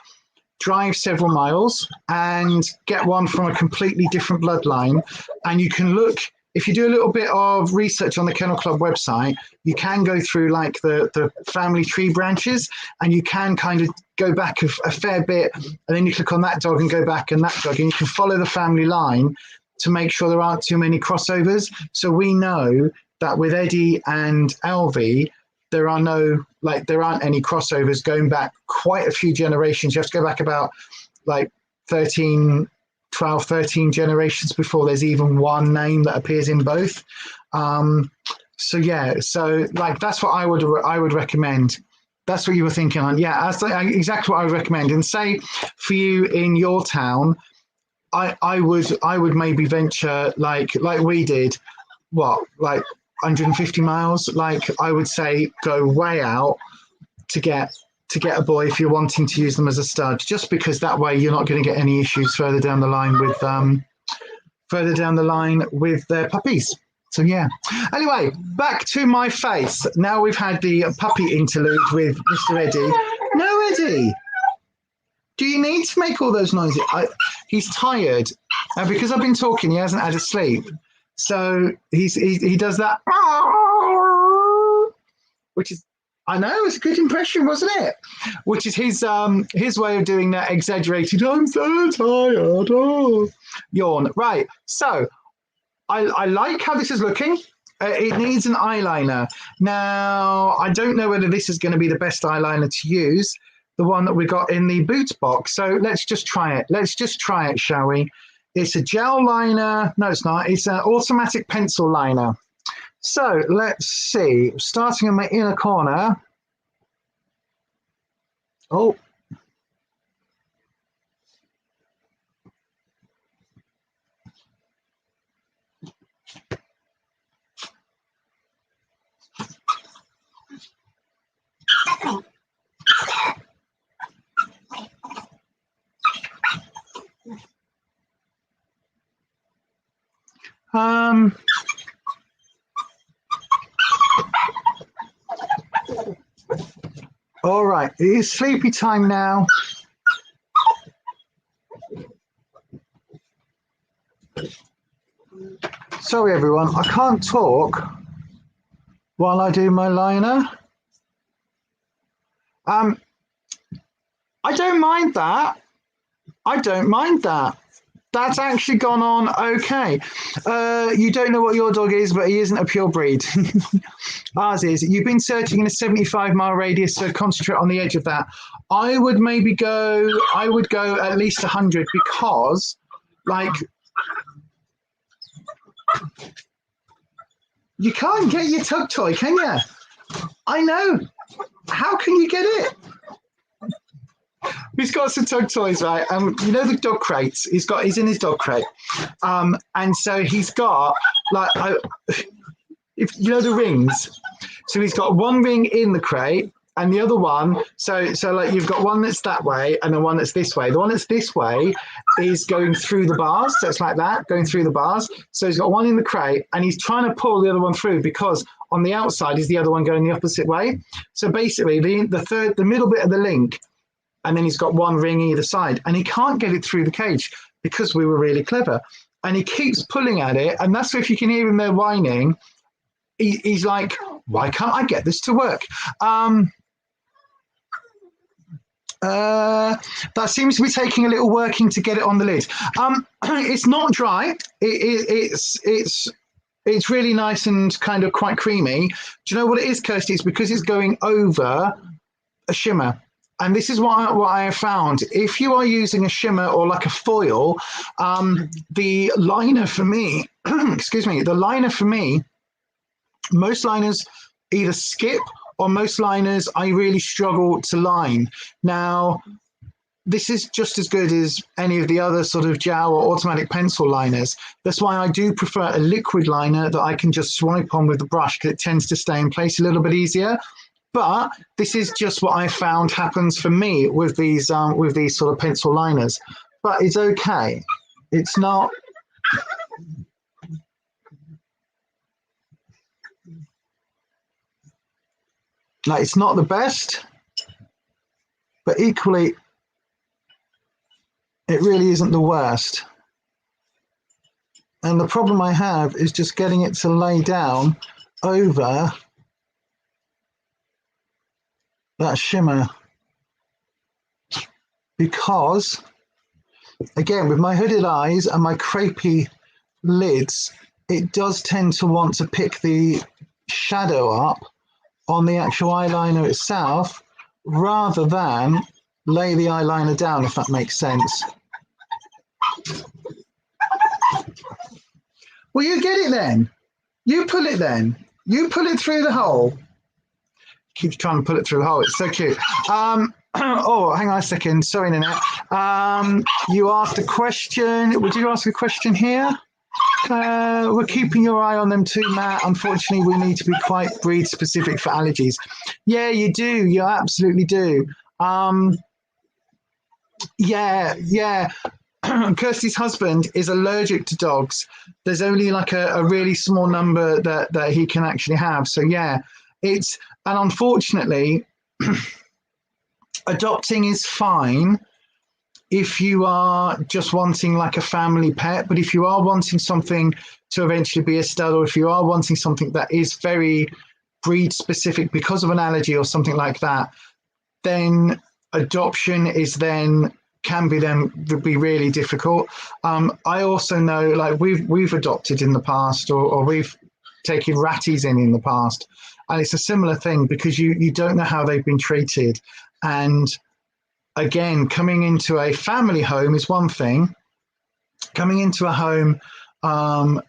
and get one from a completely different bloodline. And you can look, if you do a little bit of research on the Kennel Club website, you can go through like the family tree branches, and you can kind of go back a fair bit, and then you click on that dog and go back and that dog, and you can follow the family line to make sure there aren't too many crossovers. So we know that with Eddie and Alvie, there aren't any crossovers going back quite a few generations. You have to go back about like 12, 13 generations before there's even one name that appears in both. So yeah, so like that's what I would recommend. That's what you were thinking on. Yeah, that's exactly what I would recommend. And say for you in your town, I would maybe venture like we did, what, like 150 miles. Like I would say go way out to get a boy if you're wanting to use them as a stud, just because that way you're not going to get any issues further down the line with their puppies. So yeah. Anyway, back to my face. Now we've had the puppy interlude with Mr. Eddie. No, Eddie. Do you need to make all those noises? He's tired. Because I've been talking, he hasn't had a sleep. So he does that, which is, I know, it's a good impression, wasn't it? Which is his way of doing that exaggerated, I'm so tired, oh, yawn. Right, so I like how this is looking. It needs an eyeliner. Now, I don't know whether this is going to be the best eyeliner to use, the one that we got in the Boots box. So let's just try it. Let's just try it, shall we? It's a gel liner. No, it's not. It's an automatic pencil liner. So let's see. Starting in my inner corner. Oh. All right, it is sleepy time now. Sorry, everyone, I can't talk while I do my liner. I don't mind that. I don't mind that. That's actually gone on okay. You don't know what your dog is, but he isn't a pure breed. Ours is. You've been searching in a 75-mile radius, so concentrate on the edge of that. I would go at least 100 because, like, you can't get your tug toy, can you? I know. How can you get it? He's got some tug toys, right? You know the dog crates. He's in his dog crate, and so he's got like if you know the rings. So he's got one ring in the crate, and the other one. So like you've got one that's that way, and the one that's this way. The one that's this way is going through the bars. So it's like that, going through the bars. So he's got one in the crate, and he's trying to pull the other one through because on the outside is the other one going the opposite way. So basically, the middle bit of the link. And then he's got one ring either side, and he can't get it through the cage because we were really clever. And he keeps pulling at it, and that's if you can hear him there whining. He's like, why can't I get this to work? That seems to be taking a little working to get it on the lid. It's not dry. It's really nice and kind of quite creamy. Do you know what it is, Kirsty? It's because it's going over a shimmer. And this is what I have found. If you are using a shimmer or like a foil, the liner for me, excuse me, the liner for me, most liners either skip or most liners I really struggle to line. Now, this is just as good as any of the other sort of gel or automatic pencil liners. That's why I do prefer a liquid liner that I can just swipe on with the brush because it tends to stay in place a little bit easier. But this is just what I found happens for me with these sort of pencil liners. But it's okay. It's not. Like, it's not the best, but equally, it really isn't the worst. And the problem I have is just getting it to lay down over that shimmer, because again, with my hooded eyes and my crepey lids, it does tend to want to pick the shadow up on the actual eyeliner itself rather than lay the eyeliner down, if that makes sense. Well, you get it then. You pull it then. You pull it through the hole. Keeps trying to pull it through the hole. It's so cute. Oh, hang on a second. Sorry, Nanette. You asked a question. Would you ask a question here? We're keeping your eye on them too, Matt. Unfortunately, we need to be quite breed specific for allergies. Yeah, you do. You absolutely do. Yeah. Kirsty's husband is allergic to dogs. There's only like a really small number that he can actually have. So yeah, and unfortunately, adopting is fine if you are just wanting like a family pet, but if you are wanting something to eventually be a stud, or if you are wanting something that is very breed specific because of an allergy or something like that, then adoption can be really difficult. I also know, like we've adopted in the past, or we've taken ratties in the past, and it's a similar thing because you don't know how they've been treated. And again, coming into a family home is one thing. Coming into a home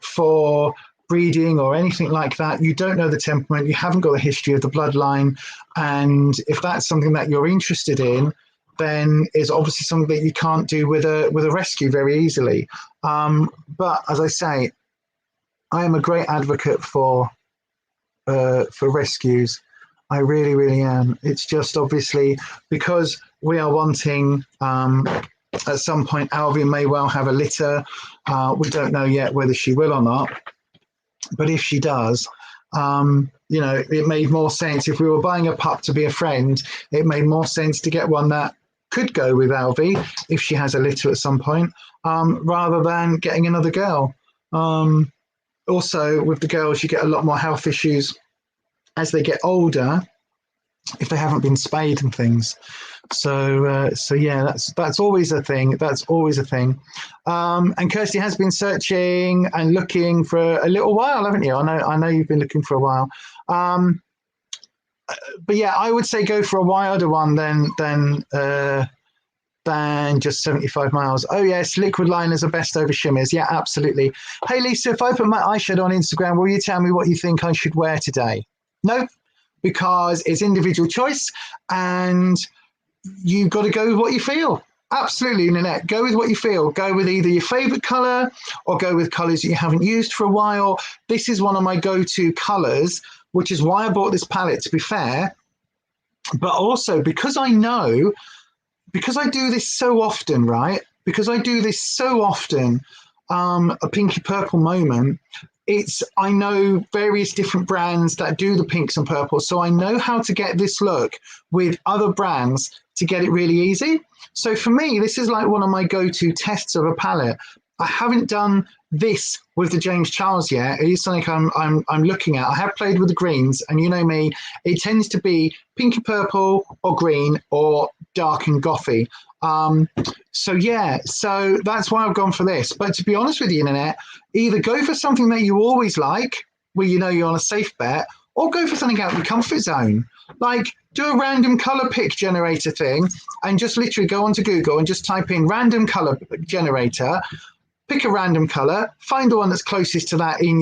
for breeding or anything like that, you don't know the temperament, you haven't got the history of the bloodline, and if that's something that you're interested in, then it's obviously something that you can't do with a rescue very easily. But as I say, I am a great advocate for rescues. I really, really am. It's just obviously because we are wanting, at some point, Alvin may well have a litter. We don't know yet whether she will or not. But if she does, it made more sense. If we were buying a pup to be a friend, it made more sense to get one that could go with Alvie if she has a litter at some point, rather than getting another girl. Also, with the girls, you get a lot more health issues as they get older if they haven't been spayed and things. So yeah, that's always a thing. That's always a thing. And Kirsty has been searching and looking for a little while, haven't you? I know you've been looking for a while. But yeah, I would say go for a wilder one than just 75 miles. Oh yes, liquid liners are best over shimmers. Yeah, absolutely. Hey Lisa, if I put my eyeshadow on Instagram, will you tell me what you think I should wear today? No, because it's individual choice and you've got to go with what you feel. Absolutely, Nanette. Go with what you feel. Go with either your favorite color or go with colors that you haven't used for a while. This is one of my go-to colors, which is why I bought this palette, to be fair. But also because I do this so often, right? Because I do this so often, a pinky purple moment, I know various different brands that do the pinks and purples. So I know how to get this look with other brands to get it really easy. So for me, this is like one of my go-to tests of a palette. I haven't done this with the James Charles yet. It is something I'm looking at. I have played with the greens, and you know me, it tends to be pinky purple or green or dark and gothy. So yeah, so that's why I've gone for this. But to be honest with you, Nanette, either go for something that you always like, where you know you're on a safe bet, or go for something out of your comfort zone. Like do a random color pick generator thing and just literally go onto Google and just type in random color generator, pick a random color, find the one that's closest to that in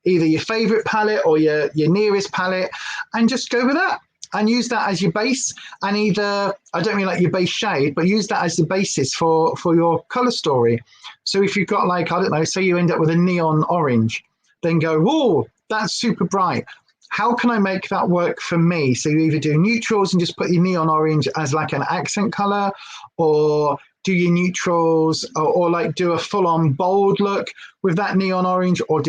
either your favorite palette or your nearest palette, and just go with that. And use that as your base, and either, I don't mean like your base shade, but use that as the basis for your color story. So if you've got like, I don't know, say you end up with a neon orange, then go, whoa, that's super bright. How can I make that work for me? So you either do neutrals and just put your neon orange as like an accent color, or do your neutrals, or like do a full-on bold look with that neon orange, or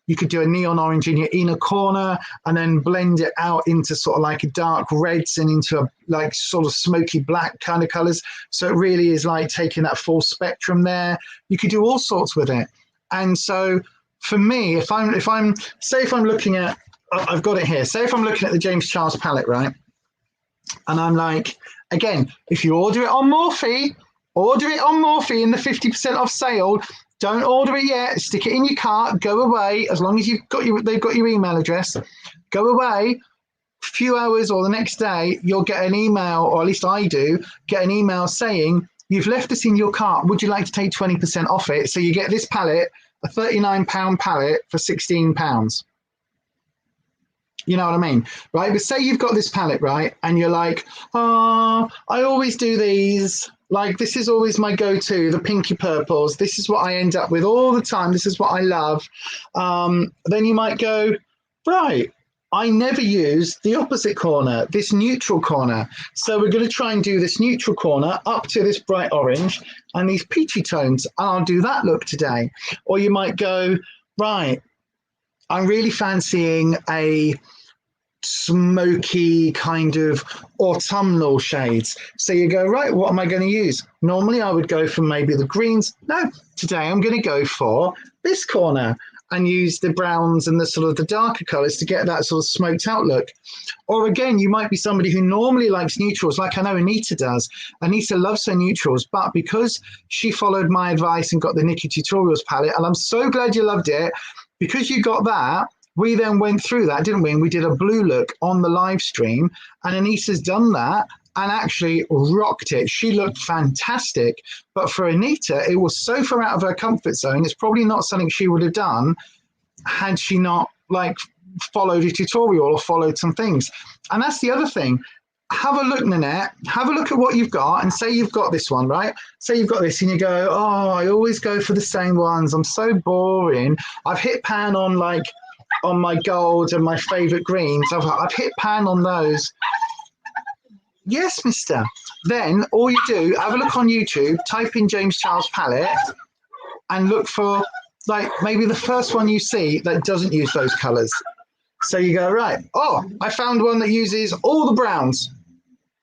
you could do a neon orange in your inner corner and then blend it out into sort of like a dark reds and into a like sort of smoky black kind of colors. So it really is like taking that full spectrum there. You could do all sorts with it. And so for me, if I'm looking at, I've got it here. Say if I'm looking at the James Charles palette, right? And I'm like, again, if you order it on Morphe in the 50% off sale. Don't order it yet. Stick it in your cart. Go away. As long as they've got your email address. Go away. A few hours or the next day, you'll get an email, or at least I do, get an email saying, you've left this in your cart. Would you like to take 20% off it? So you get this palette, a £39 palette for £16. You know what I mean? Right? But say you've got this palette, right? And you're like, oh, I always do these. Like, this is always my go-to, the pinky purples. This is what I end up with all the time. This is what I love. Then you might go, right, I never use the opposite corner, this neutral corner. So we're going to try and do this neutral corner up to this bright orange and these peachy tones. And I'll do that look today. Or you might go, right, I'm really fancying a smoky kind of autumnal shades. So you go, right, what am I going to use? Normally I would go for maybe the greens. No, today I'm going to go for this corner and use the browns and the sort of the darker colors to get that sort of smoked out look. Or again, you might be somebody who normally likes neutrals, like I know Anita does. Anita loves her neutrals, but because she followed my advice and got the Nikki Tutorials palette, and I'm so glad you loved it, because you got that, we then went through that, didn't we? And we did a blue look on the live stream, and Anita's done that and actually rocked it. She looked fantastic. But for Anita, it was so far out of her comfort zone. It's probably not something she would have done had she not like followed a tutorial or followed some things. And that's the other thing. Have a look, Nanette, have a look at what you've got and say you've got this one, right? Say you've got this and you go, oh, I always go for the same ones. I'm so boring. I've hit pan on like on my gold and my favorite greens. I've hit pan on those. Yes, mister. Then all you do, have a look on YouTube, type in James Charles Palette and look for like maybe the first one you see that doesn't use those colors. So you go, right, oh, I found one that uses all the browns.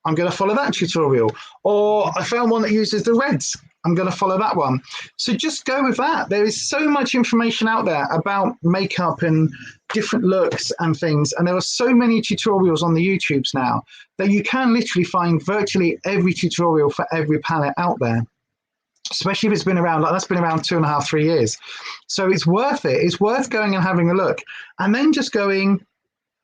I'm going to follow that tutorial. Or I found one that uses the reds. I'm going to follow that one. So just go with that. There is so much information out there about makeup and different looks and things. And there are so many tutorials on the YouTubes now that you can literally find virtually every tutorial for every palette out there. Especially if it's been around, like that's been around 2.5, 3 years. So it's worth it. It's worth going and having a look. And then just going,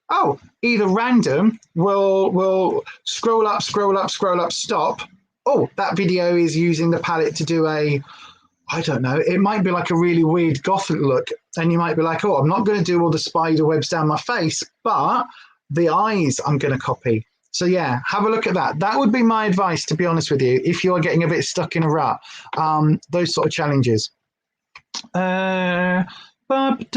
oh, either random, will scroll up, scroll up, scroll up, stop. Oh, that video is using the palette to do a, I don't know, it might be like a really weird gothic look. And you might be like, oh, I'm not going to do all the spider webs down my face, but the eyes I'm going to copy. So yeah, have a look at that. That would be my advice, to be honest with you, if you're getting a bit stuck in a rut, those sort of challenges. But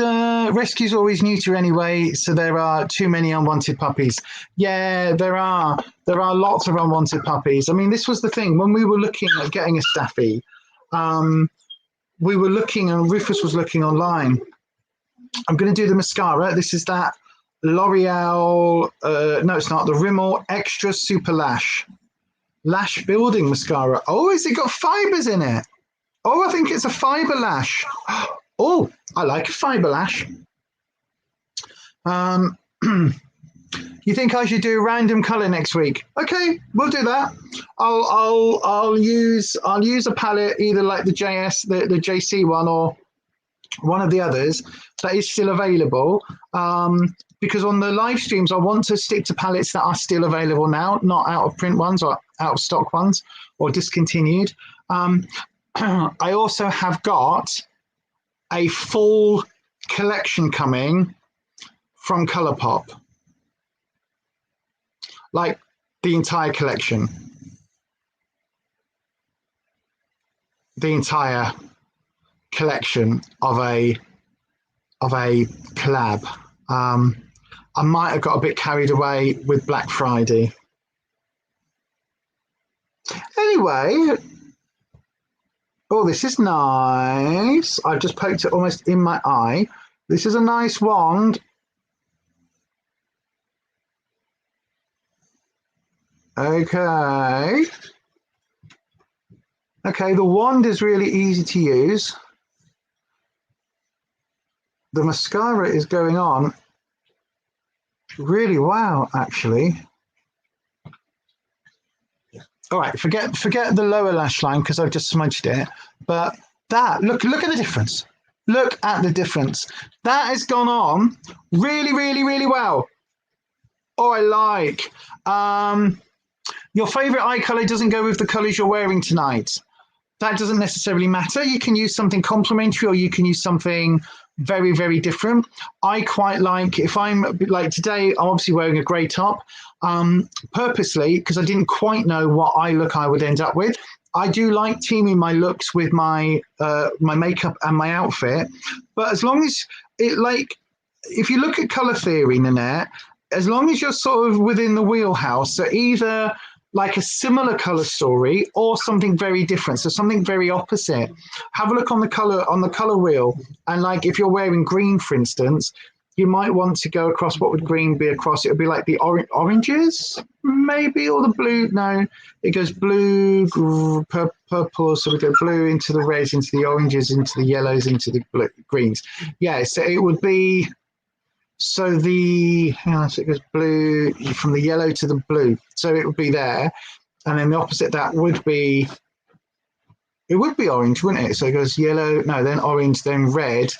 rescue's always neuter anyway, so there are too many unwanted puppies. Yeah, there are lots of unwanted puppies. I mean, this was the thing. When we were looking at getting a staffy, we were looking, and Rufus was looking online. I'm going to do the mascara. This is that L'Oreal, no, it's not, the Rimmel Extra Super Lash Building Mascara. Oh, has it got fibers in it? Oh, I think it's a fiber lash. Oh, I like a fiber lash. You think I should do a random color next week? Okay, we'll do that. I'll use a palette, either like the the JC one or one of the others that is still available. Because on the live streams, I want to stick to palettes that are still available now, not out of print ones or out of stock ones or discontinued. I also have got a full collection coming from Colourpop, like the entire collection, of a collab. I might have got a bit carried away with Black Friday. Anyway, oh, this is nice. I've just poked it almost in my eye. This is a nice wand. Okay. Okay, the wand is really easy to use. The mascara is going on really well, actually. All right, forget the lower lash line because I've just smudged it. But that, look at the difference. Look at the difference. That has gone on really, really, really well. Oh, I like. Your favorite eye color doesn't go with the colors you're wearing tonight. That doesn't necessarily matter. You can use something complementary or you can use something very, very different. I quite like, if I'm like today, I'm obviously wearing a grey top, purposely, because I didn't quite know what eye look I would end up with. I do like teaming my looks with my my makeup and my outfit, but as long as it, like, if you look at colour theory, Nanette, as long as you're sort of within the wheelhouse, so either like a similar colour story or something very different, so something very opposite. Have a look on the colour wheel, and like if you're wearing green, for instance, you might want to go across. What would green be across? It would be like the oranges, maybe, or the blue. No, it goes blue, purple. So we go blue into the reds, into the oranges, into the yellows, into the greens. Yeah, so it would be. So so it goes blue from the yellow to the blue. So it would be there, and then the opposite that would be. It would be orange, wouldn't it? So it goes yellow, no, then orange, then red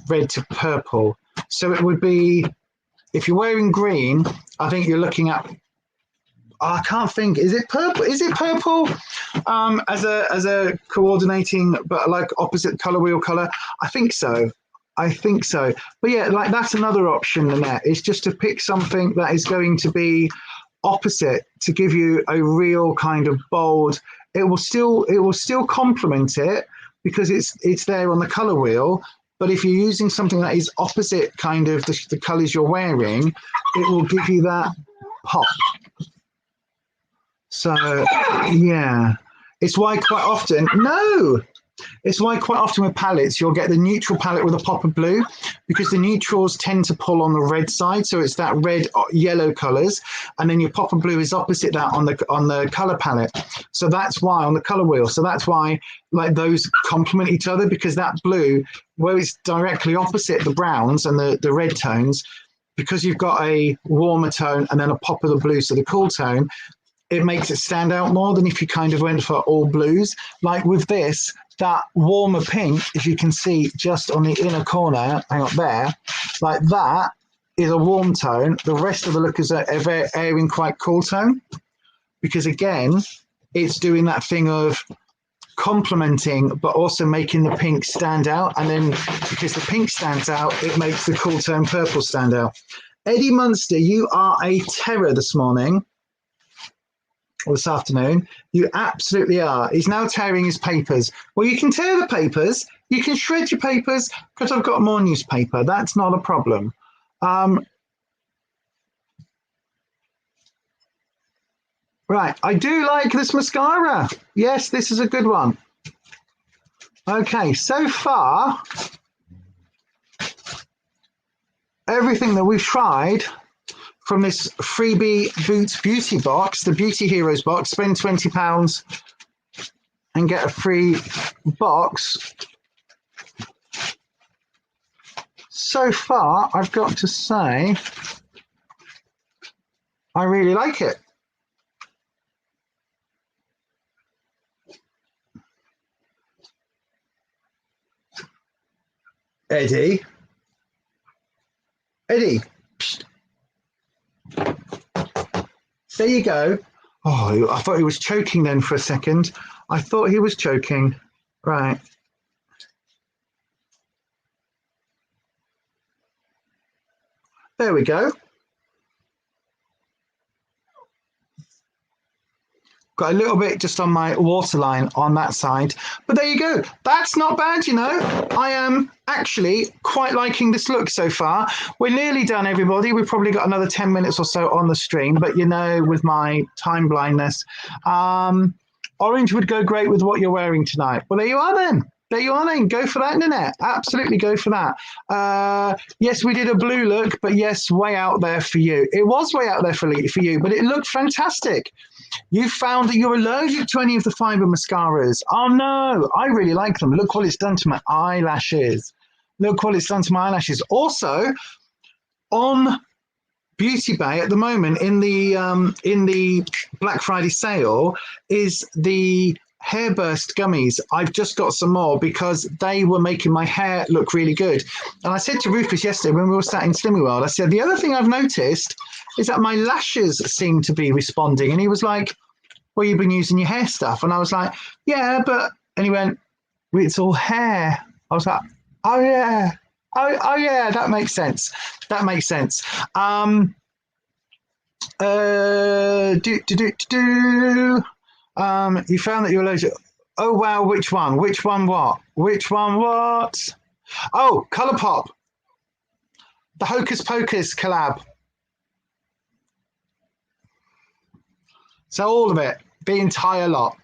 to purple. So it would be, if you're wearing green, I think you're looking at, I can't think, is it purple? Is it purple as a coordinating, but like opposite colour wheel colour? I think so. But yeah, like that's another option, Nanette, is just to pick something that is going to be opposite to give you a real kind of bold. It will still complement it because it's there on the colour wheel. But if you're using something that is opposite kind of the colours you're wearing, it will give you that pop. So, yeah. It's why quite often with palettes, you'll get the neutral palette with a pop of blue, because the neutrals tend to pull on the red side. So it's that red, yellow colours. And then your pop of blue is opposite that on the colour palette. So that's why on the colour wheel. So that's why like those complement each other, because that blue, where it's directly opposite the browns and the red tones, because you've got a warmer tone and then a pop of the blue, so the cool tone, it makes it stand out more than if you kind of went for all blues. Like with this, that warmer pink, if you can see just on the inner corner, hang up there, like that is a warm tone. The rest of the look is airing quite cool tone, because again, it's doing that thing of complementing, but also making the pink stand out. And then because the pink stands out, it makes the cool tone purple stand out. Eddie Munster, you are a terror this morning. Or this afternoon, you absolutely are. He's now tearing his papers. Well, you can tear the papers, you can shred your papers, because I've got more newspaper. That's not a problem. Right, I do like this mascara. Yes, this is a good one. Okay, so far, everything that we've tried from this freebie Boots beauty box, the Beauty Heroes box, spend £20 and get a free box. So far, I've got to say, I really like it. Eddie. Psst. There you go. Oh, I thought he was choking then for a second. I thought he was choking. Right. There we go. Got a little bit just on my waterline on that side. But there you go. That's not bad, you know. I am actually quite liking this look so far. We're nearly done, everybody. We've probably got another 10 minutes or so on the stream. But, you know, with my time blindness, orange would go great with what you're wearing tonight. Well, there you are then. There you are then. Go for that, Nanette. Absolutely go for that. Yes, we did a blue look, but yes, way out there for you. It was way out there for you, but it looked fantastic. You found that you're allergic to any of the Fiverr mascaras. Oh, no. I really like them. Look what it's done to my eyelashes. Look what it's done to my eyelashes. Also, on Beauty Bay at the moment, in the Black Friday sale, is the Hairburst gummies. I've just got some more because they were making my hair look really good. And I said to Rufus yesterday when we were sat in Slimmy World, I said, the other thing I've noticed is that my lashes seem to be responding. And he was like, well, you've been using your hair stuff. And I was like, yeah, but, and he went, well, it's all hair. I was like, oh, yeah. Oh yeah, that makes sense. That makes sense. You found that you're allergic. Oh wow, which one? Which one what? Which one what? Oh, Colourpop, the Hocus Pocus collab. So all of it, the entire lot.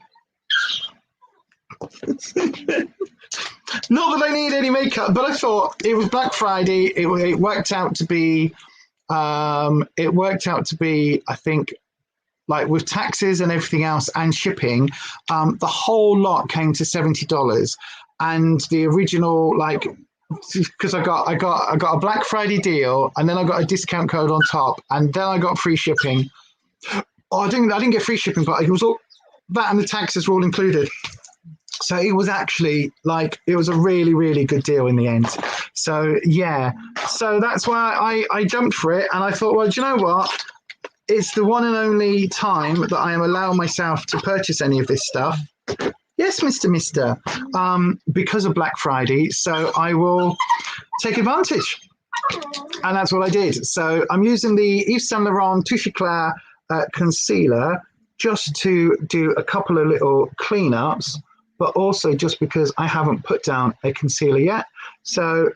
Not that I need any makeup, but I thought it was Black Friday. It worked out to be, I think, like with taxes and everything else and shipping, the whole lot came to $70. And the original, like, because I got a Black Friday deal, and then I got a discount code on top, and then I got free shipping. Oh, I didn't get free shipping, but it was all that and the taxes were all included. So it was actually like, it was a really, really good deal in the end. So yeah, so that's why I jumped for it. And I thought, well, do you know what? It's the one and only time that I am allowing myself to purchase any of this stuff. Yes, Mister, because of Black Friday. So I will take advantage. And that's what I did. So I'm using the Yves Saint Laurent Touche Eclair concealer just to do a couple of little cleanups, but also just because I haven't put down a concealer yet. So,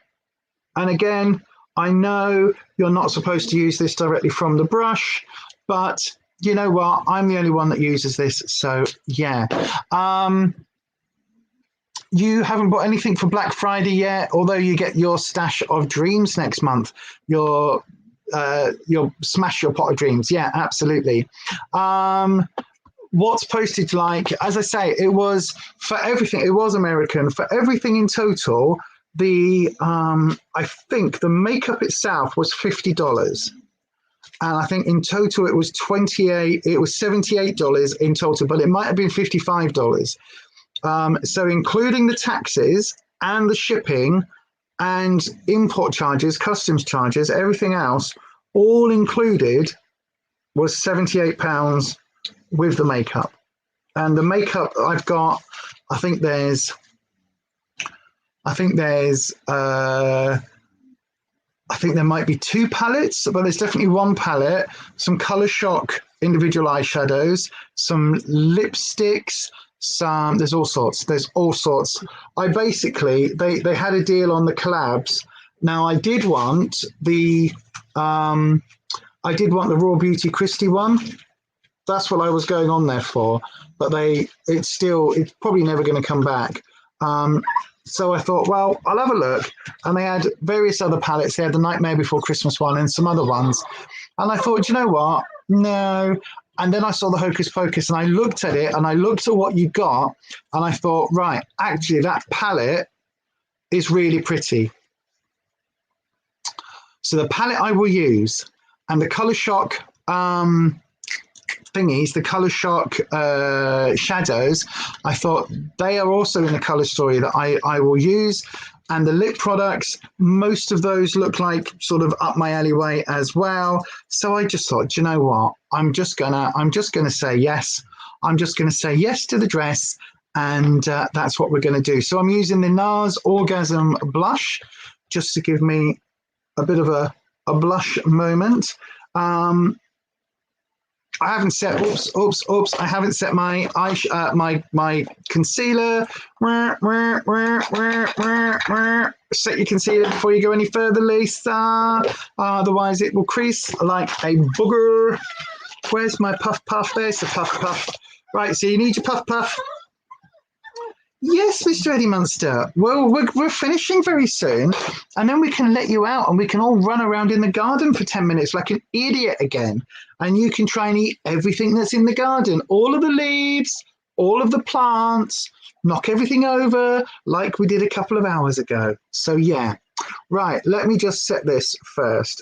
and again, I know you're not supposed to use this directly from the brush, but you know what? I'm the only one that uses this. So yeah. You haven't bought anything for Black Friday yet, although you get your stash of dreams next month. You'll smash your pot of dreams. Yeah, absolutely. What's postage like? As I say, it was for everything. It was American for everything in total. I think the makeup itself was $50, and I think in total it was $78 in total, but it might have been $55. So including the taxes and the shipping and import charges, customs charges, everything else, all included was £78 with the makeup. And the makeup I've got, I think there might be 2 palettes, but there's definitely 1 palette, some Color Shock individual eyeshadows, some lipsticks, there's all sorts. I basically, they had a deal on the collabs. Now I did want the Raw Beauty Christie one. That's what I was going on there for, but it's probably never going to come back. So I thought, well, I'll have a look. And they had various other palettes. They had the Nightmare Before Christmas one and some other ones. And I thought, you know what? No. And then I saw the Hocus Pocus and I looked at it and I looked at what you got and I thought, right, actually that palette is really pretty. So the palette I will use and the Color Shock thingies, the Color Shock shadows, I thought they are also in a color story that I will use. And the lip products, most of those look like sort of up my alleyway as well. So I just thought, you know what? I'm just gonna say yes. I'm just gonna say yes to the dress, and that's what we're gonna do. So I'm using the NARS Orgasm blush just to give me a bit of a blush moment. I haven't set. Oops! I haven't set my my concealer. Set your concealer before you go any further, Lisa. Otherwise, it will crease like a booger. Where's my puff puff? There's the puff puff. Right. So you need your puff puff. Yes, Mr. Eddie Munster. Well, we're finishing very soon, and then we can let you out and we can all run around in the garden for 10 minutes like an idiot again. And you can try and eat everything that's in the garden, all of the leaves, all of the plants, knock everything over like we did a couple of hours ago. So yeah, right, let me just set this first.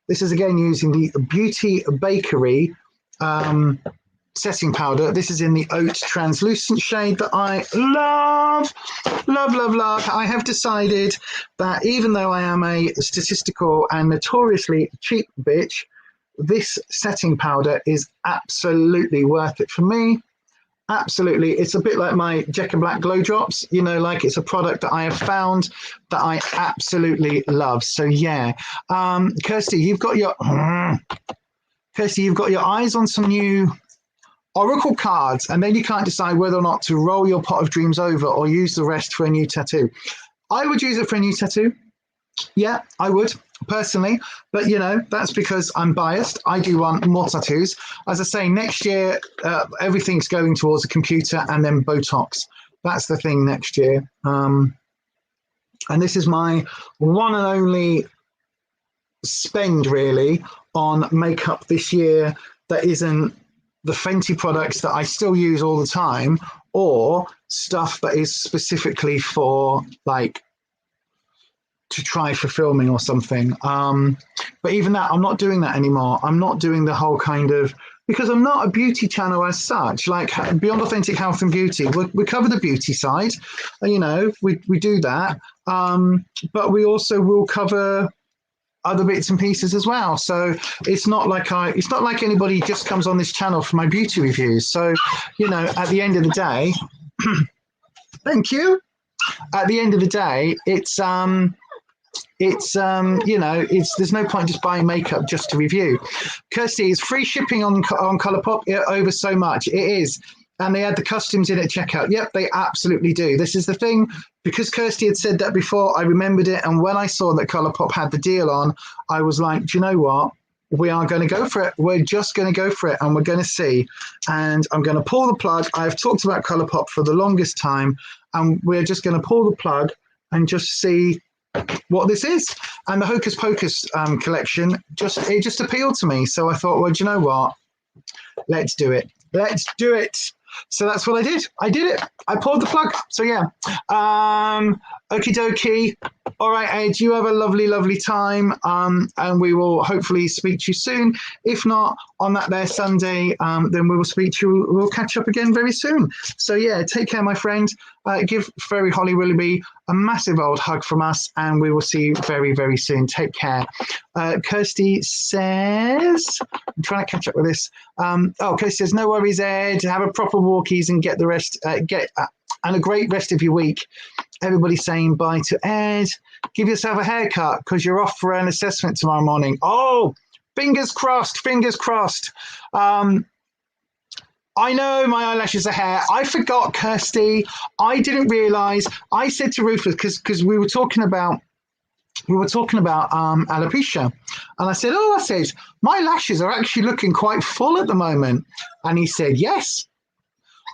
This is again using the Beauty Bakery setting powder. This is in the Oat Translucent shade that I love. I have decided that even though I am a statistical and notoriously cheap bitch, this setting powder is absolutely worth it for me. Absolutely. It's a bit like my Jecca Black Glow Drops, you know, like it's a product that I have found that I absolutely love. So yeah. Kirsty, you've got your eyes on some new Oracle cards, and then you can't decide whether or not to roll your pot of dreams over or use the rest for a new tattoo. I would use it for a new tattoo. Yeah, I would personally, but you know, that's because I'm biased. I do want more tattoos. As I say, next year, everything's going towards a computer and then Botox. That's the thing next year. And this is my one and only spend really on makeup this year that isn't the Fenty products that I still use all the time, or stuff that is specifically for like to try for filming or something. But even that, I'm not doing that anymore. I'm not doing the whole kind of, because I'm not a beauty channel as such, like Beyond Authentic Health and Beauty. We cover the beauty side, you know, we do that. But we also will cover other bits and pieces as well. So it's not like anybody just comes on this channel for my beauty reviews. So, you know, at the end of the day, thank you. At the end of the day, it's you know, there's no point just buying makeup just to review. Kirsty, is free shipping on Colourpop over so much? It is. And they add the customs in at checkout. Yep, they absolutely do. This is the thing, because Kirsty had said that before, I remembered it. And when I saw that Colourpop had the deal on, I was like, do you know what? We are going to go for it. We're just going to go for it, and we're going to see. And I'm going to pull the plug. I've talked about Colourpop for the longest time, and we're just going to pull the plug and just see what this is. And the Hocus Pocus collection just appealed to me. So I thought, well, do you know what? Let's do it. Let's do it. So that's what I did. I did it. I pulled the plug. So yeah. Okie dokie. All right, Ed, you have a lovely, lovely time. And we will hopefully speak to you soon. If not, on that there Sunday, then we will speak to you. We'll catch up again very soon. So yeah, take care, my friend. Give Fairy Holly Willoughby a massive old hug from us, and we will see you very, very soon. Take care. Kirsty says, I'm trying to catch up with this. Kirsty says, no worries, Ed. Have a proper walkies and get the rest, and a great rest of your week. Everybody's saying bye to Ed. Give yourself a haircut because you're off for an assessment tomorrow morning. Oh, fingers crossed, fingers crossed. I know my eyelashes are hair. I forgot, Kirsty. I didn't realize. I said to Rufus, because we were talking about alopecia, and I said, my lashes are actually looking quite full at the moment. And he said, yes.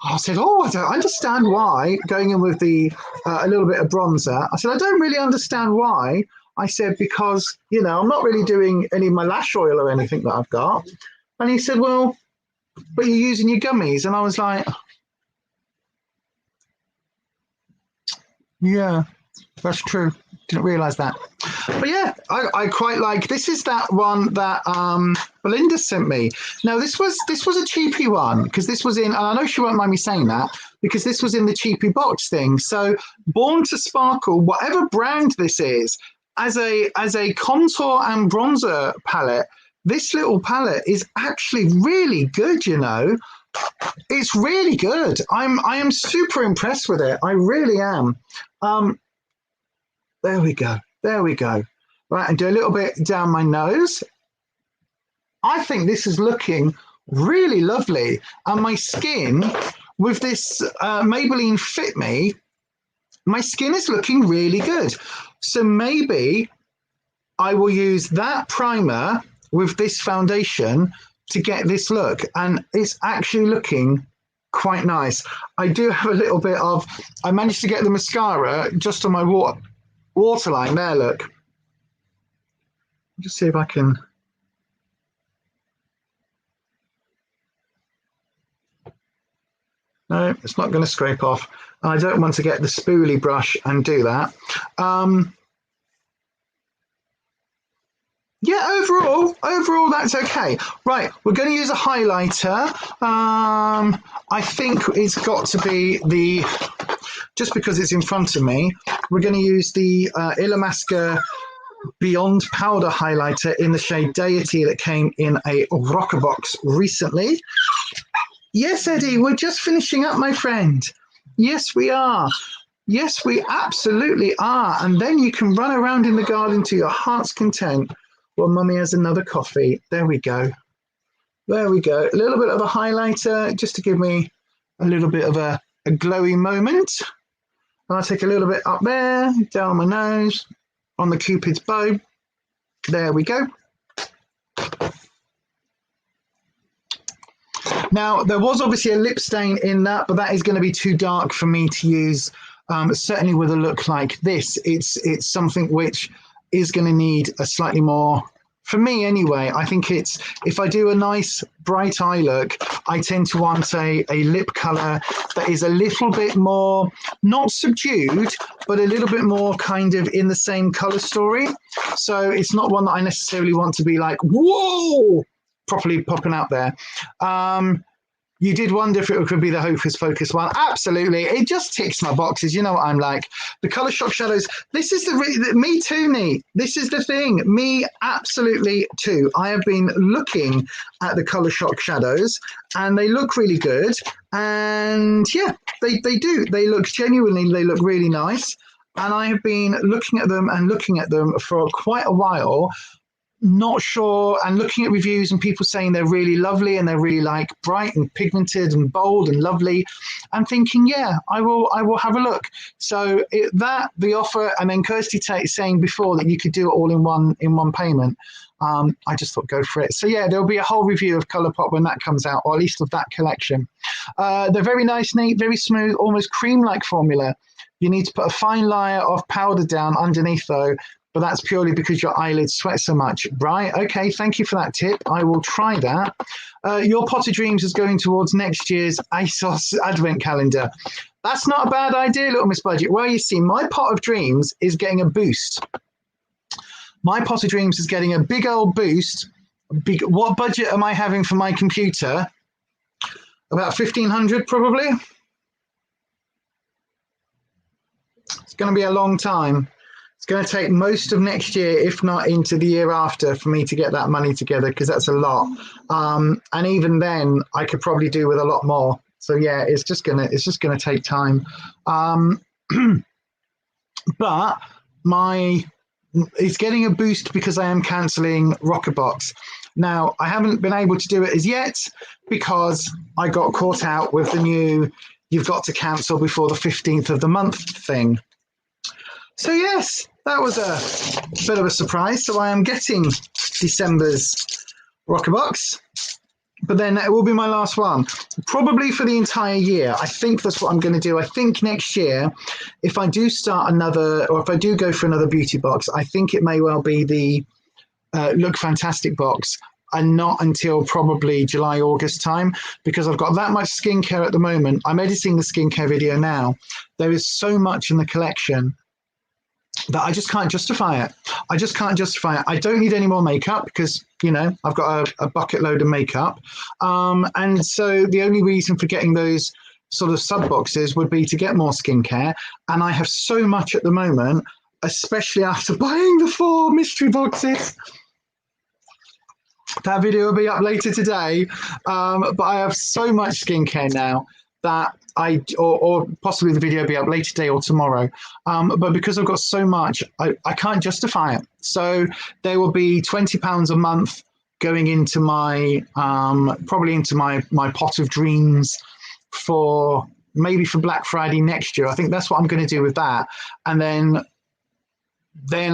I said, I don't understand why, going in with the a little bit of bronzer. I said, I don't really understand why. I said, because, you know, I'm not really doing any of my lash oil or anything that I've got. And he said, well, but you're using your gummies. And I was like, yeah, that's true. Didn't realize that. But yeah, I quite like, this is that one that Belinda sent me. Now this was a cheapy one, because this was in, and I know she won't mind me saying that, because this was in the cheapy box thing. So Born to Sparkle, whatever brand this is, as a contour and bronzer palette, this little palette is actually really good, you know. It's really good. I am super impressed with it. I really am. There we go. There we go. Right, and do a little bit down my nose. I think this is looking really lovely. And my skin, with this Maybelline Fit Me, my skin is looking really good. So maybe I will use that primer with this foundation to get this look. And it's actually looking quite nice. I do have a little bit of, I managed to get the mascara just on my waterline there, look. Just see if I can. No, it's not going to scrape off. I don't want to get the spoolie brush and do that. Yeah, overall, that's okay. Right, we're going to use a highlighter. I think it's got to be the, just because it's in front of me, we're going to use the Illamasqua Beyond Powder highlighter in the shade Deity that came in a rocker box recently. Yes, Eddie, we're just finishing up, my friend. Yes, we are. Yes, we absolutely are. And then you can run around in the garden to your heart's content while Mummy has another coffee. There we go. There we go. A little bit of a highlighter just to give me a little bit of a glowy moment. And I'll take a little bit up there, down my nose, on the Cupid's bow. There we go. Now, there was obviously a lip stain in that, but that is going to be too dark for me to use, certainly with a look like this. It's something which is going to need a slightly more, for me anyway, I think it's, if I do a nice bright eye look, I tend to want a lip colour that is a little bit more, not subdued, but a little bit more kind of in the same colour story. So it's not one that I necessarily want to be like, whoa, properly popping out there. You did wonder if it could be the Hocus Pocus one. Absolutely. It just ticks my boxes. You know what I'm like. The Colour Shock shadows. This is me too, Nee. This is the thing. Me absolutely too. I have been looking at the Colour Shock shadows and they look really good. And yeah, they do. They look genuinely, they look really nice. And I have been looking at them for quite a while. Not sure, and looking at reviews and people saying they're really lovely and they're really like bright and pigmented and bold and lovely. I'm thinking, yeah, I will have a look. So the offer, and then Kirsty saying before that you could do it all in one payment. I just thought go for it. So yeah, there'll be a whole review of Colourpop when that comes out, or at least of that collection. They're very nice, neat, very smooth, almost cream-like formula. You need to put a fine layer of powder down underneath though, but that's purely because your eyelids sweat so much. Right, okay, thank you for that tip. I will try that. Your Pot of Dreams is going towards next year's ASOS Advent Calendar. That's not a bad idea, Little Miss Budget. Well, you see, my Pot of Dreams is getting a boost. My Pot of Dreams is getting a big old boost. What budget am I having for my computer? About 1,500 probably. It's going to be a long time. It's going to take most of next year, if not into the year after, for me to get that money together, because that's a lot. And even then, I could probably do with a lot more. So yeah, it's just gonna take time. But it's getting a boost because I am cancelling Rockerbox. Now, I haven't been able to do it as yet because I got caught out with the new "you've got to cancel before the 15th of the month" thing. So yes, that was a bit of a surprise. So I am getting December's Rockerbox, but then it will be my last one, probably for the entire year. I think that's what I'm going to do. I think next year, if I do start another, or if I do go for another beauty box, I think it may well be the Look Fantastic box, and not until probably July, August time, because I've got that much skincare at the moment. I'm editing the skincare video now. There is so much in the collection that I just can't justify it. I just can't justify it. I don't need any more makeup because, you know, I've got a bucket load of makeup. And so the only reason for getting those sort of sub boxes would be to get more skincare. And I have so much at the moment, especially after buying the 4 mystery boxes. That video will be up later today. But I have so much skincare now that or possibly the video will be up later today or tomorrow. But because I've got so much, I can't justify it. So there will be £20 a month going into my, probably into my Pot of Dreams for maybe for Black Friday next year. I think that's what I'm going to do with that. And then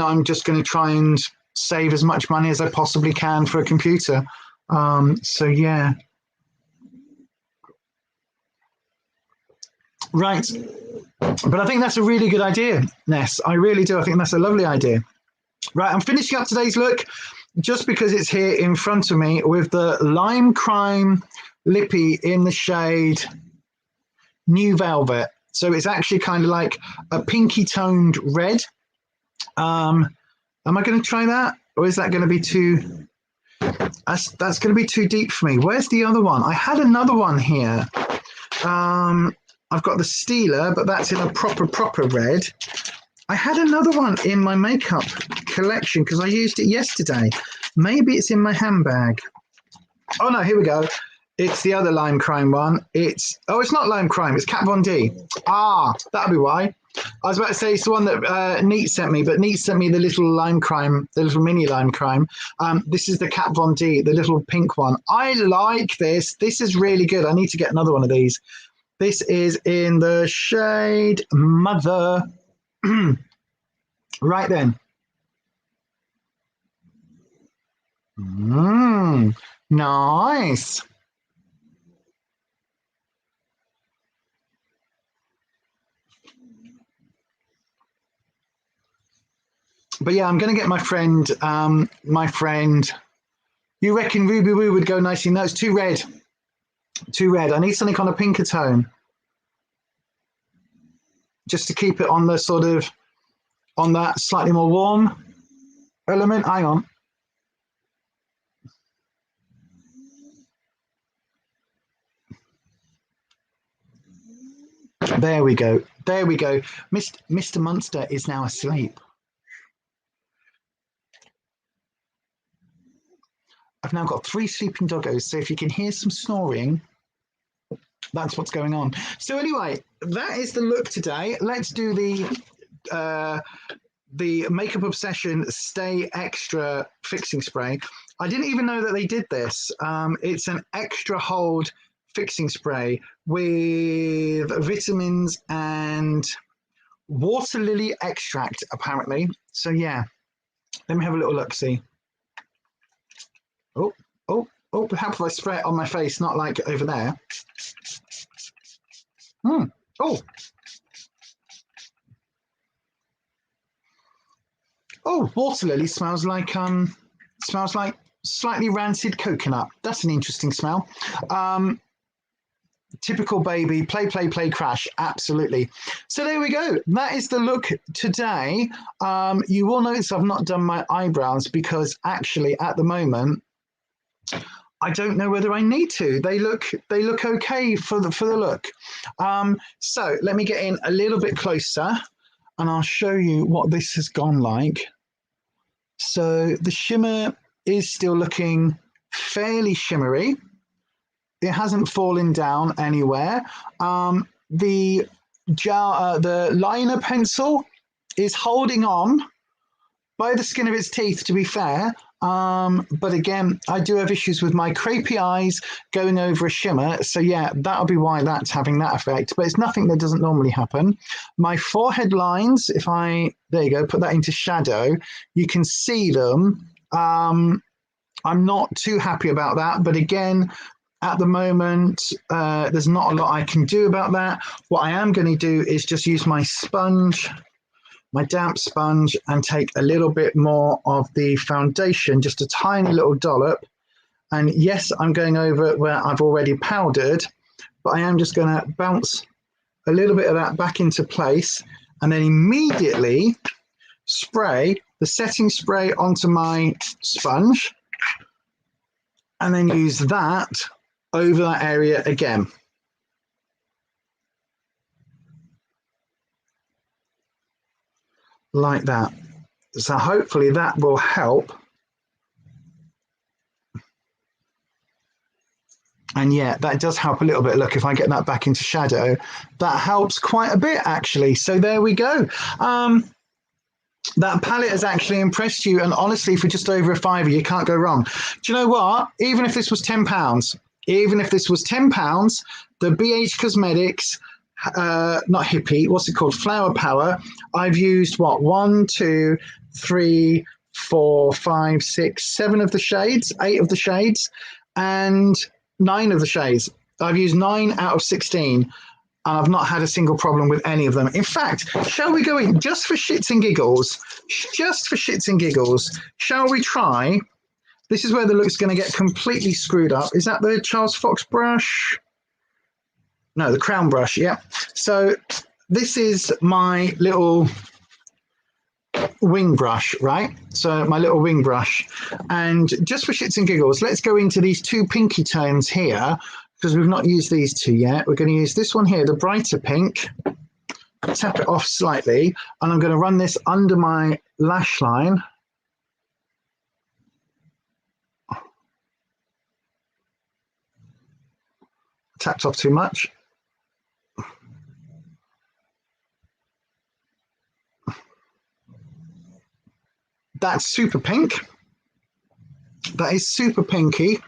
I'm just going to try and save as much money as I possibly can for a computer. So yeah. Right. But I think that's a really good idea, Ness. I really do. I think that's a lovely idea. Right. I'm finishing up today's look just because it's here in front of me with the Lime Crime Lippy in the shade New Velvet. So it's actually kind of like a pinky toned red. Am I going to try that? Or is that going to be too... That's going to be too deep for me. Where's the other one? I had another one here. I've got the Steeler, but that's in a proper red. I had another one in my makeup collection because I used it yesterday. Maybe it's in my handbag. Oh no, here we go. It's the other Lime Crime one. It's not Lime Crime. It's Kat Von D. Ah, that'll be why. I was about to say it's the one that Neat sent me, but Neat sent me the little Lime Crime, the little mini Lime Crime. This is the Kat Von D, the little pink one. I like this. This is really good. I need to get another one of these. This is in the shade Mother. Right then. Nice. But yeah, I'm going to get my friend, you reckon Ruby Woo would go nicely? No, it's too red. Too red. I need something on a pinker tone. Just to keep it on the sort of, on that slightly more warm element. Hang on. There we go. There we go. Mr. Munster is now asleep. I've now got 3 sleeping doggos, so if you can hear some snoring, that's what's going on. So anyway, that is the look today. Let's do the Makeup Obsession Stay Extra Fixing Spray. I didn't even know that they did this. It's an extra hold fixing spray with vitamins and water lily extract, apparently. So yeah, let me have a little look, see. Oh, how if I spray it on my face, not like over there? Oh, water lily smells like slightly rancid coconut. That's an interesting smell. Typical baby, play, crash. Absolutely. So there we go. That is the look today. You will notice I've not done my eyebrows because actually at the moment, I don't know whether I need to. They look okay for the look. So let me get in a little bit closer and I'll show you what this has gone like. So the shimmer is still looking fairly shimmery. It hasn't fallen down anywhere. The liner pencil is holding on by the skin of its teeth, to be fair. But again, I do have issues with my crepey eyes going over a shimmer. So yeah, that'll be why that's having that effect. But it's nothing that doesn't normally happen. My forehead lines, there you go, put that into shadow, you can see them. I'm not too happy about that. But again, at the moment, there's not a lot I can do about that. What I am going to do is just use my sponge, my damp sponge, and take a little bit more of the foundation, just a tiny little dollop. And yes, I'm going over it where I've already powdered, but I am just going to bounce a little bit of that back into place and then immediately spray the setting spray onto my sponge and then use that over that area again. Like that. So hopefully that will help. And yeah, that does help a little bit. Look, if I get that back into shadow, that helps quite a bit actually. So there we go. That palette has actually impressed you. And honestly, for just over £5, you can't go wrong. Do you know what? Even if this was £10, the BH Cosmetics, not hippie, what's it called? Flower Power. I've used what? 1, 2, 3, 4, 5, 6, 7 of the shades, 8 of the shades, and 9 of the shades. I've used 9 out of 16, and I've not had a single problem with any of them. In fact, shall we go in just for shits and giggles? Just for shits and giggles, shall we try? This is where the look's going to get completely screwed up. Is that the Charles Fox brush? No, the Crown brush, yeah. So this is my little wing brush, right? So my little wing brush. And just for shits and giggles, let's go into these 2 pinky tones here, because we've not used these 2 yet. We're going to use this one here, the brighter pink. Tap it off slightly, and I'm going to run this under my lash line. tapped off too much. That's super pink. That is super pinky.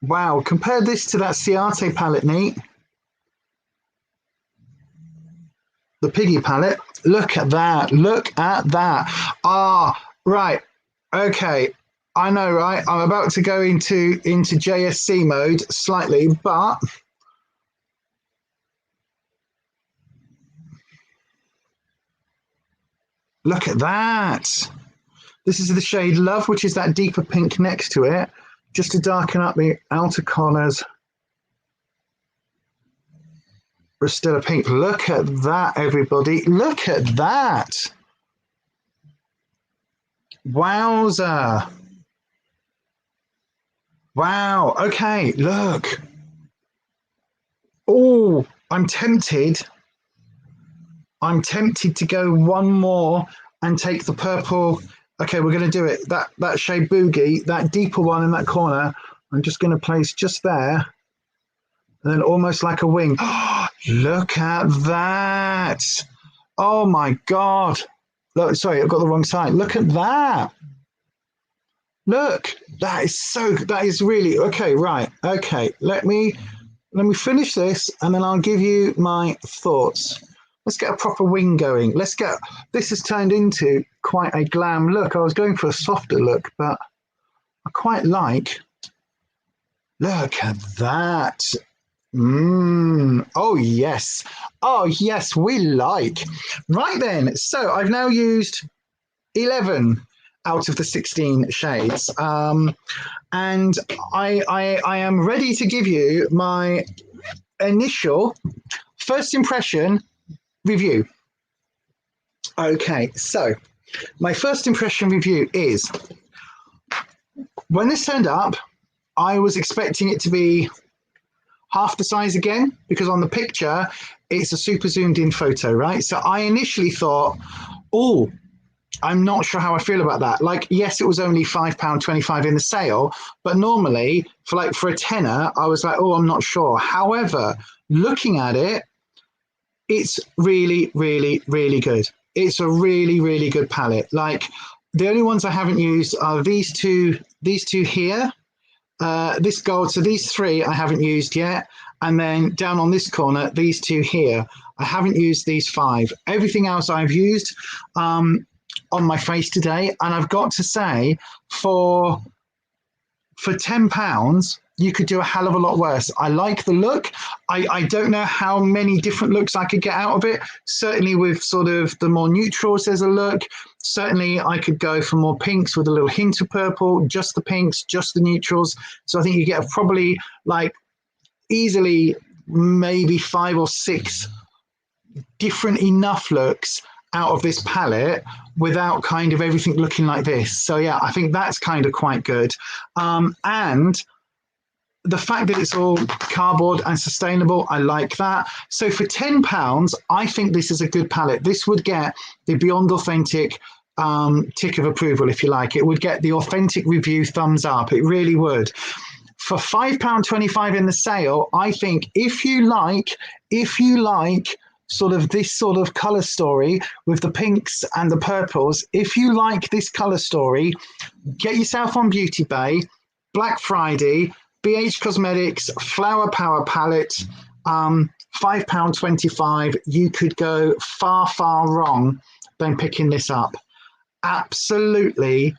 Wow, compare this to that Ciate palette, Neat. The Piggy palette. Look at that. Look at that. Ah, right. Okay. I know, right? I'm about to go into JSC mode slightly, but look at that. This is the shade Love, which is that deeper pink next to it, just to darken up the outer corners. There's still a pink. Look at that, everybody. Look at that. Wowza. Wow. Okay, look. Oh, I'm tempted. I'm tempted to go one more and take the purple. Okay, we're going to do it. That shade Boogie, that deeper one in that corner, I'm just going to place just there. And then almost like a wing. Look at that. Oh my God. Look, sorry, I've got the wrong side. Look at that. Look, that is really, okay, right. Okay, let me finish this and then I'll give you my thoughts. Let's get a proper wing going. This has turned into quite a glam look. I was going for a softer look, but I quite like, look at that. Oh yes, we like. Right then, so I've now used 11 out of the 16 shades, and I am ready to give you my initial first impression review. Okay, so my first impression review is, when this turned up, I was expecting it to be half the size again, because on the picture it's a super zoomed in photo, right? So I initially thought, oh, I'm not sure how I feel about that. Like, yes, it was only £5.25 in the sale, but normally for a tenner, I was like, oh, I'm not sure. However, looking at it, it's really, really, really good. It's a really, really good palette. Like, the only ones I haven't used are these two here. This gold, so these three I haven't used yet, and then down on this corner, these two here. I haven't used these 5. Everything else I've used on my face today, and I've got to say, for £10, you could do a hell of a lot worse. I like the look. I don't know how many different looks I could get out of it. Certainly with sort of the more neutrals, there's a look. Certainly I could go for more pinks with a little hint of purple, just the pinks, just the neutrals. So I think you get probably like easily maybe 5 or 6 different enough looks out of this palette without kind of everything looking like this. So yeah, I think that's kind of quite good. And the fact that it's all cardboard and sustainable, I like that. So for £10, I think this is a good palette. This would get the Beyond Authentic tick of approval, if you like. It would get the authentic review thumbs up. It really would. For £5.25 in the sale, I think if you like sort of this sort of color story with the pinks and the purples, if you like this color story, get yourself on Beauty Bay, Black Friday, BH Cosmetics Flower Power Palette, £5.25. You could go far, far wrong than picking this up. Absolutely,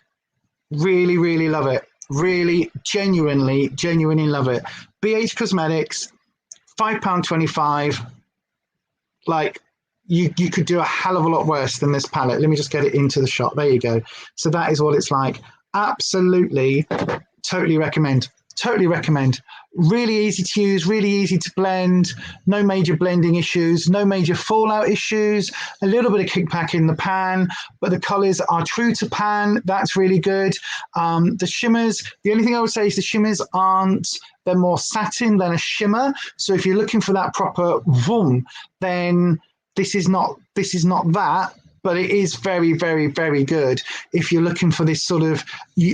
really, really love it. Really, genuinely love it. BH Cosmetics, £5.25. Like, you could do a hell of a lot worse than this palette. Let me just get it into the shot. There you go. So that is what it's like. Absolutely, totally recommend. Totally recommend. Really easy to use, really easy to blend. No major blending issues, no major fallout issues. A little bit of kickback in the pan, but the colors are true to pan. That's really good. The shimmers, the only thing I would say is the shimmers they're more satin than a shimmer. So if you're looking for that proper vroom, then this is not that. but it is very, very, very good if you're looking for this sort of,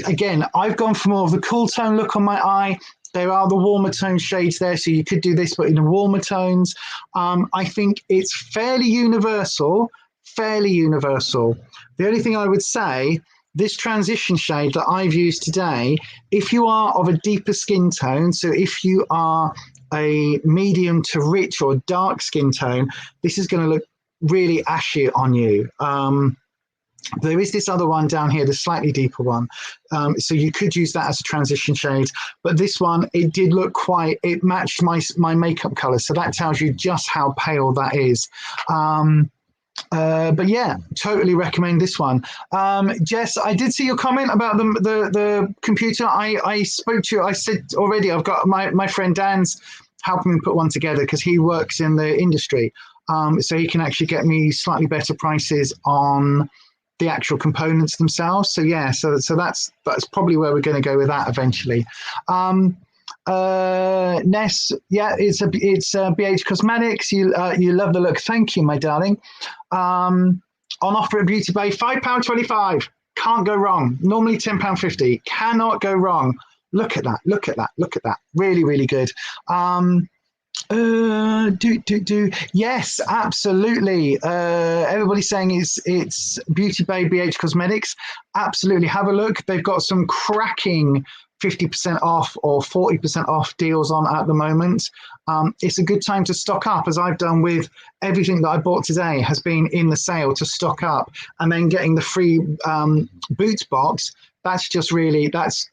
again, I've gone for more of the cool tone look on my eye. There are the warmer tone shades there, so you could do this, but in the warmer tones. I think it's fairly universal, The only thing I would say, this transition shade that I've used today, if you are of a deeper skin tone, so if you are a medium to rich or dark skin tone, this is going to look really ashy on you. There is this other one down here, the slightly deeper one. So you could use that as a transition shade. But this one, it did look quite, it matched my makeup color. So that tells you just how pale that is. But yeah, totally recommend this one. Jess, I did see your comment about the computer. I spoke to you. I said already, I've got my friend Dan's helping me put one together because he works in the industry. So he can actually get me slightly better prices on the actual components themselves. So yeah, so that's probably where we're going to go with that eventually. Ness, yeah, it's BH Cosmetics. You love the look. Thank you, my darling. On offer at Beauty Bay, £5.25. Can't go wrong. Normally £10.50. Cannot go wrong. Look at that. Look at that. Look at that. Really, really good. Yes, absolutely. Everybody's saying it's Beauty Bay BH Cosmetics. Absolutely, have a look. They've got some cracking 50% off or 40% off deals on at the moment. It's a good time to stock up, as I've done with everything that I bought today has been in the sale to stock up, and then getting the free boots box. That's just really that's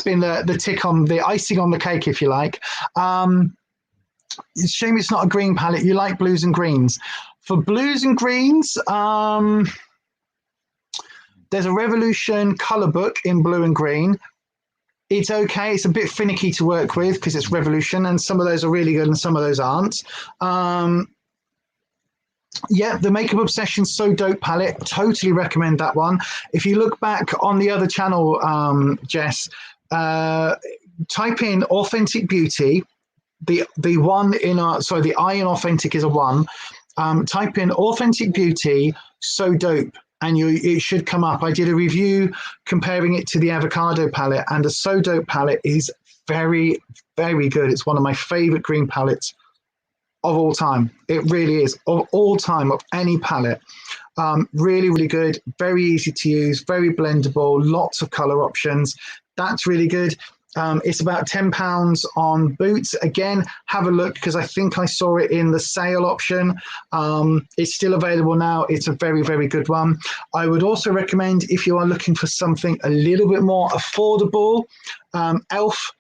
been the tick on the icing on the cake, if you like. It's a shame it's not a green palette. You like blues and greens. For blues and greens, there's a Revolution colour book in blue and green. It's okay. It's a bit finicky to work with because it's Revolution, and some of those are really good and some of those aren't. Yeah, the Makeup Obsession So Dope palette, totally recommend that one. If you look back on the other channel, Jess, type in Authentic Beauty. The one in sorry, the I in Authentic is a 1. Type in Authentic Beauty So Dope, and it should come up. I did a review comparing it to the Avocado palette, and the So Dope palette is very, very good. It's one of my favorite green palettes of all time. It really is, of all time, of any palette. Really, really good, very easy to use, very blendable, lots of color options. That's really good. It's about £10 on Boots. Again, have a look because I think I saw it in the sale option. It's still available now. It's a very, very good one. I would also recommend, if you are looking for something a little bit more affordable, Elf,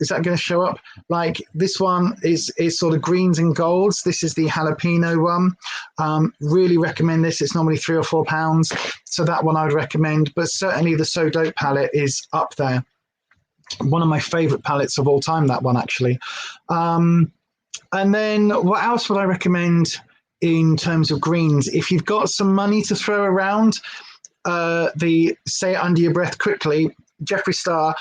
is that going to show up? Like this one is sort of greens and golds. This is the jalapeno one. Really recommend this. It's normally £3 or £4. So that one I would recommend, but certainly the So Dope palette is up there. One of my favorite palettes of all time, that one actually. And then what else would I recommend in terms of greens? If you've got some money to throw around, the Say It Under Your Breath Quickly Jeffree Star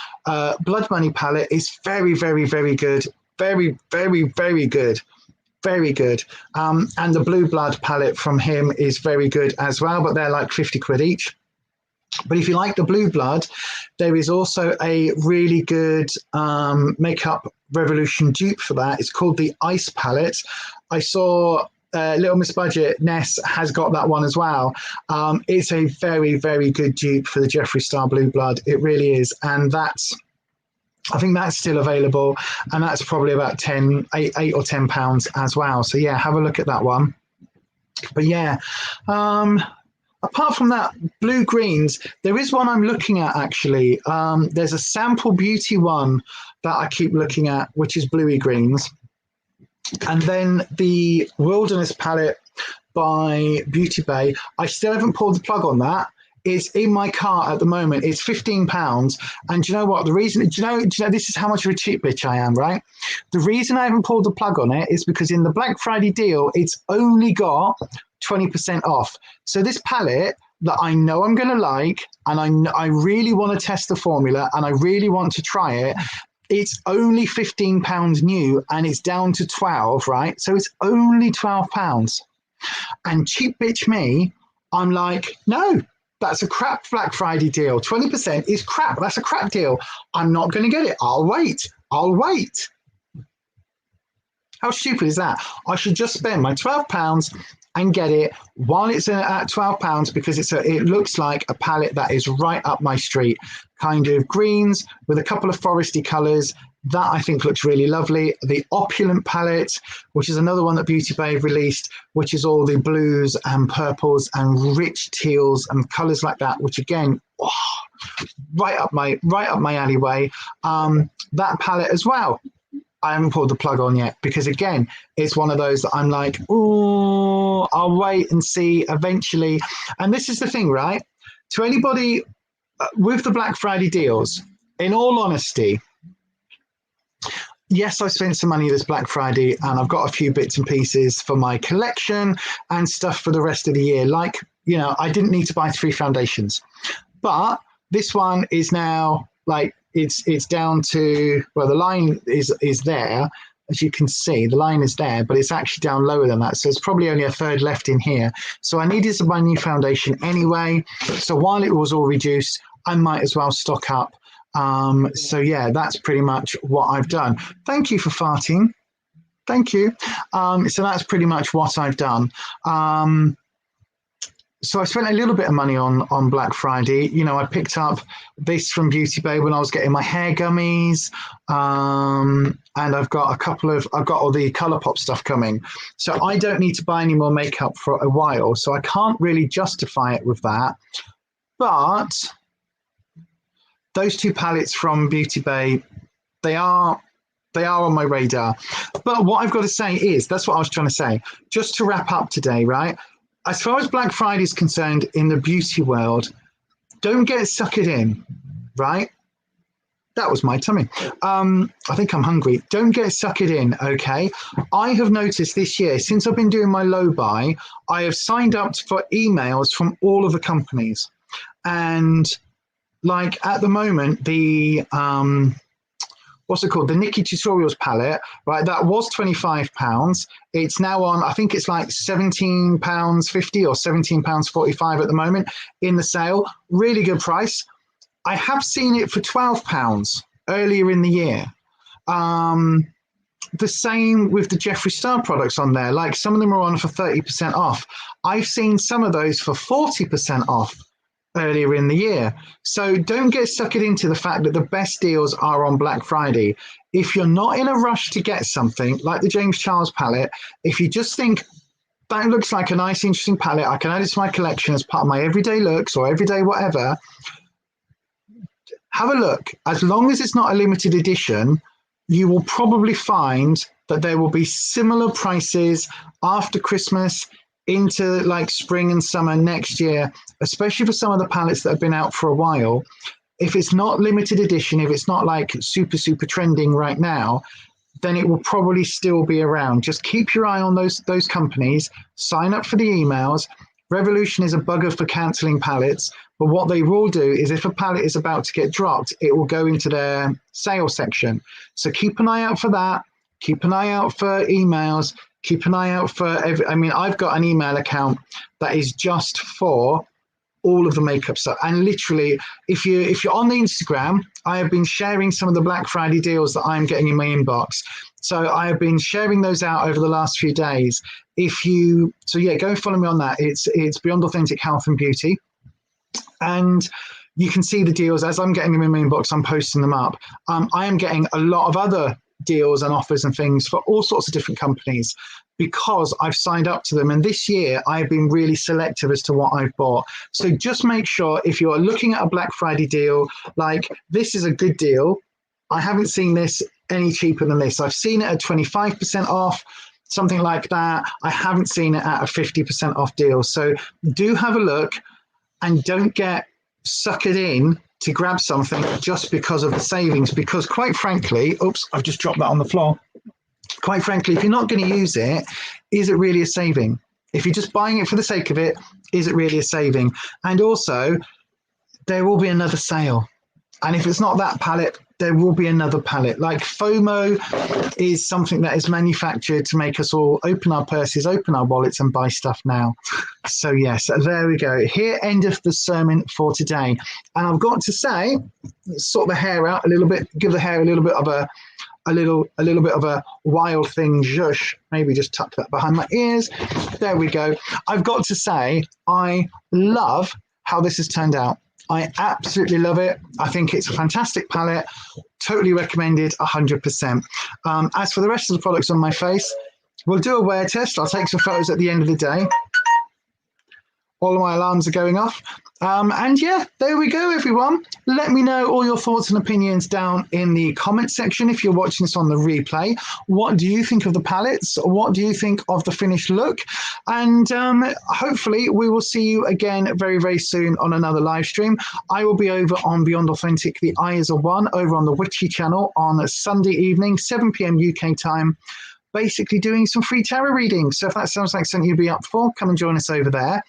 Blood Money palette is very, very, very good. Very, very, very good. Very good. And the Blue Blood palette from him is very good as well, but they're like 50 quid each. But if you like the Blue Blood, there is also a really good Makeup Revolution dupe for that. It's called the Ice palette. I saw Little Miss Budget, Ness, has got that one as well. It's a very, very good dupe for the Jeffree Star Blue Blood. It really is. And I think that's still available. And that's probably about £8 or £10 as well. So yeah, have a look at that one. But yeah, apart from that, blue greens, there is one I'm looking at actually. There's a Sample Beauty one that I keep looking at, which is bluey greens. And then the Wilderness palette by Beauty Bay, I still haven't pulled the plug on that. It's in my cart at the moment. It's £15. And do you know what? The reason, do you know, this is how much of a cheap bitch I am, right? The reason I haven't pulled the plug on it is because in the Black Friday deal, it's only got 20% off. So this palette that I know I'm going to like, and I really want to test the formula, and I really want to try it, it's only £15 new, and it's down to 12, right? So it's only £12. And cheap bitch me, I'm like, no, that's a crap Black Friday deal. 20% is crap. That's a crap deal. I'm not going to get it. I'll wait. I'll wait. How stupid is that? I should just spend my £12 and get it while it's at £12 because it looks like a palette that is right up my street. Kind of greens with a couple of foresty colours. That I think looks really lovely. The Opulent palette, which is another one that Beauty Bay released, which is all the blues and purples and rich teals and colours like that, which again, oh, right up my alleyway. That palette as well. I haven't pulled the plug on yet because again, it's one of those that I'm like, oh, I'll wait and see eventually. And this is the thing, right? To anybody with the Black Friday deals, in all honesty, yes, I spent some money this Black Friday and I've got a few bits and pieces for my collection and stuff for the rest of the year. Like, you know, I didn't need to buy 3 foundations, but this one is now like, it's down to, well, the line is there. As you can see, the line is there, but it's actually down lower than that. So it's probably only a third left in here. So I needed to buy a new foundation anyway. So while it was all reduced, I might as well stock up. So yeah, that's pretty much what I've done. Thank you for farting. Thank you. So that's pretty much what I've done. So I spent a little bit of money on Black Friday. You know, I picked up this from Beauty Bay when I was getting my hair gummies. And I've got all the ColourPop stuff coming. So I don't need to buy any more makeup for a while. So I can't really justify it with that. But those 2 palettes from Beauty Bay, they are on my radar. But what I've got to say is, that's what I was trying to say. Just to wrap up today, right? As far as Black Friday is concerned in the beauty world, don't get suckered in, right? That was my tummy. I think I'm hungry. Don't get suckered in, okay? I have noticed this year, since I've been doing my low buy, I have signed up for emails from all of the companies. And like at the moment, the what's it called? The Nikki Tutorials palette, right? That was £25. It's now on, I think it's like £17.50 or £17.45 at the moment in the sale. Really good price. I have seen it for £12 earlier in the year. The same with the Jeffree Star products on there. Like some of them are on for 30% off. I've seen some of those for 40% off earlier in the year. So don't get suckered into the fact that the best deals are on Black Friday. If you're not in a rush to get something like the James Charles palette, if you just think that looks like a nice, interesting palette, I can add it to my collection as part of my everyday looks or everyday whatever, have a look. As long as it's not a limited edition, you will probably find that there will be similar prices after Christmas into like spring and summer next year, especially for some of the palettes that have been out for a while. If it's not limited edition, if it's not like super, super trending right now, then it will probably still be around. Just keep your eye on those companies, sign up for the emails. Revolution is a bugger for cancelling palettes, but what they will do is if a palette is about to get dropped, it will go into their sale section. So keep an eye out for that. Keep an eye out for emails. Keep an eye out for I've got an email account that is just for all of the makeup stuff. And literally, if you're on the Instagram, I have been sharing some of the Black Friday deals that I'm getting in my inbox. So I have been sharing those out over the last few days. Go and follow me on that. It's Beyond Authentic Health and Beauty. And you can see the deals as I'm getting them in my inbox, I'm posting them up. I am getting a lot of other deals and offers and things for all sorts of different companies because I've signed up to them. And this year I've been really selective as to what I've bought. So just make sure if you're looking at a Black Friday deal, like this is a good deal. I haven't seen this any cheaper than this. I've seen it at 25% off, something like that. I haven't seen it at a 50% off deal. So do have a look and don't get suckered in to grab something just because of the savings, because quite frankly, oops, I've just dropped that on the floor. Quite frankly, if you're not going to use it, is it really a saving? If you're just buying it for the sake of it, is it really a saving? And also, there will be another sale. And if it's not that palette, there will be another palette. Like FOMO is something that is manufactured to make us all open our purses, open our wallets and buy stuff now. So yes, there we go. Here endeth the sermon for today. And I've got to say, sort the hair out a little bit, give the hair a little bit of a little bit of a wild thing, zhush. Maybe just tuck that behind my ears. There we go. I've got to say, I love how this has turned out. I absolutely love it. I think it's a fantastic palette. Totally recommended, 100%. As for the rest of the products on my face, we'll do a wear test. I'll take some photos at the end of the day. All of my alarms are going off. And yeah, there we go, everyone. Let me know all your thoughts and opinions down in the comment section if you're watching this on the replay. What do you think of the palettes? What do you think of the finished look? And hopefully we will see you again very, very soon on another live stream. I will be over on Beyond Authentic, The Eye is a One, over on the Witchy channel on a Sunday evening, 7 p.m. UK time, basically doing some free tarot readings. So if that sounds like something you'd be up for, come and join us over there.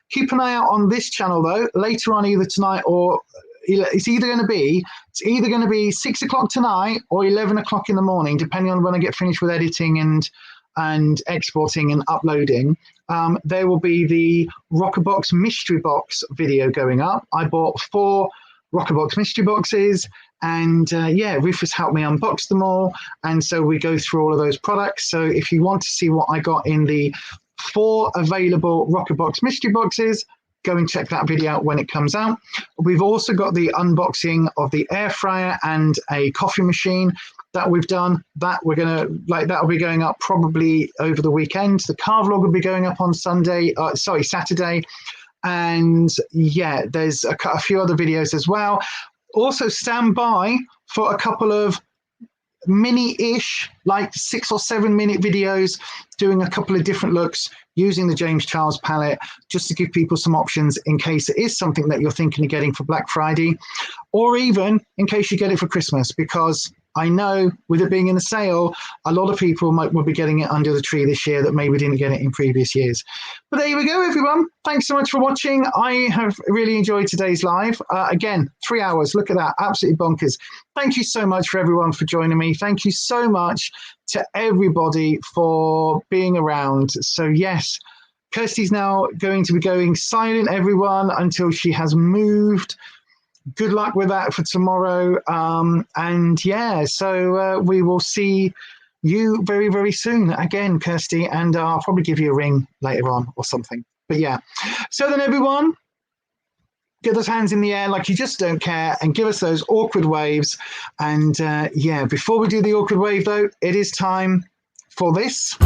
Keep an eye out on this channel though. Later on, either tonight or it's either going to be 6 o'clock tonight or 11 o'clock in the morning, depending on when I get finished with editing and exporting and uploading. There will be the Rockerbox mystery box video going up. I bought 4 Rockerbox mystery boxes, and yeah, Rufus helped me unbox them all, and so we go through all of those products. So if you want to see what I got in the 4 available Rockerbox mystery boxes, go and check that video out when it comes out. We've also got the unboxing of the air fryer and a coffee machine that we've done. That we're gonna that'll be going up probably over the weekend. The car vlog will be going up on Saturday. And yeah, there's a few other videos as well. Also stand by for a couple of mini-ish, like 6 or 7 minute videos doing a couple of different looks using the James Charles palette, just to give people some options in case it is something that you're thinking of getting for Black Friday, or even in case you get it for Christmas, because I know with it being in a sale, a lot of people will be getting it under the tree this year that maybe didn't get it in previous years. But there we go, everyone. Thanks so much for watching. I have really enjoyed today's live. Again, 3 hours. Look at that. Absolutely bonkers. Thank you so much for everyone for joining me. Thank you so much to everybody for being around. So yes, Kirsty's now going to be going silent, everyone, until she has moved. Good luck with that for tomorrow. And yeah, so we will see you very, very soon again, Kirsty, and I'll probably give you a ring later on or something. But yeah, so then everyone, get those hands in the air like you just don't care and give us those awkward waves. And yeah, before we do the awkward wave though, it is time for this.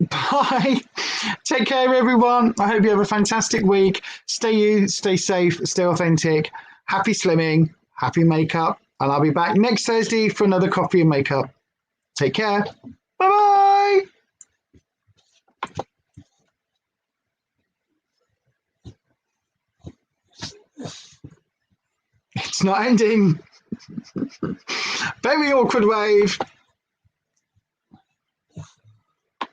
Bye. Take care, everyone. I hope you have a fantastic week. Stay you, stay safe, stay authentic. Happy slimming, happy makeup. And I'll be back next Thursday for another coffee and makeup. Take care. Bye-bye. It's not ending. Very awkward wave.